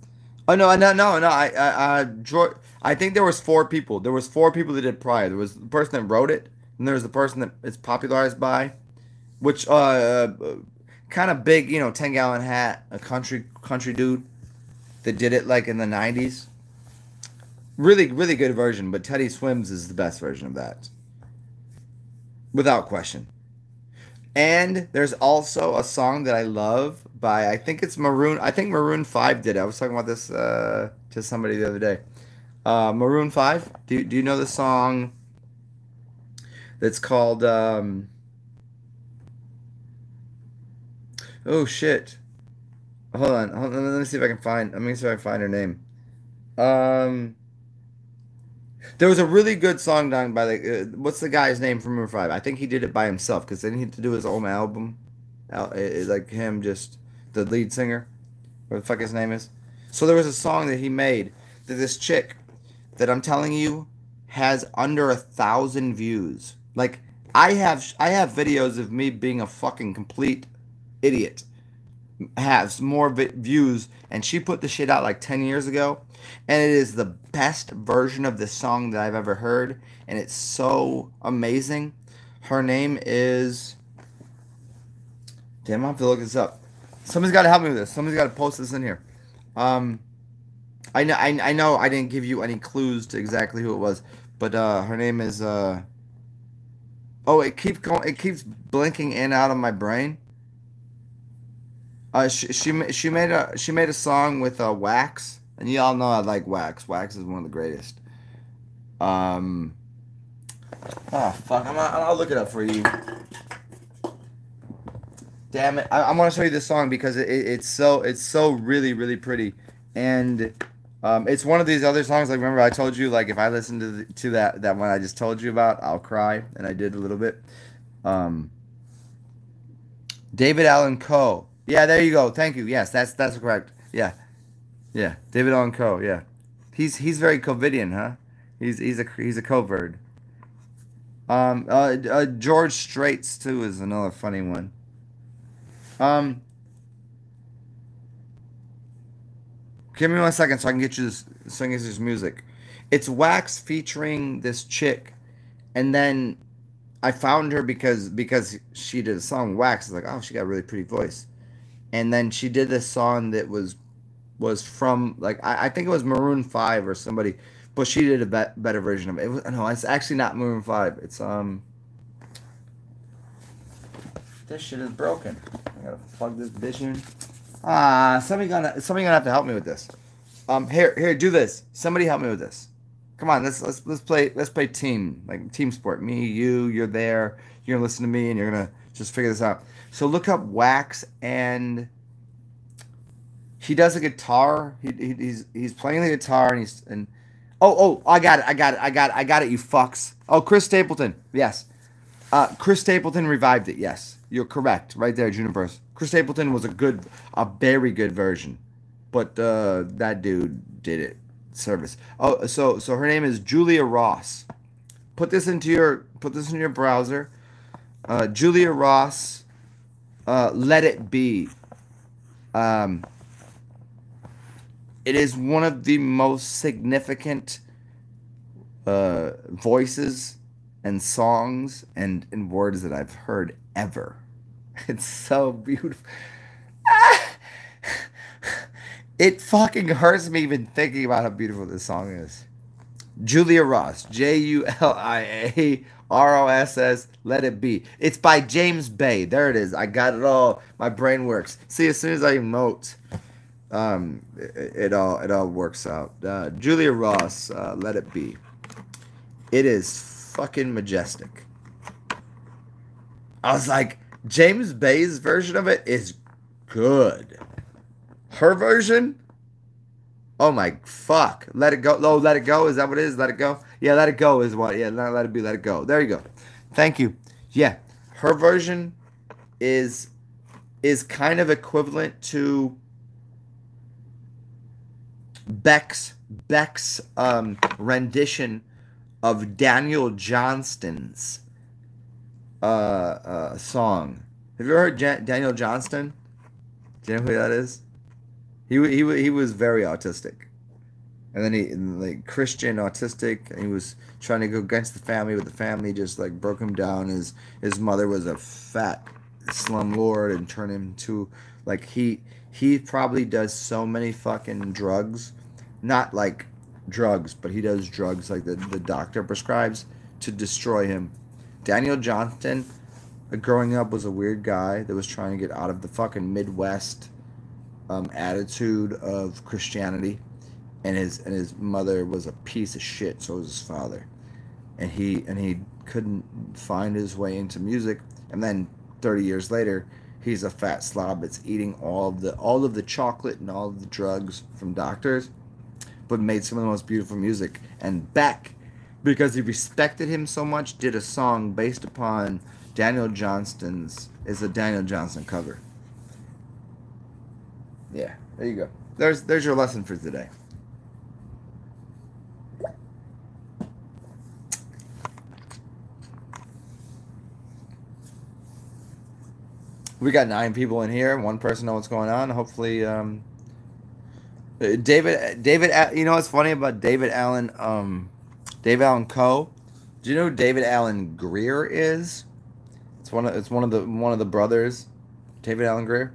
no. George. I think there was 4 people. There was 4 people that did prior. There was the person that wrote it, and there was the person that it's popularized by, which kind of big, 10-gallon hat, a country dude that did it like in the 90s. Really, really good version, but Teddy Swims is the best version of that. Without question. And there's also a song that I love by, I think Maroon 5 did it. I was talking about this to somebody the other day. Maroon 5, do you know the song that's called oh shit. Hold on, let me see if I can find her name. There was a really good song done by what's the guy's name from Maroon 5? I think he did it by himself because then he had to do his own album. Like him, just the lead singer, what the fuck his name is. So there was a song that he made that this chick that I'm telling you has under 1,000 views. Like I have videos of me being a fucking complete idiot. Has more views, and she put the shit out like 10 years ago, and it is the best version of this song that I've ever heard, and it's so amazing. Her name is, damn, I have to look this up. Somebody's got to help me with this. Somebody's got to post this in here. I know I didn't give you any clues to exactly who it was, but her name is oh, it keeps blinking in and out of my brain. She made a song with Wax, and y'all know I like Wax. Wax is one of the greatest. Oh fuck, I'll look it up for you. Damn it, I want to show you this song because it's so really pretty, and it's one of these other songs. Like, remember I told you, like, if I listen to that one I just told you about, I'll cry, and I did a little bit. David Allan Coe. Yeah, there you go. Thank you. Yes, that's correct. Yeah. David Allan Coe. Yeah, he's very COVIDian, huh? He's a covert. George Straits too is another funny one. Give me 1 second so I can get you this music. It's Wax featuring this chick, and then I found her because she did a song. Wax is like, oh, she got a really pretty voice. And then she did this song that was from, like, I think it was Maroon 5 or somebody, but she did a better version of it. No, it's actually not Maroon 5. It's this shit is broken. I gotta plug this bitch in. Somebody gonna have to help me with this. Here, do this. Somebody help me with this. Come on, let's play team, like team sport. Me, you're there. You're gonna listen to me, and you're gonna just figure this out. So look up Wax, and he does a guitar. He's playing the guitar, and I got it. You fucks. Oh, Chris Stapleton. Yes, Chris Stapleton revived it. Yes, You're correct. Right there, Juniper's. Chris Stapleton was a very good version. But that dude did it. Service. Oh, so her name is Julia Ross. Put this in your browser. Julia Ross, Let It Be. Um, it is one of the most significant voices and songs and words that I've heard ever. It's so beautiful. It fucking hurts me even thinking about how beautiful this song is. Julia Ross, JuliaRoss, Let It Be. It's by James Bay. There it is. I got it all. My brain works. See, as soon as I emote, it all works out. Julia Ross, Let It Be. It is fucking majestic. I was like, James Bay's version of it is good. Her version, oh my fuck. Let It Go. Oh, Let It Go. Is that what it is? Let It Go? Yeah, Let It Go is what. Yeah, not Let It Be, Let It Go. There you go. Thank you. Yeah. Her version is kind of equivalent to Beck's rendition of Daniel Johnston's song. Have you ever heard Daniel Johnston? Do you know who that is? He was very autistic, and then he like Christian autistic, and he was trying to go against the family, but the family just like broke him down. His mother was a fat slumlord and turned him to like he probably does so many fucking drugs, not like drugs, but he does drugs like the doctor prescribes to destroy him. Daniel Johnston, growing up, was a weird guy that was trying to get out of the fucking Midwest attitude of Christianity, and his mother was a piece of shit. So was his father, and he couldn't find his way into music. And then 30 years later, he's a fat slob that's eating all of the chocolate and all of the drugs from doctors, but made some of the most beautiful music. And Beck, because he respected him so much, did a song based upon Daniel Johnston's. It's a Daniel Johnston cover. Yeah, there you go. There's your lesson for today. We got 9 people in here. 1 person knows what's going on. Hopefully, David. You know what's funny about David Allen? David Allen Coe. Do you know who David Allen Greer is? It's one of the brothers. David Allen Greer.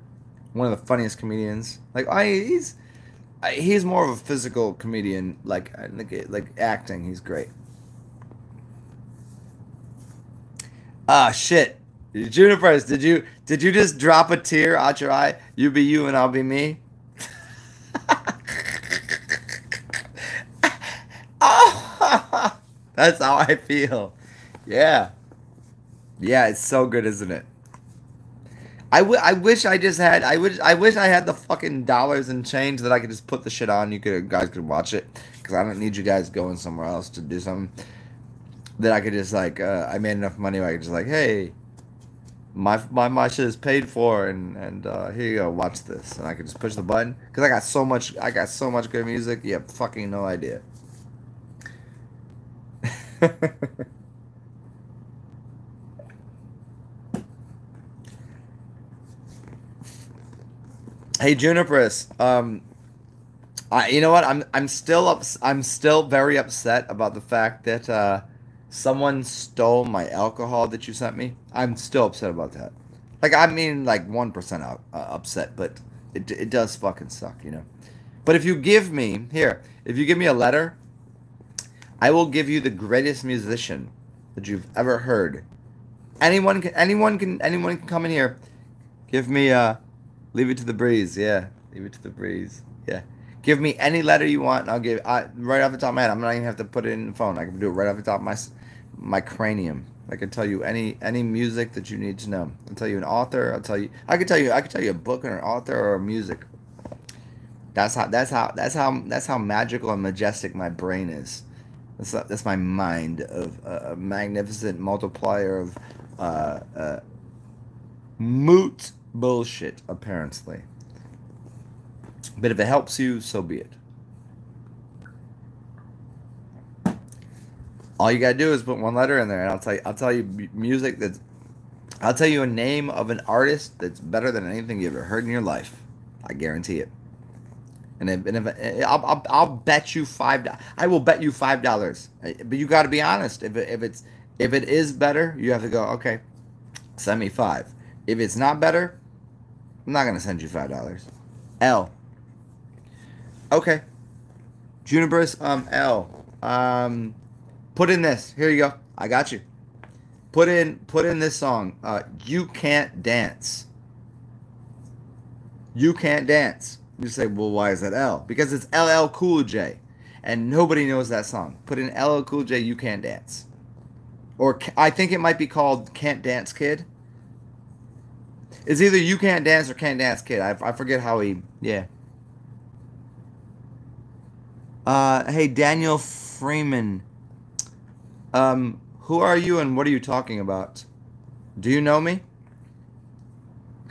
One of the funniest comedians. Like he's more of a physical comedian. Like acting, he's great. Ah, shit. Junipers, did you just drop a tear out your eye? You be you and I'll be me. Oh, that's how I feel. Yeah. Yeah, it's so good, isn't it? I wish I just had. I wish I had the fucking dollars and change that I could just put the shit on. Guys could watch it, because I don't need you guys going somewhere else to do something. That I could just like. I made enough money where I could just like, hey, my shit is paid for, and here you go, watch this, and I could just push the button, because I got so much good music. You have fucking no idea. Hey Juniperus, you know what? I'm still very upset about the fact that someone stole my alcohol that you sent me. I'm still upset about that. Like, I mean, like 1% upset, but it does fucking suck, you know. But if you give me a letter, I will give you the greatest musician that you've ever heard. Anyone can come in here. Give me Leave It to the Breeze. Yeah. Leave It to the Breeze. Yeah. Give me any letter you want, and I'll give right off the top of my head. I'm not even have to put it in the phone. I can do it right off the top of my cranium. I can tell you any music that you need to know. I'll tell you an author. I can tell you a book or an author or a music. That's how magical and majestic my brain is. That's my mind of a magnificent multiplier of Moot bullshit, apparently. But if it helps you, so be it. All you gotta do is put one letter in there, and I'll tell you music that's. I'll tell you a name of an artist that's better than anything you ever heard in your life. I guarantee it. And I'll bet you $5. I will bet you $5. But you got to be honest. If it is better, you have to go. Okay, send me 5. If it's not better, I'm not gonna send you $5. L. Okay. Juniper's L. Put in this. Here you go. I got you. Put in this song. You Can't Dance. You Can't Dance. You say, well, why is that L? Because it's LL Cool J, and nobody knows that song. Put in LL Cool J. You Can't Dance. Or I think it might be called Can't Dance Kid. It's either You Can't Dance or Can't Dance Kid. I forget how he. Yeah. Hey, Daniel Freeman. Who are you and what are you talking about? Do you know me?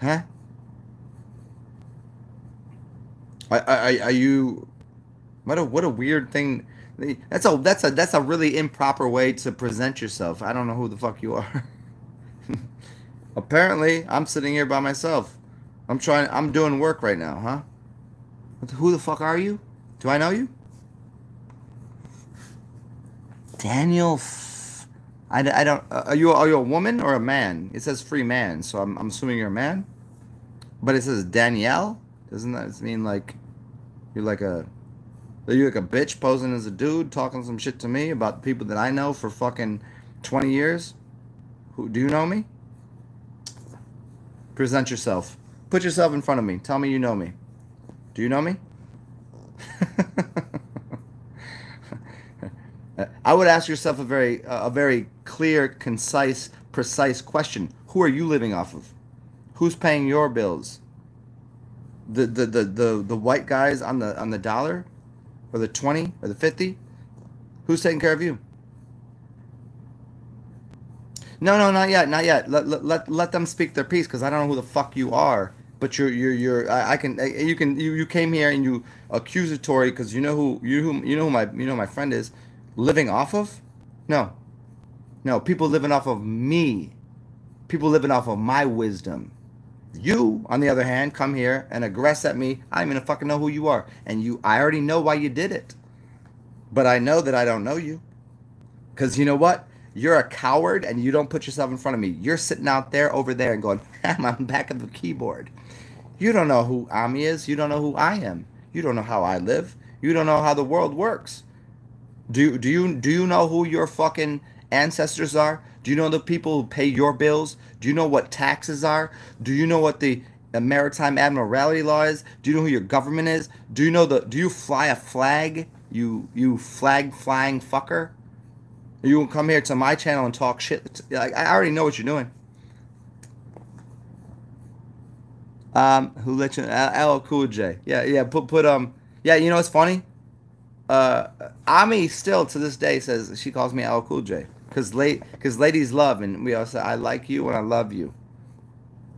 Huh? Are you? What a weird thing. That's a really improper way to present yourself. I don't know who the fuck you are. Apparently, I'm sitting here by myself. I'm doing work right now, huh? Who the fuck are you? Do I know you? Daniel. I don't. Are you a woman or a man? It says free man, so I'm assuming you're a man. But it says Danielle. Doesn't that mean like you're like a bitch posing as a dude talking some shit to me about people that I know for fucking 20 years? Who do you know me? Present yourself. Put yourself in front of me. Tell me you know me. Do you know me? I would ask yourself a very clear, concise, precise question. Who are you living off of? Who's paying your bills? The white guys on the dollar, or the 20 or the 50? Who's taking care of you? No, not yet, not yet. Let them speak their piece, because I don't know who the fuck you are. But you came here and you accusatory because you know who my friend is living off of. No, people living off of me. People living off of my wisdom. You, on the other hand, come here and aggress at me. I don't even fucking know who you are. And I already know why you did it. But I know that I don't know you. Because you know what? You're a coward and you don't put yourself in front of me. You're sitting out there over there and going, I'm back of the keyboard. You don't know who Ami is. You don't know who I am. You don't know how I live. You don't know how the world works. Do you know who your fucking ancestors are? Do you know the people who pay your bills? Do you know what taxes are? Do you know what the maritime admiralty law is? Do you know who your government is? Do you fly a flag? You flag flying fucker? You will come here to my channel and talk shit. I already know what you're doing. Who let you? LL Cool J. Yeah. Put Yeah, you know what's funny? Ami still to this day says she calls me LL Cool J because ladies love, and we all say I like you and I love you.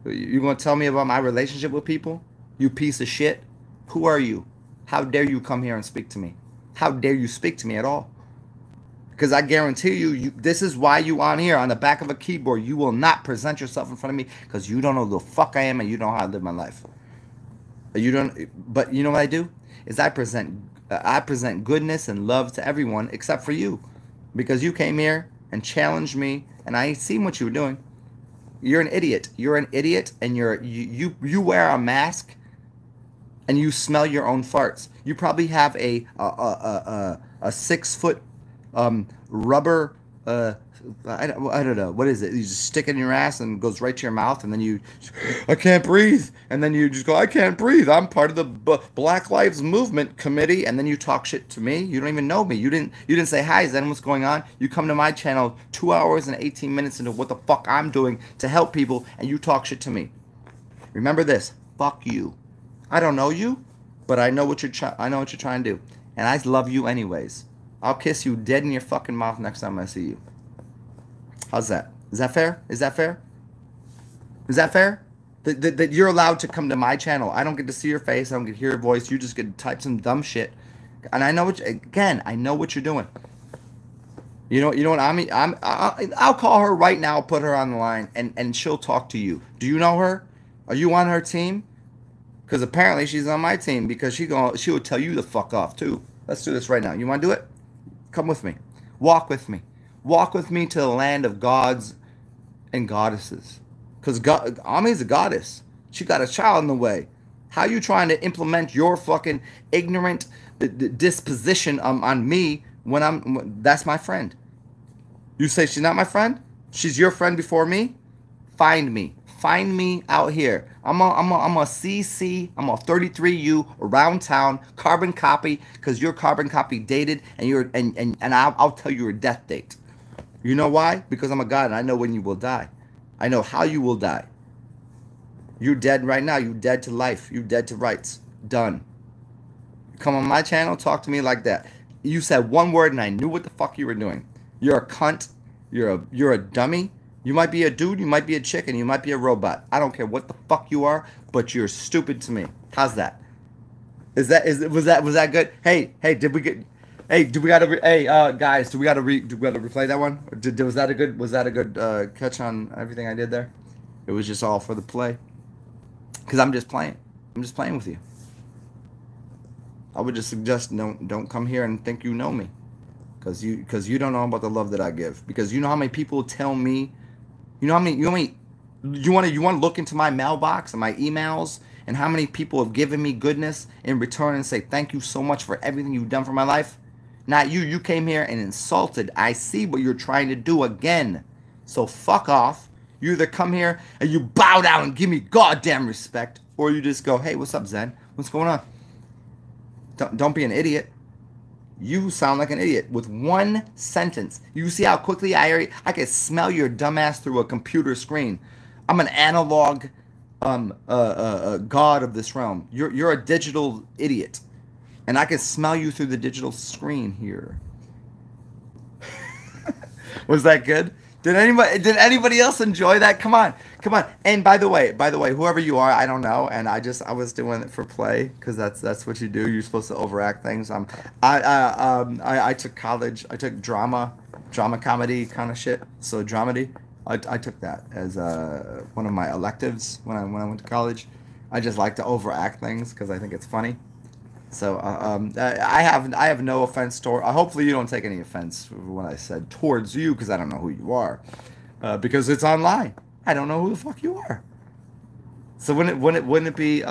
You gonna tell me about my relationship with people? You piece of shit. Who are you? How dare you come here and speak to me? How dare you speak to me at all? Because I guarantee you, this is why you on here on the back of a keyboard. You will not present yourself in front of me because you don't know who the fuck I am and you don't know how I live my life. You don't. But you know what I do? Is I present goodness and love to everyone except for you, because you came here and challenged me, and I seen what you were doing. You're an idiot. You're an idiot, and you wear a mask, and you smell your own farts. You probably have a 6-foot rubber. I don't know, what is it? You just stick it in your ass and it goes right to your mouth, and then I can't breathe, and then you just go, I can't breathe. I'm part of the Black Lives Movement committee, and then you talk shit to me. You don't even know me. You didn't say hi. Is that what's going on? You come to my channel 2 hours and 18 minutes into what the fuck I'm doing to help people, and you talk shit to me. Remember this. Fuck you. I don't know you, but I know what you're trying to do, and I love you anyways. I'll kiss you dead in your fucking mouth next time I see you. How's that? Is that fair? Is that fair? Is that fair? That you're allowed to come to my channel. I don't get to see your face. I don't get to hear your voice. You just get to type some dumb shit. And I know what, again, I know what you're doing. You know what I mean? I'll call her right now, put her on the line, and she'll talk to you. Do you know her? Are you on her team? Because apparently she's on my team because she will tell you to fuck off too. Let's do this right now. You want to do it? Come with me. Walk with me. Walk with me to the land of gods and goddesses. Because Ami's a goddess. She got a child in the way. How you trying to implement your fucking ignorant disposition on me when that's my friend? You say she's not my friend? She's your friend before me? Find me. Find me out here. I'm a CC. I'm a 33U around town. Carbon copy, because you're carbon copy dated, and I'll tell you your death date. You know why? Because I'm a god and I know when you will die. I know how you will die. You're dead right now. You're dead to life. You're dead to rights. Done. Come on my channel, talk to me like that. You said one word and I knew what the fuck you were doing. You're a cunt. You're a dummy. You might be a dude, you might be a chick, and you might be a robot. I don't care what the fuck you are, but you're stupid to me. How's that? Was that good? Hey, do we gotta replay that one? Was that a good catch on everything I did there? It was just all for the play. Cause I'm just playing. I'm just playing with you. I would just suggest don't come here and think you know me. Cause you don't know about the love that I give. Because you know how many people tell me, you want to look into my mailbox and my emails and how many people have given me goodness in return and say thank you so much for everything you've done for my life? Not you. You came here and insulted. I see what you're trying to do again. So fuck off. You either come here and you bow down and give me goddamn respect, or you just go, hey, what's up, Zen? What's going on? Don't be an idiot. You sound like an idiot with one sentence. You see how quickly I can smell your dumbass through a computer screen. I'm an analog god of this realm. You're a digital idiot, and I can smell you through the digital screen here. Was that good? Did anybody else enjoy that? Come on. And by the way, whoever you are, I don't know, and I was doing it for play because that's what you do. You're supposed to overact things. I took college. I took drama comedy kind of shit. So dramedy. I took that as one of my electives when I went to college. I just like to overact things because I think it's funny. So I have no offense toward. Hopefully you don't take any offense for what I said towards you, because I don't know who you are, because it's online. I don't know who the fuck you are. So wouldn't it be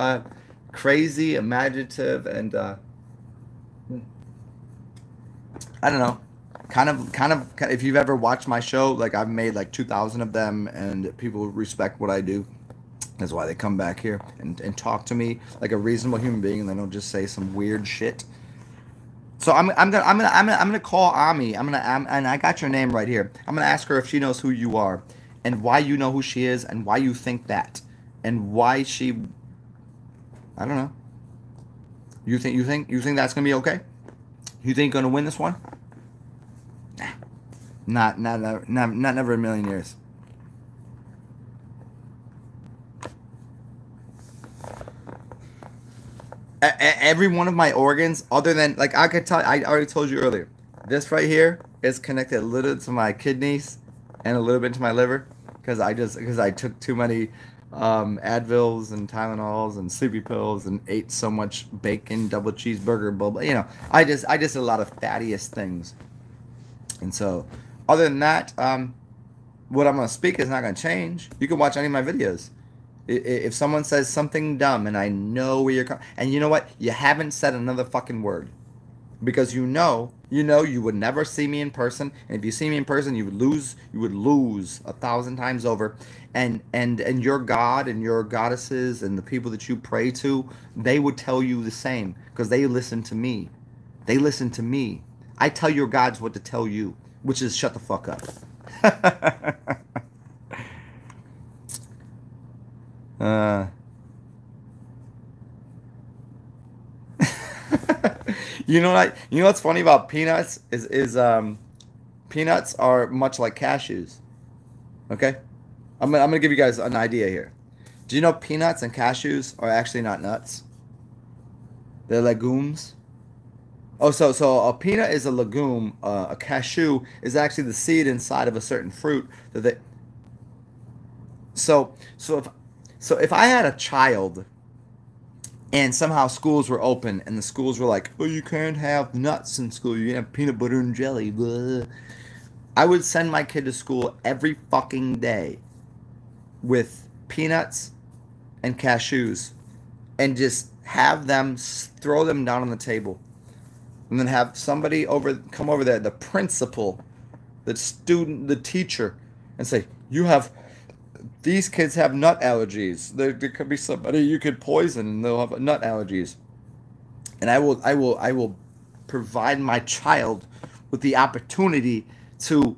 crazy, imaginative, and I don't know, kind of. If you've ever watched my show, like I've made like 2,000 of them, and people respect what I do. That's why they come back here and talk to me like a reasonable human being, and they don't just say some weird shit. So I'm gonna call Ami. and I got your name right here. I'm gonna ask her if she knows who you are, and why you know who she is, and why you think that, and why she. I don't know. You think that's gonna be okay? You think you're gonna win this one? Nah. Not never in a million years. Every one of my organs, other than, like, I could tell, I already told you earlier, this right here is connected a little to my kidneys and a little bit to my liver, because I took too many Advils and Tylenols and sleepy pills and ate so much bacon, double cheeseburger, blah blah. You know, I just did a lot of fattiest things, and so other than that, what I'm gonna speak is not gonna change. You can watch any of my videos. If someone says something dumb and I know where you're coming, and you know what? You haven't said another fucking word. Because you know you would never see me in person, and if you see me in person, you would lose 1,000 times over. And your God and your goddesses and the people that you pray to, they would tell you the same, because they listen to me. They listen to me. I tell your gods what to tell you, which is shut the fuck up. You know what's funny about peanuts is peanuts are much like cashews. Okay? I'm gonna give you guys an idea here. Do you know peanuts and cashews are actually not nuts? They're legumes. Oh, so a peanut is a legume. A cashew is actually the seed inside of a certain fruit that they. So if I had a child and somehow schools were open and the schools were like, oh, you can't have nuts in school. You can have peanut butter and jelly. Blah. I would send my kid to school every fucking day with peanuts and cashews and just have them throw them down on the table and then have somebody come over there, the principal, the student, the teacher, and say, these kids have nut allergies. There could be somebody you could poison and they'll have nut allergies. And I will provide my child with the opportunity to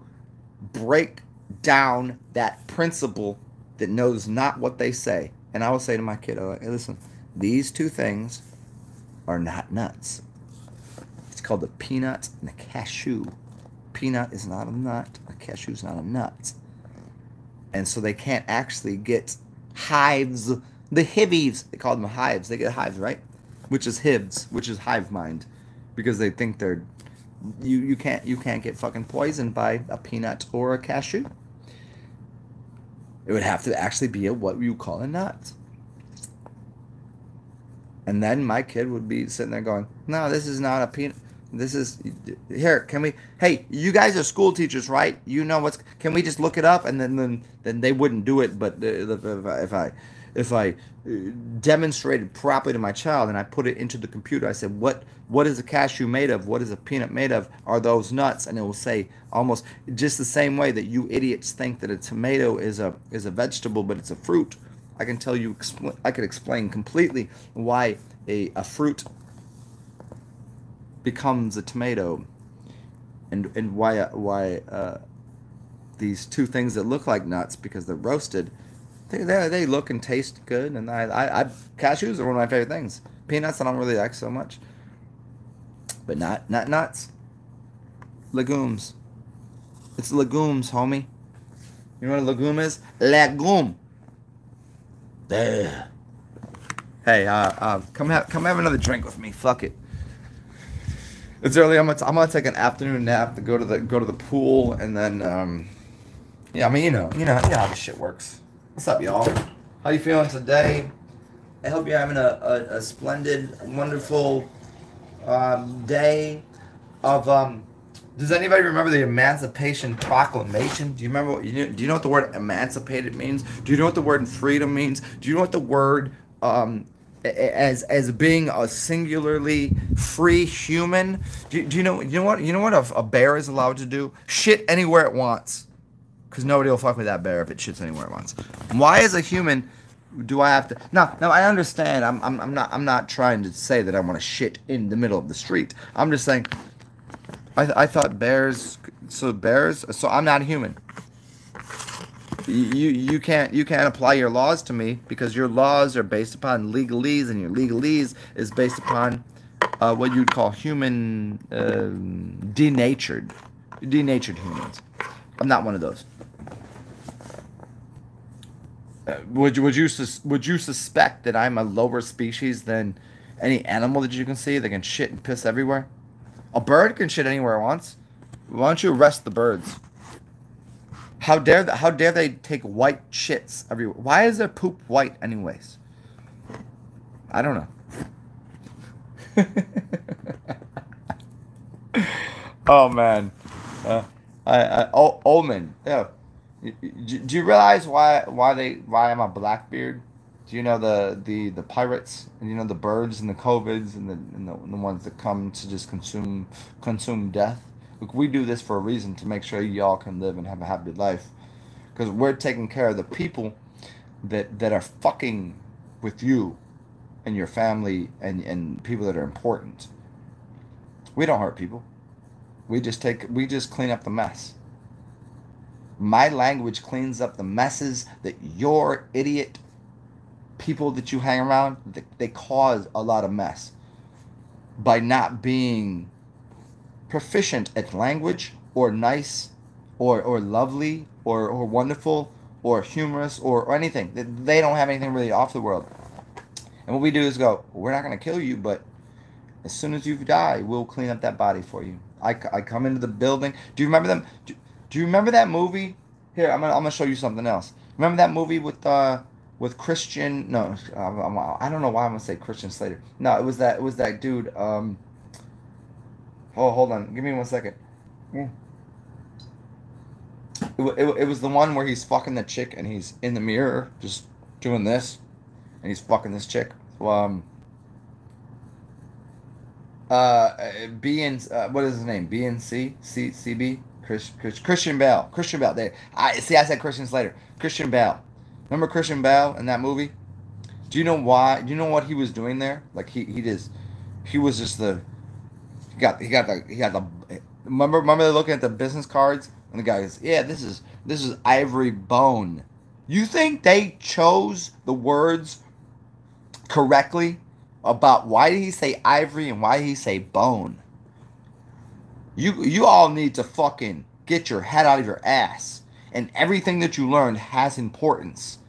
break down that principle that knows not what they say. And I will say to my kid, hey, listen, these two things are not nuts. It's called the peanut and the cashew. Peanut is not a nut. A cashew is not a nut. And so they can't actually get hives. The hivies, they call them hives. They get hives, right? Which is hivs, which is hive mind, because they think they're you can't get fucking poisoned by a peanut or a cashew. It would have to actually be what you call a nut. And then my kid would be sitting there going, no, this is not a peanut. This is, here, can we, hey, you guys are school teachers, right? You know can we just look it up? And then they wouldn't do it. But if I demonstrated properly to my child and I put it into the computer, I said, what is a cashew made of? What is a peanut made of? Are those nuts? And it will say almost just the same way that you idiots think that a tomato is a vegetable, but it's a fruit. I can tell you, I could explain completely why a fruit becomes a tomato, and why these two things that look like nuts because they're roasted, they look and taste good. And I cashews are one of my favorite things. Peanuts I don't really like so much, but not nuts. Legumes. It's legumes, homie. You know what a legume is? Legume. There. Hey, come have another drink with me. Fuck it. It's early. I'm gonna take an afternoon nap to go to the pool, and then yeah, I mean you know how this shit works. What's up, y'all? How you feeling today? I hope you're having a splendid, wonderful day of Does anybody remember the Emancipation Proclamation? Do you remember? Do you know what the word emancipated means? Do you know what the word freedom means? Do you know what the word as being a singularly free human? Do you know what a bear is allowed to do? Shit anywhere it wants, because nobody will fuck with that bear if it shits anywhere it wants. Why, as a human, do I have to? Now I understand. I'm not trying to say that I want to shit in the middle of the street. I'm just saying. I thought bears. So I'm not human. You can't apply your laws to me because your laws are based upon legalese, and your legalese is based upon what you'd call human denatured humans. I'm not one of those. Would you suspect that I'm a lower species than any animal that you can see that can shit and piss everywhere? A bird can shit anywhere it wants. Why don't you arrest the birds? How dare they take white shits everywhere? Why is their poop white anyways? I don't know. Oh man, Omen. Yeah. Do you realize why I'm a Blackbeard? Do you know the pirates, and you know the birds and the covids and the ones that come to just consume death? Look, we do this for a reason, to make sure y'all can live and have a happy life, because we're taking care of the people that are fucking with you and your family and people that are important. We don't hurt people. We just clean up the mess. My language cleans up the messes that your idiot people that you hang around, they cause a lot of mess by not being proficient at language, or nice, or lovely, or wonderful, or humorous or anything. They don't have anything really off the world. And what we do is go, we're not going to kill you, but as soon as you die, we'll clean up that body for you. I come into the building. Do you remember them? Do you remember that movie? Here, I'm gonna show you something else. Remember that movie with Christian? No, I don't know why I'm gonna say Christian Slater. No, it was that dude. Oh, hold on. Give me 1 second. It was the one where he's fucking the chick and he's in the mirror just doing this, and he's fucking this chick. B and what is his name? B and CB Christian Bale. Christian Bale. There. I said Christian Slater. Christian Bale. Remember Christian Bale in that movie? Do you know why? Do you know what he was doing there? Like he was just the he got the remember they're looking at the business cards and the guy goes, yeah, this is ivory bone. You think they chose the words correctly about why did he say ivory and why did he say bone? You all need to fucking get your head out of your ass, and everything that you learned has importance.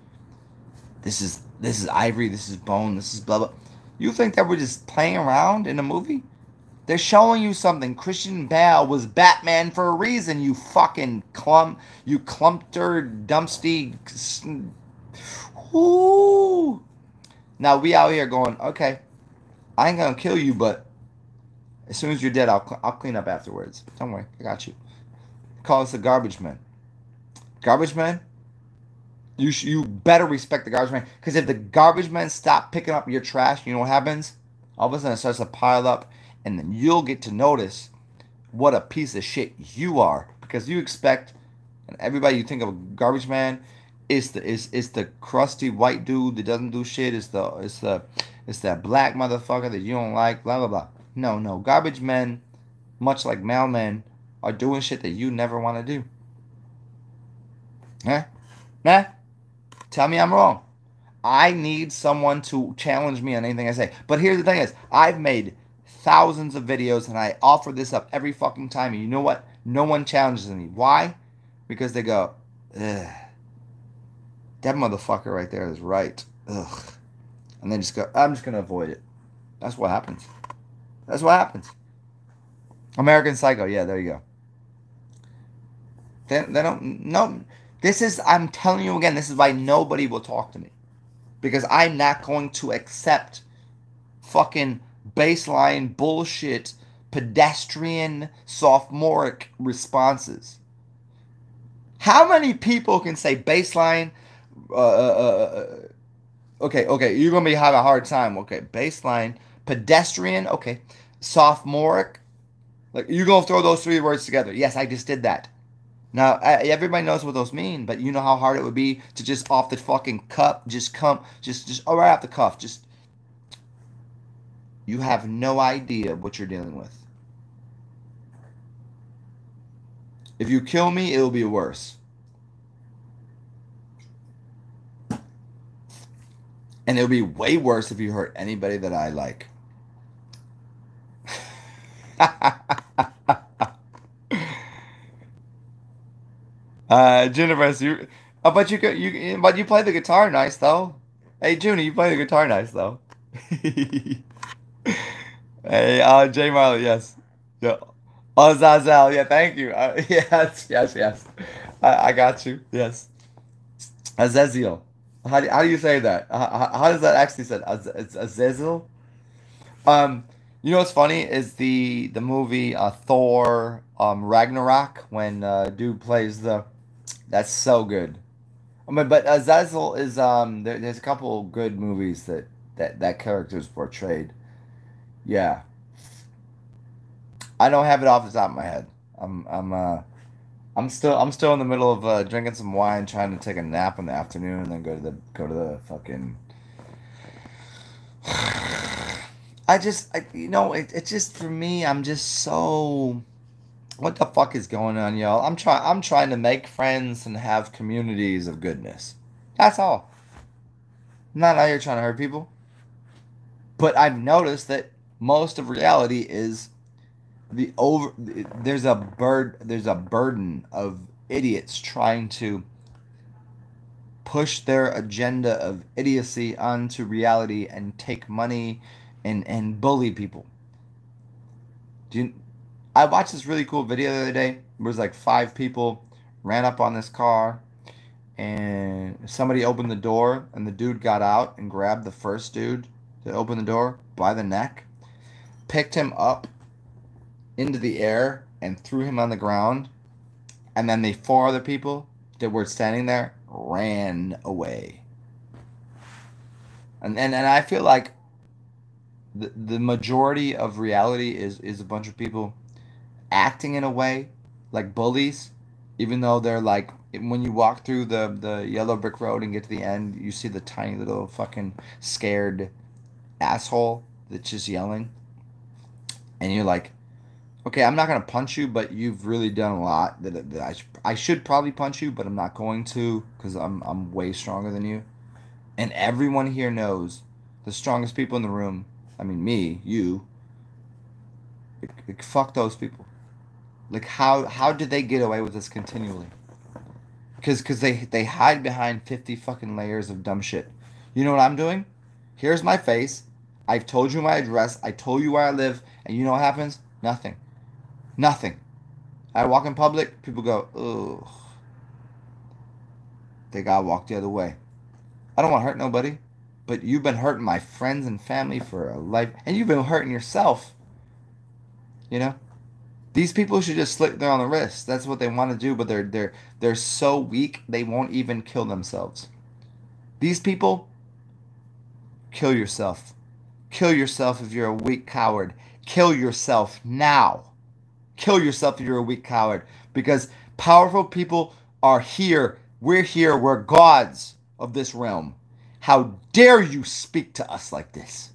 This is ivory, this is bone, this is blah blah. You think that we're just playing around in a movie? They're showing you something. Christian Bale was Batman for a reason, you fucking you clumpter dumpsty. Ooh. Now we out here going, okay, I ain't gonna kill you, but as soon as you're dead, I'll clean up afterwards. Don't worry, I got you. Call us the garbage man. Garbage man? You better respect the garbage man, because if the garbage men stop picking up your trash, you know what happens? All of a sudden it starts to pile up, and then you'll get to notice what a piece of shit you are, because you expect, and everybody you think of a garbage man is the crusty white dude that doesn't do shit. It's that black motherfucker that you don't like. Blah blah blah. No, garbage men, much like mailmen, are doing shit that you never want to do. Huh? Nah? Tell me I'm wrong. I need someone to challenge me on anything I say. But here's the thing is, I've made thousands of videos and I offer this up every fucking time. And you know what? No one challenges me. Why? Because they go, ugh, that motherfucker right there is right. Ugh. And then just go, I'm just going to avoid it. That's what happens. That's what happens. American Psycho. Yeah, there you go. They don't, no. This is, I'm telling you again, this is why nobody will talk to me. Because I'm not going to accept fucking baseline bullshit, pedestrian, sophomoric responses. How many people can say baseline, okay, you're going to be having a hard time. Okay, baseline, pedestrian, okay, sophomoric. Like, you're going to throw those three words together. Yes, I just did that. Now, everybody knows what those mean, but you know how hard it would be to just off the fucking cuff, just right off the cuff, just, you have no idea what you're dealing with. If you kill me, it'll be worse. And it'll be way worse if you hurt anybody that I like. Jennifer, but you play the guitar nice though. Hey, Junie, you play the guitar nice though. Hey, J Marley, yes, yeah. Oh, Zazel, yeah, thank you. Yes. I got you. Yes, Azazel. How do you say that? How does that actually say? It's Azazel. You know what's funny is the movie Thor Ragnarok, when dude plays the. That's so good. I mean, but Azazel is there's a couple good movies that character's portrayed. Yeah, I don't have it off the top of my head. I'm still in the middle of drinking some wine, trying to take a nap in the afternoon, and then go to the fucking. It's just for me. I'm just so. What the fuck is going on, y'all? I'm trying to make friends and have communities of goodness. That's all. I'm not out here trying to hurt people. But I've noticed that most of reality is there's a burden of idiots trying to push their agenda of idiocy onto reality and take money and bully people. Do you, I watched this really cool video the other day. It was like 5 people ran up on this car and somebody opened the door and the dude got out and grabbed the first dude that opened the door by the neck, picked him up into the air and threw him on the ground, and then the 4 other people that were standing there ran away. And I feel like the majority of reality is a bunch of people acting in a way like bullies, even though they're like, when you walk through the yellow brick road and get to the end, you see the tiny little fucking scared asshole that's just yelling, and you're like, okay, I'm not gonna punch you, but you've really done a lot that I should probably punch you, but I'm not going to because I'm way stronger than you. And everyone here knows the strongest people in the room. I mean, me, you. Like, fuck those people. Like, how did they get away with this continually? Because they hide behind 50 fucking layers of dumb shit. You know what I'm doing? Here's my face. I've told you my address. I told you where I live. And you know what happens? Nothing. Nothing. I walk in public. People go, ugh. They gotta walk the other way. I don't want to hurt nobody. But you've been hurting my friends and family for a life. And you've been hurting yourself. You know? These people should just slit their own wrists. That's what they want to do, but they're so weak they won't even kill themselves. These people, kill yourself. Kill yourself if you're a weak coward. Kill yourself now. Kill yourself if you're a weak coward. Because powerful people are here. We're here. We're gods of this realm. How dare you speak to us like this?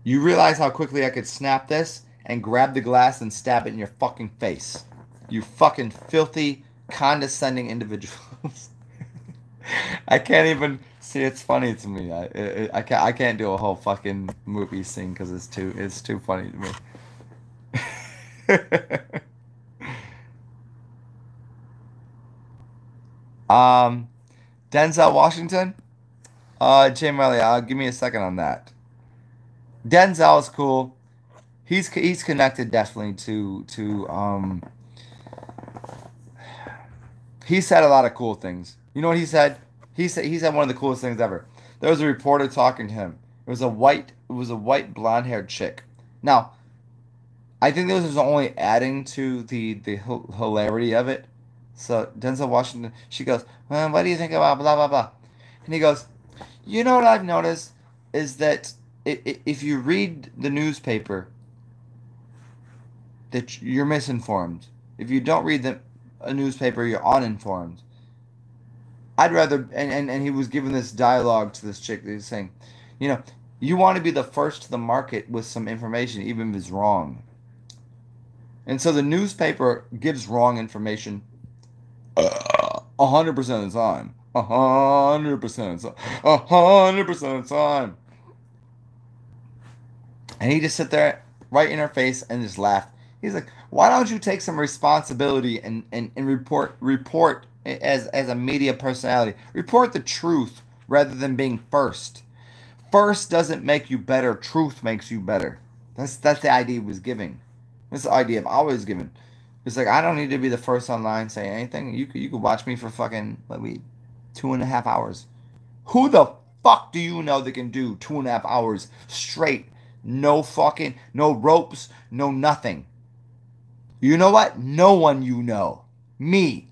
You realize how quickly I could snap this and grab the glass and stab it in your fucking face. You fucking filthy, condescending individuals. I can't even see. It's funny to me. I can't do a whole fucking movie scene because it's too funny to me. Denzel Washington. Jim Riley. Give me a second on that. Denzel is cool. He's connected definitely to he said a lot of cool things. You know what he said? He said one of the coolest things ever. There was a reporter talking to him. It was a white blonde-haired chick. Now, I think this is only adding to the hilarity of it. So Denzel Washington, she goes, well, what do you think about blah blah blah? And he goes, you know what I've noticed is that if you read the newspaper, that you're misinformed. If you don't read a newspaper, you're uninformed. I'd rather, and he was giving this dialogue to this chick. He was saying, you know, you want to be the first to the market with some information, even if it's wrong. And so the newspaper gives wrong information 100% of the time. 100% of the time. 100% of the time. And he just sit there right in her face and just laughed. He's like, why don't you take some responsibility and report as a media personality? Report the truth rather than being first. First doesn't make you better. Truth makes you better. That's the idea he was giving. That's the idea I've always given. It's like, I don't need to be the first online saying anything. You could watch me for fucking, 2.5 hours. Who the fuck do you know that can do 2.5 hours straight? No ropes, no nothing. You know what? No one you know. Me.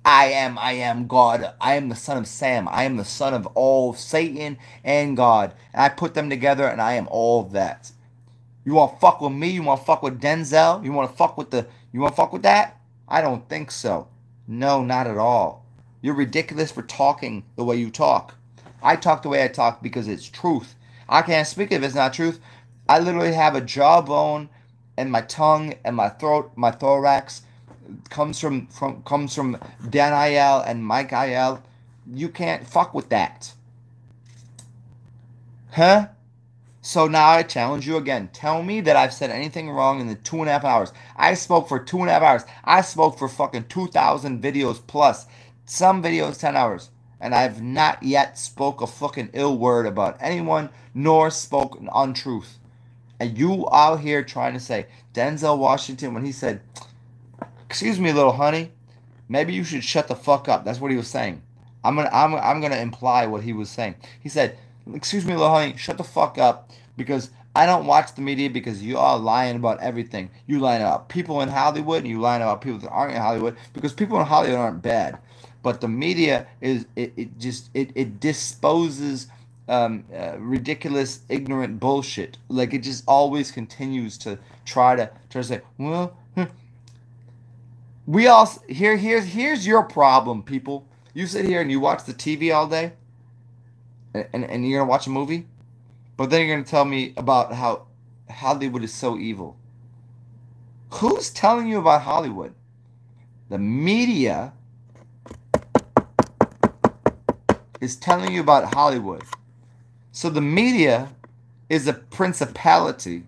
I am God. I am the son of Sam. I am the son of all Satan and God. And I put them together and I am all that. You want to fuck with me? You want to fuck with Denzel? You want to fuck with that? I don't think so. No, not at all. You're ridiculous for talking the way you talk. I talk the way I talk because it's truth. I can't speak if it's not truth. I literally have a jawbone and my tongue and my throat, my thorax comes from Daniel and Mike IL. You can't fuck with that. Huh? So now I challenge you again. Tell me that I've said anything wrong in the 2.5 hours. I spoke for 2.5 hours. I spoke for fucking 2,000 videos plus. Some videos 10 hours. And I've not yet spoke a fucking ill word about anyone, nor spoke an untruth. And you out here trying to say Denzel Washington, when he said, "Excuse me, little honey, maybe you should shut the fuck up." That's what he was saying. I'm gonna imply what he was saying. He said, "Excuse me, little honey, shut the fuck up, because I don't watch the media because you are lying about everything. You lying about people in Hollywood, and you lying about people that aren't in Hollywood, because people in Hollywood aren't bad, but the media is it disposes ridiculous, ignorant bullshit. Like, it just always continues to try to say, well, we all here's your problem, people. You sit here and you watch the TV all day, and you're gonna watch a movie, but then you're gonna tell me about how Hollywood is so evil. Who's telling you about Hollywood? The media is telling you about Hollywood. So the media is a principality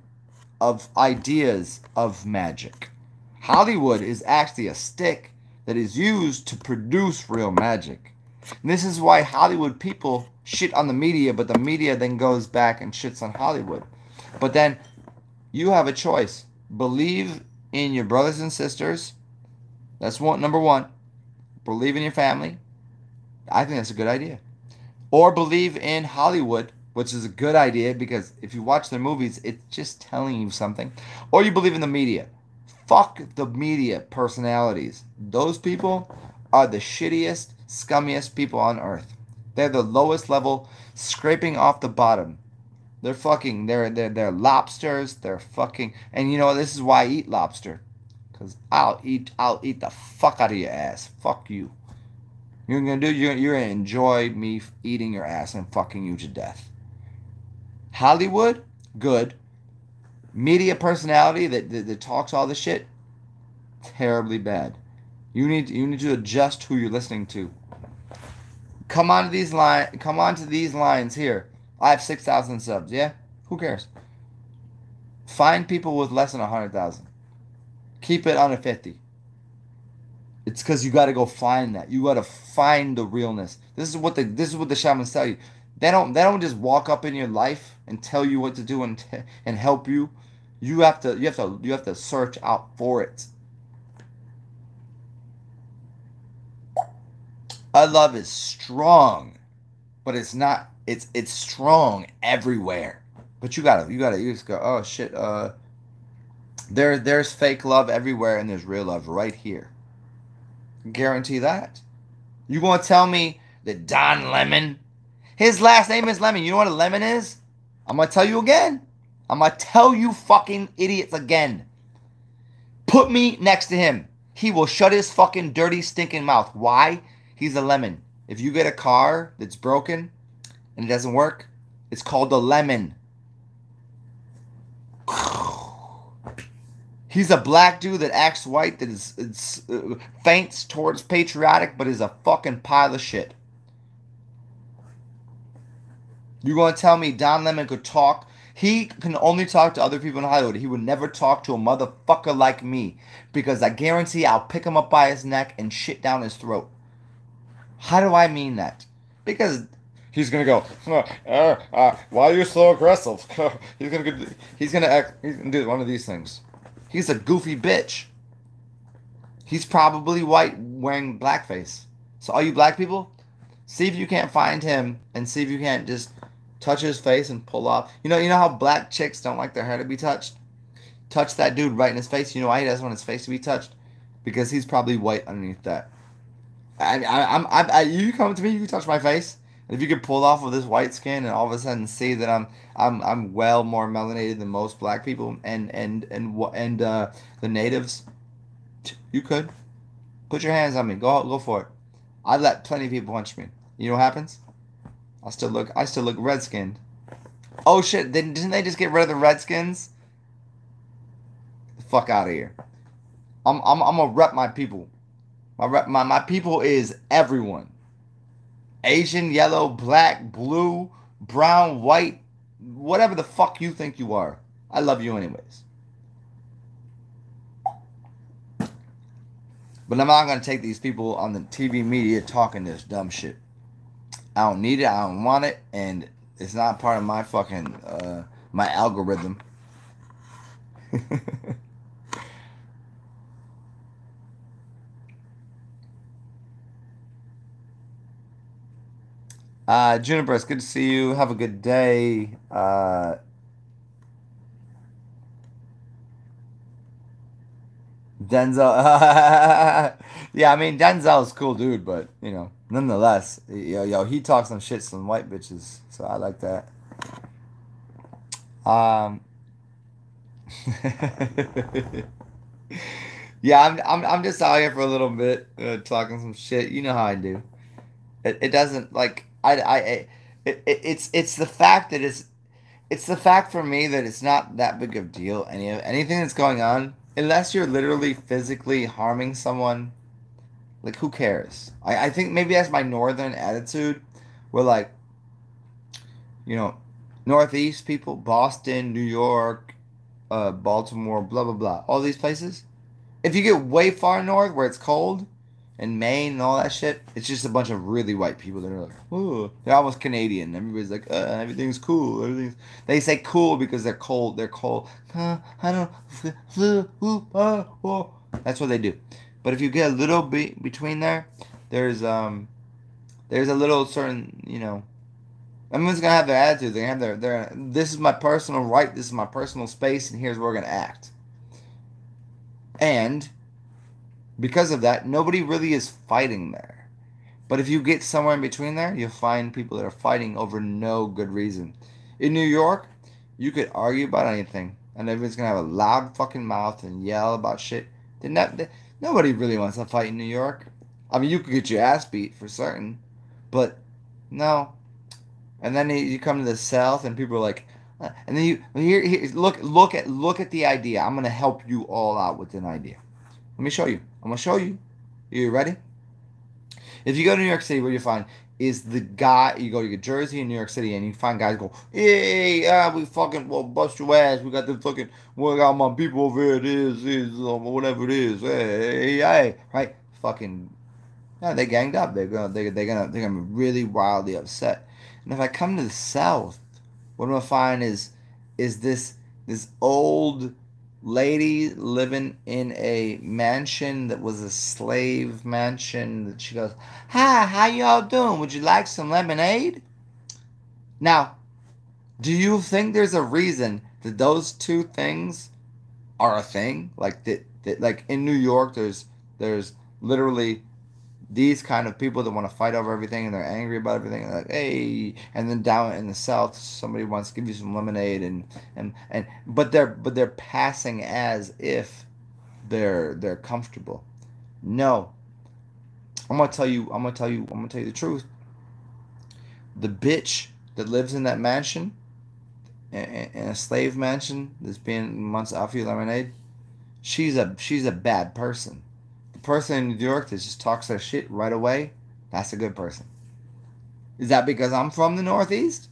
of ideas of magic. Hollywood is actually a stick that is used to produce real magic. And this is why Hollywood people shit on the media, but the media then goes back and shits on Hollywood. But then you have a choice. Believe in your brothers and sisters. That's number one. Believe in your family. I think that's a good idea. Or believe in Hollywood, which is a good idea, because if you watch their movies, it's just telling you something. Or you believe in the media. Fuck the media personalities. Those people are the shittiest, scummiest people on earth. They're the lowest level, scraping off the bottom. They're fucking, they're lobsters. They're fucking, and you know, this is why I eat lobster. Because I'll eat the fuck out of your ass. Fuck you. You're gonna do, you're gonna enjoy me eating your ass and fucking you to death. Hollywood, good. Media personality that talks all this shit, terribly bad. You need to adjust who you're listening to. Come on to these lines here. I have 6,000 subs. Yeah, who cares? Find people with less than 100,000. Keep it under 50. It's because you got to go find that. You got to find the realness. This is what the shamans tell you. They don't just walk up in your life and tell you what to do and help you. You have to search out for it. Our love is strong, but it's not. It's strong everywhere. But you just go, oh shit. There's fake love everywhere, and there's real love right here. Guarantee that. You gonna tell me that Don Lemon, his last name is Lemon. You know what a lemon is? I'm gonna tell you again. I'm gonna tell you fucking idiots again. Put me next to him. He will shut his fucking dirty, stinking mouth. Why? He's a lemon. If you get a car that's broken and it doesn't work, it's called a lemon. He's a black dude that acts white, that is faints towards patriotic, but is a fucking pile of shit. You gonna tell me Don Lemon could talk? He can only talk to other people in Hollywood. He would never talk to a motherfucker like me, because I guarantee I'll pick him up by his neck and shit down his throat. How do I mean that? Because he's gonna go, why are you so aggressive? He's gonna do one of these things. He's a goofy bitch. He's probably white wearing blackface. So all you black people, see if you can't find him and see if you can't just touch his face and pull off. You know how black chicks don't like their hair to be touched? Touch that dude right in his face. You know why he doesn't want his face to be touched? Because he's probably white underneath that. You come to me, you can touch my face. If you could pull off with this white skin and all of a sudden see that I'm well more melanated than most black people and the natives, you could put your hands on me. Go for it. I let plenty of people punch me. You know what happens? I still look red skinned. Oh shit! Didn't they just get rid of the Redskins? The fuck out of here. I'm gonna rep my people. My people is everyone. Asian, yellow, black, blue, brown, white, whatever the fuck you think you are. I love you anyways. But I'm not gonna take these people on the TV media talking this dumb shit. I don't need it. I don't want it, and it's not part of my fucking my algorithm. Juniper, it's good to see you. Have a good day. Denzel. Yeah, I mean Denzel's cool dude, but you know, nonetheless, he talks some shit, some white bitches, so I like that. Um, yeah, I'm just out here for a little bit, talking some shit. You know how I do. It doesn't like it's the fact that it's the fact for me that it's not that big of a deal. Anything that's going on, unless you're literally physically harming someone, like who cares? I think maybe that's my northern attitude, where like, you know, Northeast people, Boston, New York, Baltimore, blah blah blah, all these places. If you get way far north where it's cold, in Maine and all that shit, it's just a bunch of really white people that are like, oh, they're almost Canadian. Everybody's like, everything's cool. They say cool because they're cold. They're cold. I don't. That's what they do. But if you get a little bit between there, there's a little certain, you know, everyone's gonna have their attitude. They have their. This is my personal right. This is my personal space, and here's where we're gonna act. And because of that, nobody really is fighting there. But if you get somewhere in between there, you'll find people that are fighting over no good reason. In New York, you could argue about anything, and everyone's gonna have a loud fucking mouth and yell about shit. Nobody really wants to fight in New York. I mean, you could get your ass beat for certain, but no. And then you come to the South, and people are like, and then look at the idea. I'm gonna help you all out with an idea. Let me show you. I'm gonna show you. You ready? If you go to New York City, what you find is the guy. You go to Jersey and New York City, and you find guys go, "Hey, we fucking well bust your ass. We got the fucking, we got my people over here. Whatever it is. Hey, right? Fucking, yeah, they ganged up. They're gonna be really wildly upset. And if I come to the South, what I'm gonna find is this old lady living in a mansion that was a slave mansion that she goes, hi, how y'all doing? Would you like some lemonade? Now, do you think there's a reason that those two things are a thing? Like that like in New York there's literally these kind of people that want to fight over everything and they're angry about everything and they're like, hey, and then down in the South somebody wants to give you some lemonade and but they're passing as if they're comfortable. No. I'm gonna tell you the truth. The bitch that lives in that mansion, in a slave mansion that's being wants to offer you lemonade, she's a bad person. The person in New York that just talks their shit right away, that's a good person. Is that because I'm from the Northeast?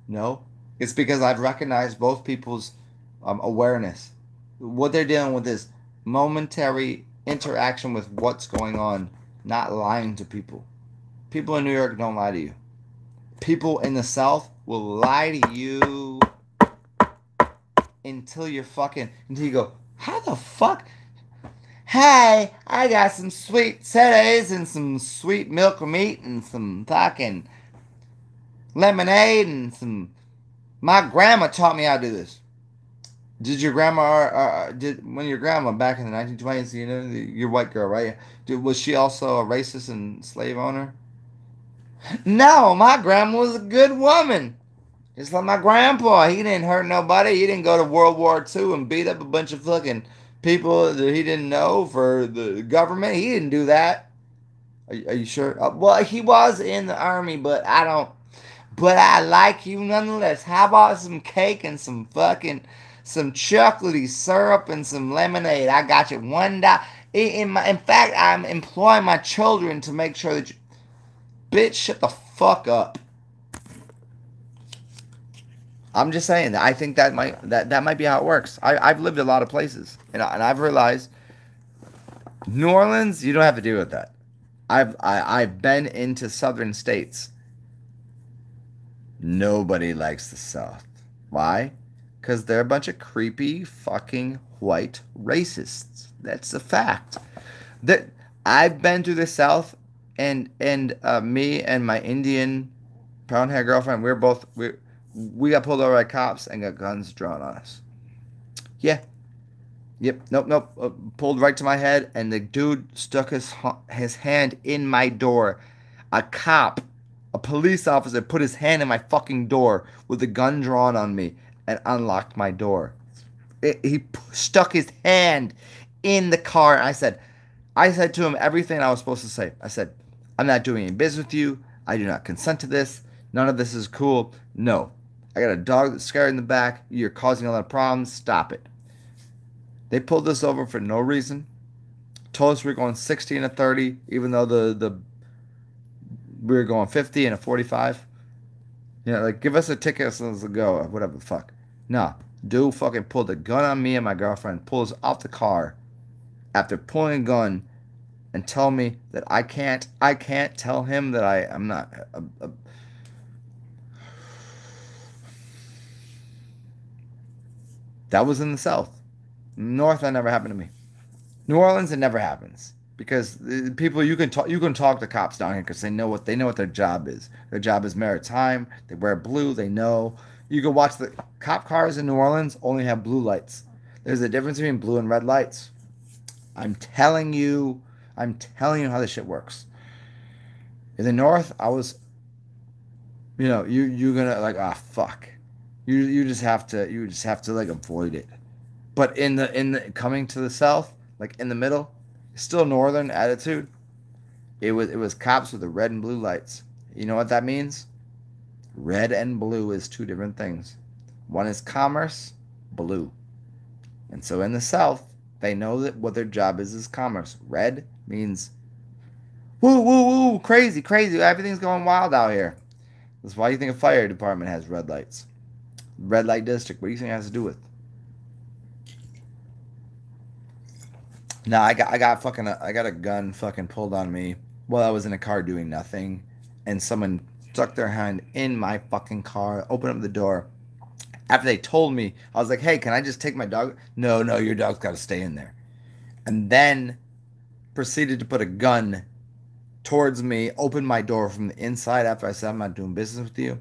No. It's because I've recognized both people's awareness. What they're dealing with is momentary interaction with what's going on, not lying to people. People in New York don't lie to you. People in the South will lie to you until you go, how the fuck? Hey, I got some sweet titties and some sweet milk or meat and some fucking lemonade and some. My grandma taught me how to do this. Did your grandma, when your grandma back in the 1920s, you know, your white girl, right? Was she also a racist and slave owner? No, my grandma was a good woman. Just like my grandpa, he didn't hurt nobody. He didn't go to World War II and beat up a bunch of fucking people that he didn't know for the government. He didn't do that. Are you sure? Well, he was in the army, but I don't. But I like you nonetheless. How about some cake and some chocolatey syrup and some lemonade? I got you $1. In fact, I'm employing my children to make sure that you. Bitch, shut the fuck up. I'm just saying that I think that might be how it works. I've lived a lot of places, and I've realized New Orleans, you don't have to deal with that. I've been into southern states. Nobody likes the South. Why? Because they're a bunch of creepy fucking white racists. That's a fact. That I've been to the South, and me and my Indian brown hair girlfriend, we got pulled over by cops and got guns drawn on us. Yeah. Yep. Nope. Nope. Pulled right to my head, and the dude stuck his hand in my door. A cop, a police officer, put his hand in my fucking door with a gun drawn on me and unlocked my door. He stuck his hand in the car. I said to him everything I was supposed to say. I said, I'm not doing any business with you. I do not consent to this. None of this is cool. No. I got a dog that's scared in the back. You're causing a lot of problems. Stop it. They pulled us over for no reason. Told us we were going 60 and a 30, even though we were going 50 and a 45. You know, like, give us a ticket so let's go, or whatever the fuck. No. Dude fucking pulled a gun on me and my girlfriend, pulls us off the car after pulling a gun and tell me that I can't tell him that I'm not That was in the South. North, that never happened to me. New Orleans, it never happens because people you can talk to cops down here because they know what their job is. Their job is maritime. They wear blue. They know. You can watch the cop cars in New Orleans only have blue lights. There's a difference between blue and red lights. I'm telling you how this shit works. In the North, I was, you're gonna like, fuck. You just have to like avoid it. But in the coming to the South, like in the middle, still northern attitude. It was cops with the red and blue lights. You know what that means? Red and blue is two different things. One is commerce, blue. And so in the South, they know that what their job is commerce. Red means woo woo woo, crazy, crazy. Everything's going wild out here. That's why you think a fire department has red lights. Red light district. What do you think it has to do with? No, I got a gun fucking pulled on me while I was in a car doing nothing, and someone stuck their hand in my fucking car, opened up the door. After they told me, I was like, "Hey, can I just take my dog?" No, your dog's got to stay in there. And then proceeded to put a gun towards me, opened my door from the inside after I said, "I'm not doing business with you."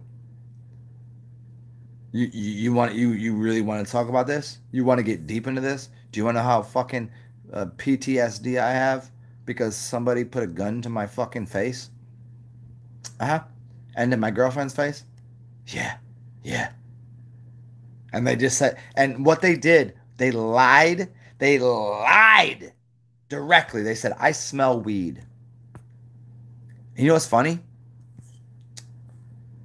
You really want to talk about this? You want to get deep into this? Do you want to know how fucking PTSD I have because somebody put a gun to my fucking face? And to my girlfriend's face? Yeah. And they just said, and what they did, they lied directly. They said, I smell weed. And you know what's funny?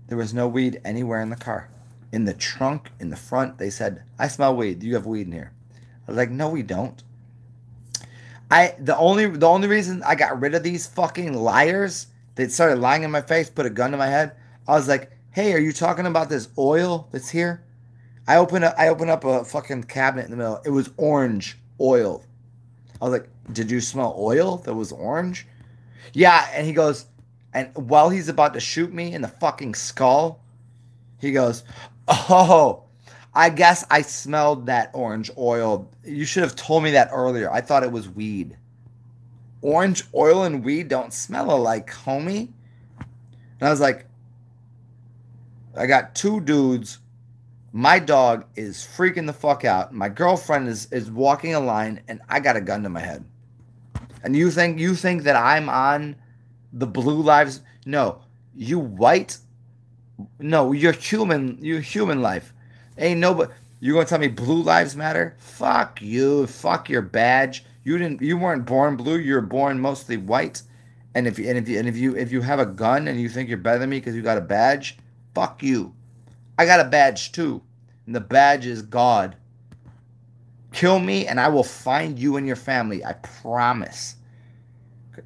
There was no weed anywhere in the car. In the trunk, in the front, they said, I smell weed. Do you have weed in here? I was like, no, we don't. The only reason I got rid of these fucking liars, they started lying in my face, put a gun to my head. I was like, hey, are you talking about this oil that's here? I open up a fucking cabinet in the middle. It was orange oil. I was like, did you smell oil that was orange? Yeah, and he goes, and while he's about to shoot me in the fucking skull, he goes, oh, I guess I smelled that orange oil. You should have told me that earlier. I thought it was weed. Orange oil and weed don't smell alike, homie. And I was like, I got two dudes. My dog is freaking the fuck out. My girlfriend is walking a line, and I got a gun to my head. And you think that I'm on the blue lives? No, you white. No, you're human. You're human life. Ain't nobody. You gonna tell me blue lives matter? Fuck you. Fuck your badge. You weren't born blue. You were born mostly white. And if you have a gun and you think you're better than me because you got a badge, fuck you. I got a badge too, and the badge is God. Kill me, and I will find you and your family. I promise.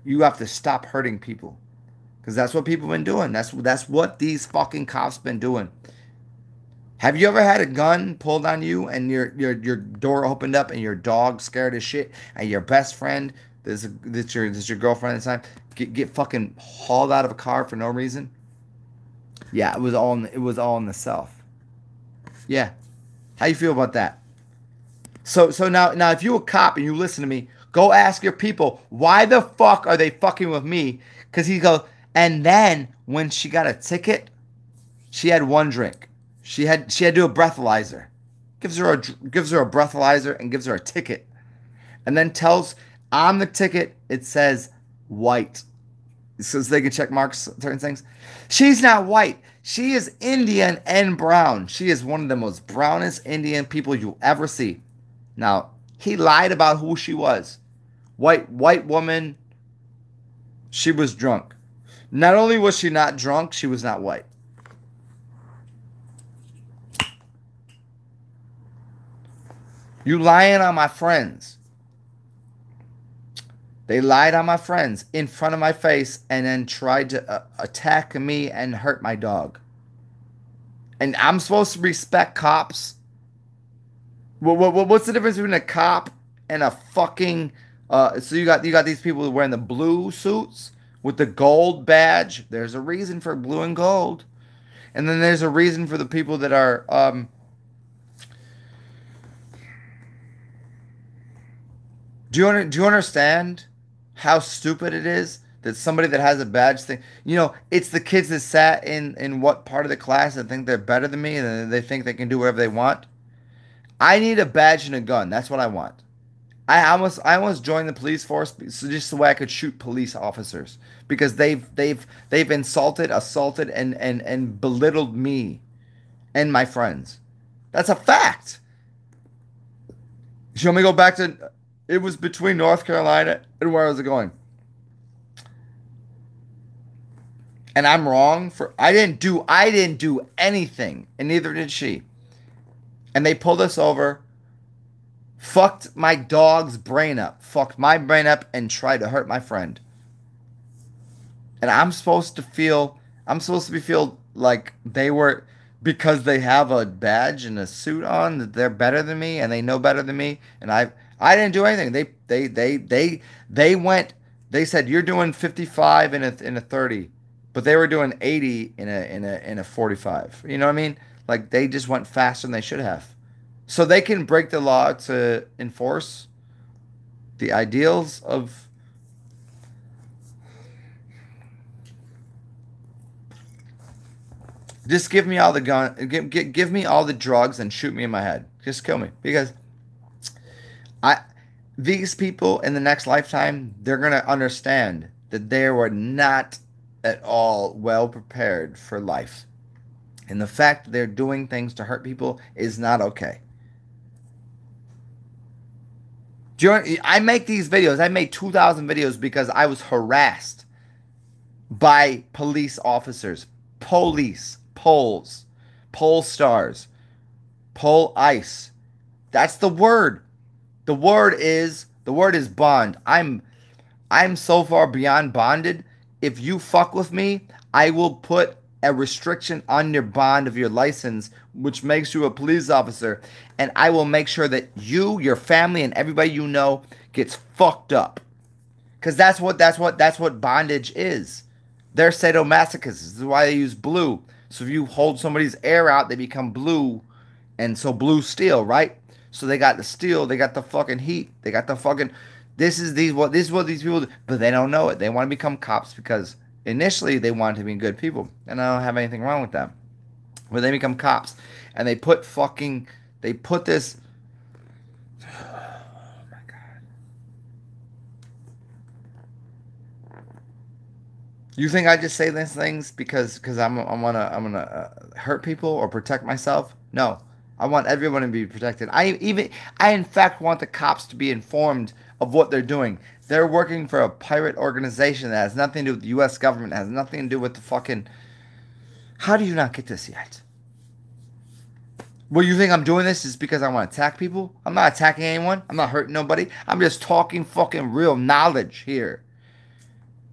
You have to stop hurting people, because that's what people have been doing. That's what these fucking cops been doing. Have you ever had a gun pulled on you and your door opened up and your dog scared as shit and your best friend that's your girlfriend at the time, get fucking hauled out of a car for no reason. Yeah, it was all in the self. Yeah. How you feel about that? So now if you a cop and you listen to me, go ask your people why the fuck are they fucking with me? Because he goes, and then when she got a ticket, she had one drink. She had to do a breathalyzer. Gives her a breathalyzer and gives her a ticket, and then tells on the ticket it says white, so they can check mark certain things. She's not white. She is Indian and brown. She is one of the most brownest Indian people you'll ever see. Now, he lied about who she was. White woman. She was drunk. Not only was she not drunk, she was not white. You lying on my friends. They lied on my friends in front of my face and then tried to attack me and hurt my dog. And I'm supposed to respect cops? What's the difference between a cop and a fucking... so you got these people wearing the blue suits with the gold badge. There's a reason for blue and gold. And then there's a reason for the people that are... Do you understand how stupid it is that somebody that has a badge thing, it's the kids that sat in what part of the class that think they're better than me and they think they can do whatever they want? I need a badge and a gun. That's what I want. I almost joined the police force just so I could shoot police officers because they've insulted, assaulted, and belittled me and my friends. That's a fact. You want me to go back to... It was between North Carolina and where was it going? And I'm wrong for... I didn't do anything, and neither did she. And they pulled us over, fucked my dog's brain up, fucked my brain up, and tried to hurt my friend. And I'm supposed to feel like they were, because they have a badge and a suit on, that they're better than me and they know better than me. And I didn't do anything. They said you're doing 55 in a 30, but they were doing 80 in a 45. You know what I mean? Like, they just went faster than they should have. So they can break the law to enforce the ideals of... Just give me all the gun, give me all the drugs and shoot me in my head. Just kill me. Because these people in the next lifetime, they're going to understand that they were not at all well prepared for life. And the fact that they're doing things to hurt people is not okay. I make these videos. I made 2,000 videos because I was harassed by police officers, polls, poll stars, poll ice. That's the word. The word is bond. I'm so far beyond bonded. If you fuck with me, I will put a restriction on your bond of your license, which makes you a police officer, and I will make sure that you, your family, and everybody you know gets fucked up. Because that's what bondage is. They're sadomasochists. This is why they use blue. So if you hold somebody's air out, they become blue, and so blue steel, right? So they got the steel, they got the fucking heat, they got the fucking... This is what these people do, but they don't know it. They want to become cops because initially they wanted to be good people, and I don't have anything wrong with them. But they become cops, and they put this... Oh my God. You think I just say these things because I'm gonna hurt people or protect myself? No, I want everyone to be protected. I in fact want the cops to be informed of what they're doing. They're working for a pirate organization that has nothing to do with the U.S. government, has nothing to do with the fucking... How do you not get this yet? Well, you think I'm doing this is because I want to attack people? I'm not attacking anyone. I'm not hurting nobody. I'm just talking fucking real knowledge here.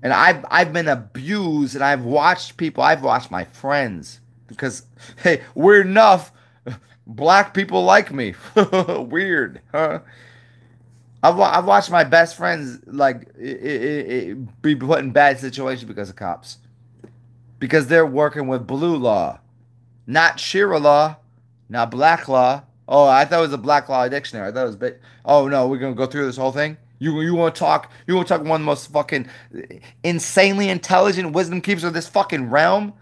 And I've been abused, and I've watched people. I've watched my friends. Because, hey, weird enough, black people like me. Weird, huh? I've watched my best friends like be put in bad situations because of cops. Because they're working with blue law, not Shira law, not black law. Oh, I thought it was a black law dictionary. I thought it was oh no, we're gonna go through this whole thing. You want to talk? You want to talk one of the most fucking insanely intelligent wisdom keepers of this fucking realm?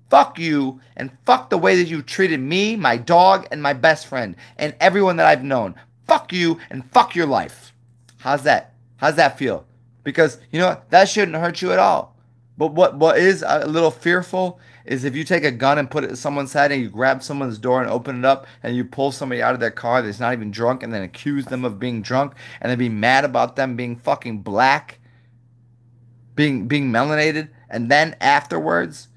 Fuck you and fuck the way that you treated me, my dog, and my best friend, and everyone that I've known. Fuck you and fuck your life. How's that? How's that feel? Because you know what? That shouldn't hurt you at all. But what is a little fearful is if you take a gun and put it in someone's head and you grab someone's door and open it up and you pull somebody out of their car that's not even drunk and then accuse them of being drunk and then be mad about them being fucking black, being melanated, and then afterwards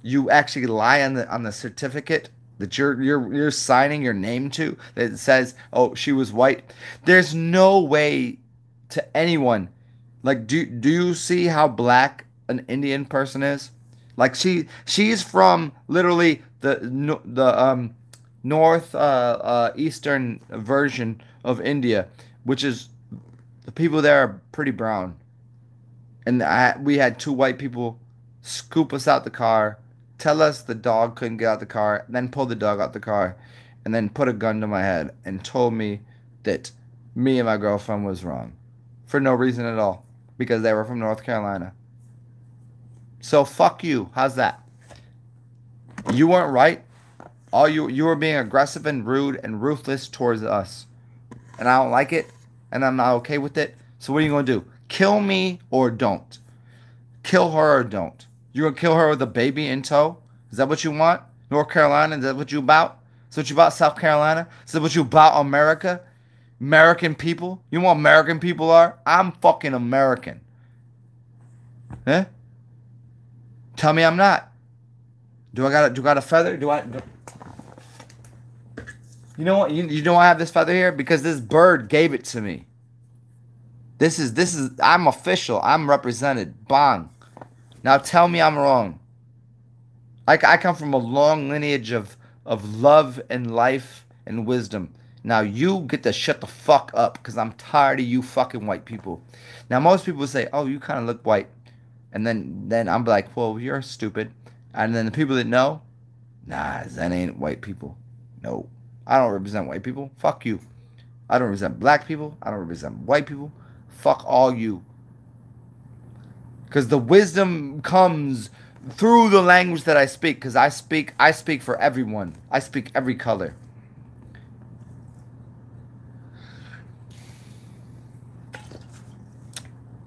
you actually lie on the certificate that you're signing your name to that says, oh, she was white. There's no way to anyone, like, do you see how black an Indian person is? Like she's from literally the north eastern version of India, which is the people there are pretty brown. And we had two white people scoop us out the car, tell us the dog couldn't get out the car, then pull the dog out the car, and then put a gun to my head and told me that me and my girlfriend was wrong for no reason at all because they were from North Carolina. So fuck you. How's that? You weren't right. You were being aggressive and rude and ruthless towards us. And I don't like it. And I'm not okay with it. So what are you going to do? Kill me or don't? Kill her or don't? You're going to kill her with a baby in tow? Is that what you want? North Carolina? Is that what you about? Is that what you about, South Carolina? Is that what you about, America? American people? You know what American people are? I'm fucking American. Huh? Tell me I'm not. Do I got a feather? You know what? You know why I have this feather here? Because this bird gave it to me. This is I'm official. I'm represented. Bang. Now tell me I'm wrong. I come from a long lineage of love and life and wisdom. Now you get to shut the fuck up because I'm tired of you fucking white people. Now most people say, oh, you kind of look white. And then I'm like, well, you're stupid. And then the people that know, nah, that ain't white people. No, I don't represent white people. Fuck you. I don't represent black people. I don't represent white people. Fuck all you. Because the wisdom comes through the language that I speak. Because I speak for everyone. I speak every color.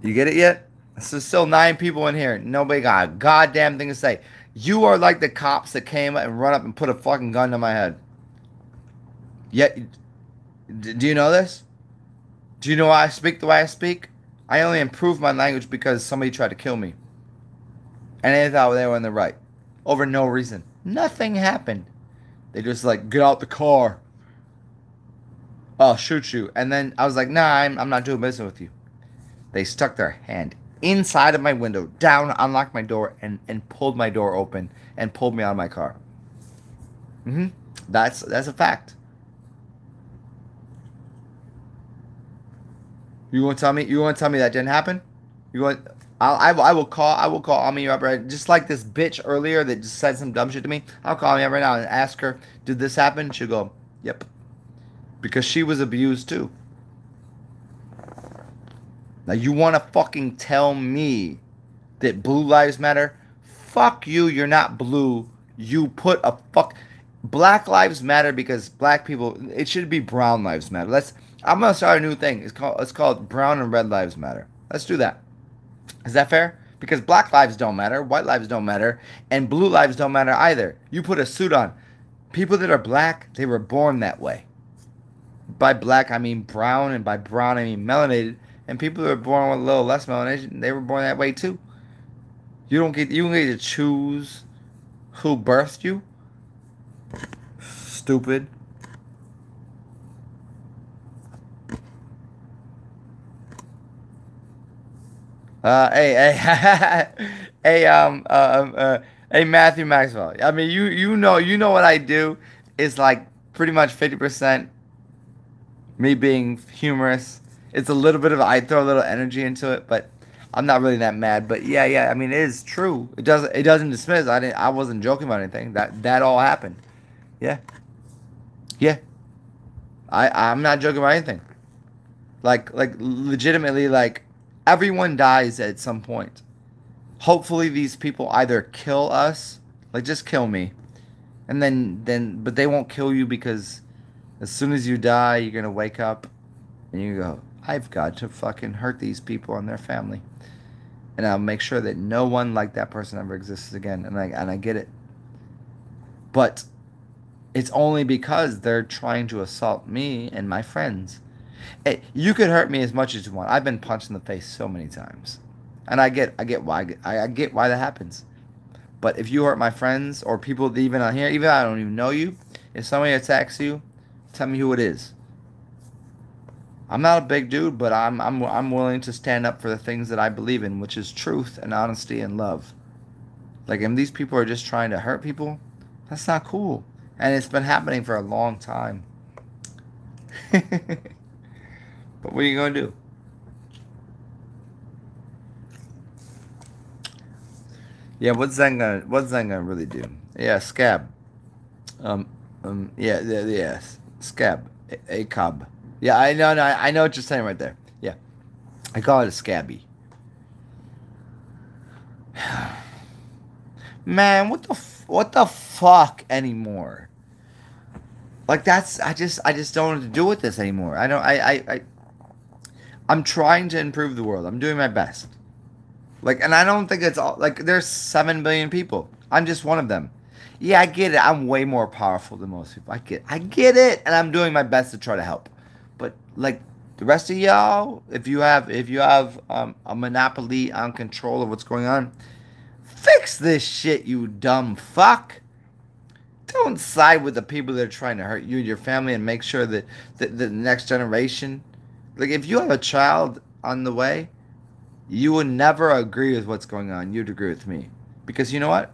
You get it yet? So still 9 people in here. Nobody got a goddamn thing to say. You are like the cops that came and run up and put a fucking gun to my head. Yet, do you know this? Do you know why I speak the way I speak? I only improved my language because somebody tried to kill me. And they thought they were in the right. Over no reason. Nothing happened. They just like, get out the car. I'll shoot you. And then I was like, nah, I'm not doing business with you. They stuck their hand inside of my window, down, unlocked my door, and pulled my door open and pulled me out of my car. That's a fact. You want to tell me? You want to tell me that didn't happen? You want? I will call Ami up right. Just like this bitch earlier that just said some dumb shit to me. I'll call Ami up right now and ask her, did this happen? She'll go, yep, because she was abused too. Now you want to fucking tell me that blue lives matter? Fuck you, you're not blue. You put a fuck... Black lives matter because black people... It should be brown lives matter. I'm going to start a new thing. It's called brown and red lives matter. Let's do that. Is that fair? Because black lives don't matter, white lives don't matter, and blue lives don't matter either. You put a suit on. People that are black, they were born that way. By black, I mean brown, and by brown, I mean melanated. And people that are born with a little less melanation, they were born that way too. You don't get to choose who birthed you. Stupid. Hey, Matthew Maxwell. I mean, you know what I do is like pretty much 50% me being humorous It's a little bit of I throw a little energy into it, but I'm not really that mad. But yeah. I mean, it is true. It doesn't dismiss. I wasn't joking about anything. That all happened. Yeah, yeah. I'm not joking about anything. Like legitimately, like everyone dies at some point. Hopefully, these people either kill us, like just kill me, and but they won't kill you because as soon as you die, you're gonna wake up and you go, I've got to fucking hurt these people and their family. And I'll make sure that no one like that person ever exists again. And I get it. But it's only because they're trying to assault me and my friends. You could hurt me as much as you want. I've been punched in the face so many times. And I get why I get why that happens. But if you hurt my friends or people that even on here, even I don't even know you, if somebody attacks you, tell me who it is. I'm not a big dude, but I'm willing to stand up for the things that I believe in, which is truth and honesty and love. Like, if these people are just trying to hurt people, that's not cool. And it's been happening for a long time. But what are you gonna do? Yeah, what's that gonna really do? Yeah, scab. Yeah, scab. A cob. Yeah, I know, no, I know what you're saying right there. Yeah, I call it a scabby. Man, what the fuck anymore? Like I just don't know what to do with this anymore. I'm trying to improve the world. I'm doing my best. Like, and I don't think it's all like there's 7 billion people. I'm just one of them. Yeah, I get it. I'm way more powerful than most people. I get it, and I'm doing my best to try to help. But like the rest of y'all, if you have a monopoly on control of what's going on, fix this shit, you dumb fuck. Don't side with the people that are trying to hurt you and your family, and make sure that the next generation, like if you have a child on the way, you would never agree with what's going on. You'd agree with me. Because you know what?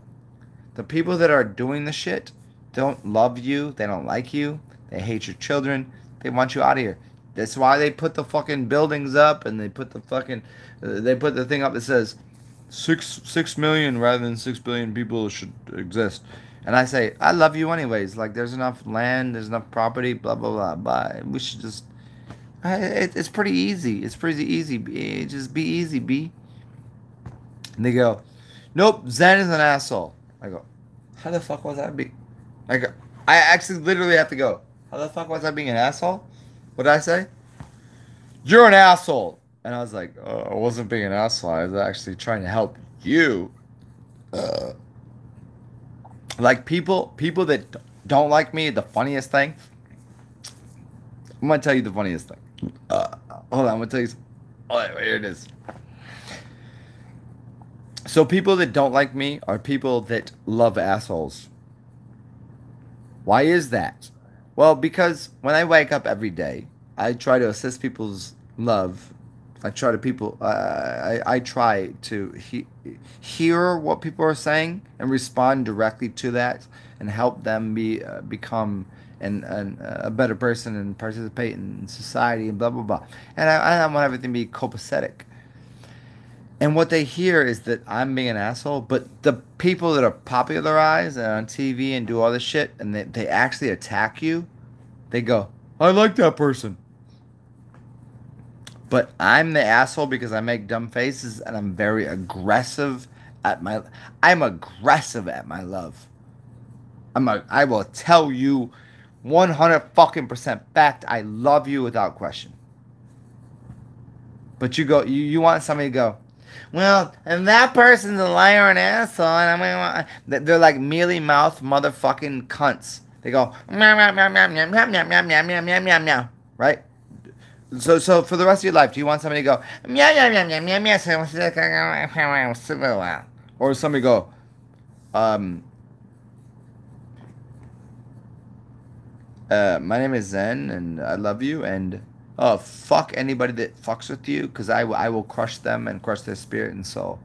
The people that are doing the shit don't love you. They don't like you. They hate your children. They want you out of here. That's why they put the fucking buildings up, and they put the fucking they put the thing up that says 6 million rather than 6 billion people should exist. And I say, I love you anyways. Like, there's enough land, there's enough property, blah blah blah. Bye. We should just. It's pretty easy. It's pretty easy. Just be easy, B. And they go, nope, Zen is an asshole. I go, how the fuck was that be? I go, I actually literally have to go, how the fuck was I being an asshole? What did I say? You're an asshole. And I was like, oh, I wasn't being an asshole. I was actually trying to help you. Like people that don't like me, the funniest thing. I'm going to tell you the funniest thing. Hold on, I'm going to tell you. Oh, here it is. So people that don't like me are people that love assholes. Why is that? Well, because when I wake up every day, I try to assist people's love. I try to hear what people are saying and respond directly to that, and help them become a better person and participate in society and blah blah blah. And I want everything to be copacetic. And what they hear is that I'm being an asshole, but the people that are popularized and on TV and do all this shit, and they actually attack you, they go, I like that person. But I'm the asshole because I make dumb faces and I'm very aggressive I'm aggressive at my love. I will tell you 100 fucking % fact, I love you without question. But you want somebody to go, well, and that person's a liar and asshole, and I mean, they're like mealy mouth motherfucking cunts. They go meow meow meow meow meow meow meow meow meow meow meow meow meow. Right? So for the rest of your life, do you want somebody to go meow meow meow meow meow meow, or somebody go my name is Zen and I love you, and oh, fuck anybody that fucks with you, because I will crush them and crush their spirit and soul.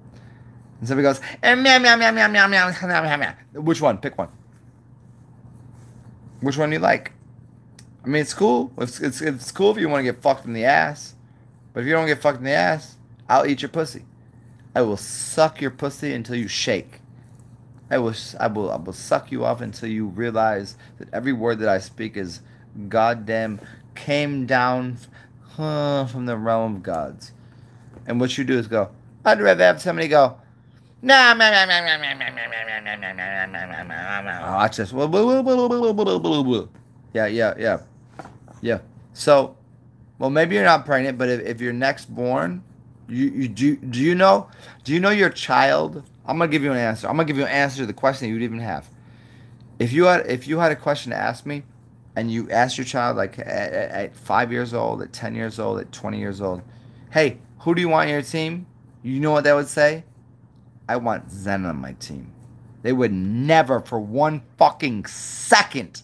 And somebody goes, meow, meow, meow, meow, meow, meow, meow, meow, meow. Which one? Pick one. Which one you like? I mean, it's cool. It's cool if you want to get fucked in the ass. But if you don't get fucked in the ass, I'll eat your pussy. I will suck your pussy until you shake. I will suck you off until you realize that every word that I speak is goddamn came down from the realm of gods. And what you do is go, I'd rather have somebody go, nah, watch this. Yeah. So, well, maybe you're not pregnant, but if you're next born, do you know your child? I'm gonna give you an answer. I'm gonna give you an answer to the question you'd even have. If you had a question to ask me, and you asked your child like at 5 years old, at 10 years old, at 20 years old, hey, who do you want on your team? You know what they would say? I want Zen on my team. They would never for one fucking second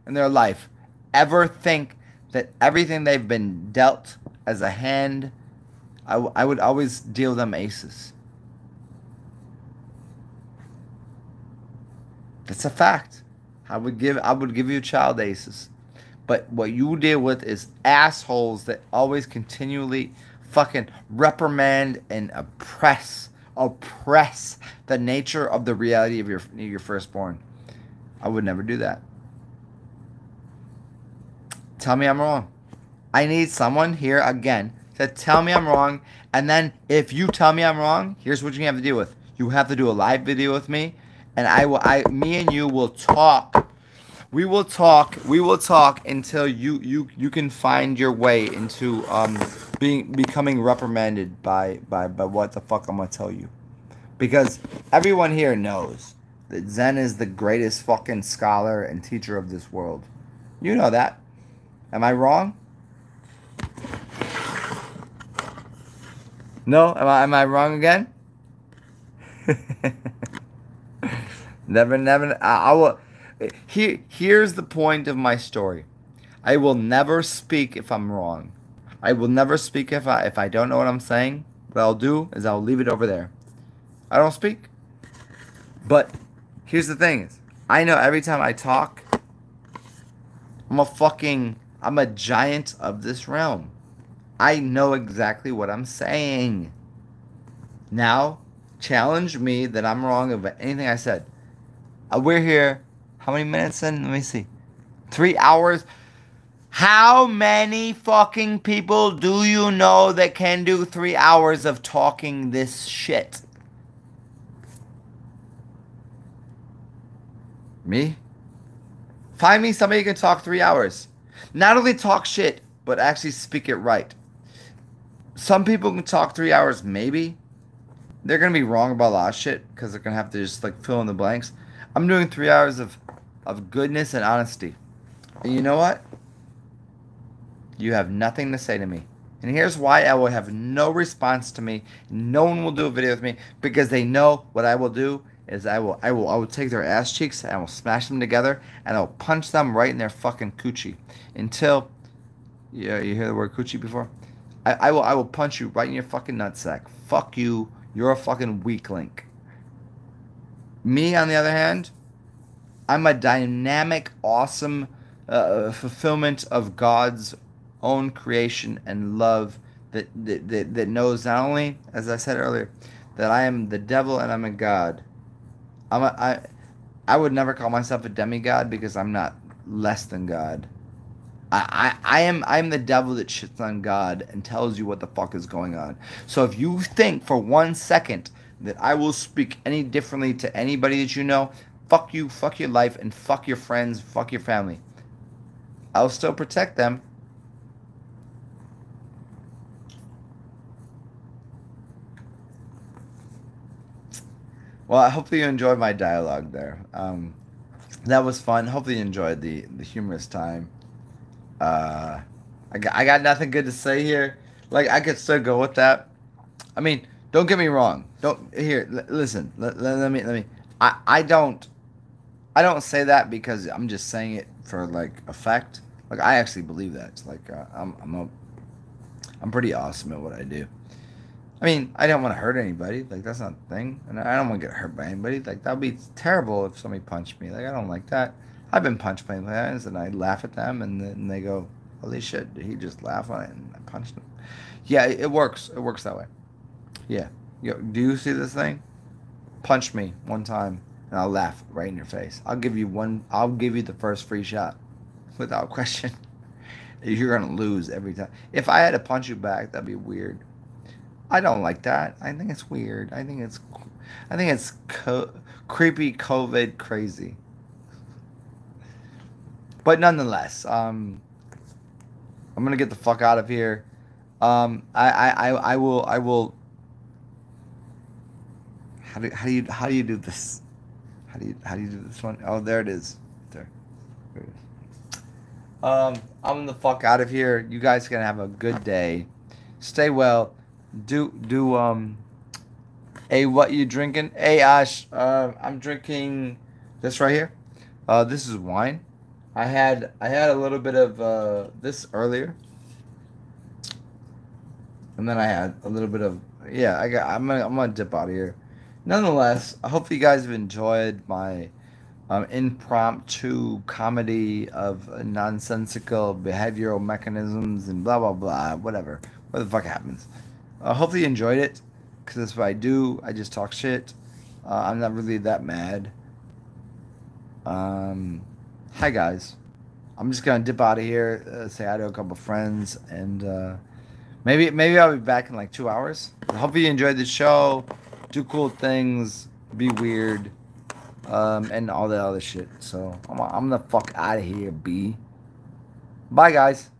in their life ever think that everything they've been dealt as a hand, I would always deal them aces. That's a fact. I would give you child aces. But what you deal with is assholes that always continually fucking reprimand and oppress the nature of the reality of your firstborn. I would never do that. Tell me I'm wrong. I need someone here again to tell me I'm wrong. And then if you tell me I'm wrong, here's what you have to deal with. You have to do a live video with me, and me and you will talk. We will talk until you can find your way into becoming reprimanded by what the fuck I'm gonna tell you. Because everyone here knows that Zen is the greatest fucking scholar and teacher of this world. You know that. Am I wrong? No? Am I wrong again? Never. I will. Here's the point of my story. I will never speak if I'm wrong. I will never speak if I don't know what I'm saying. What I'll do is I'll leave it over there. I don't speak. But here's the thing is, I know every time I talk, I'm a giant of this realm. I know exactly what I'm saying. Now, challenge me that I'm wrong about anything I said. We're here. How many minutes in? Let me see. 3 hours. How many fucking people do you know that can do 3 hours of talking this shit? Me? Find me somebody who can talk 3 hours. Not only talk shit, but actually speak it right. Some people can talk 3 hours, maybe. They're going to be wrong about a lot of shit because they're going to have to just like fill in the blanks. I'm doing 3 hours of goodness and honesty. And you know what? You have nothing to say to me. And here's why I will have no response to me. No one will do a video with me because they know what I will do is I will take their ass cheeks and I will smash them together and I'll punch them right in their fucking coochie until you hear the word coochie before? I will punch you right in your fucking nutsack. Fuck you. You're a fucking weak link. Me, on the other hand, I'm a dynamic, awesome fulfillment of God's own creation and love that knows not only, as I said earlier, that I am the devil and I'm a god. I would never call myself a demigod because I'm not less than God. I'm the devil that shits on God and tells you what the fuck is going on. So if you think for 1 second that I will speak any differently to anybody that you know, fuck you, fuck your life, and fuck your friends, fuck your family. I'll still protect them. Well, I hope you enjoyed my dialogue there. That was fun. Hopefully you enjoyed the humorous time. I got nothing good to say here. Like, I could still go with that. I mean, don't get me wrong. Listen. Let me. I don't say that because I'm just saying it for like effect. Like, I actually believe that. It's like I'm pretty awesome at what I do. I mean, I don't want to hurt anybody. Like, that's not the thing. And I don't want to get hurt by anybody. Like, that would be terrible if somebody punched me. Like, I don't like that. I've been punched by friends, and I laugh at them, and then they go, holy shit, did he just laugh on it? And I punched him. Yeah, it works. It works that way. Yeah. Yo, do you see this thing? Punch me one time, and I'll laugh right in your face. I'll give you one. I'll give you the first free shot, without question. You're gonna lose every time. If I had to punch you back, that'd be weird. I don't like that. I think it's weird. I think it's creepy, COVID crazy. But nonetheless, I'm gonna get the fuck out of here. I will. How do you do this? How do you do this one? Oh, there it is. There. There it is. I'm the fuck out of here. You guys can have a good day. Stay well. Hey, what you drinking? Hey, Ash. I'm drinking this right here. This is wine. I had a little bit of this earlier, and then I had a little bit of yeah. I'm gonna dip out of here. Nonetheless, I hope you guys have enjoyed my impromptu comedy of nonsensical behavioral mechanisms and blah blah blah. Whatever the fuck happens. Hopefully you enjoyed it, because that's what I do. I just talk shit. I'm not really that mad. Hi guys. I'm just gonna dip out of here, say hi to a couple friends, and maybe I'll be back in like 2 hours. Hope you enjoyed the show. Do cool things. Be weird. And all that other shit. So I'm the fuck out of here, B. Bye guys.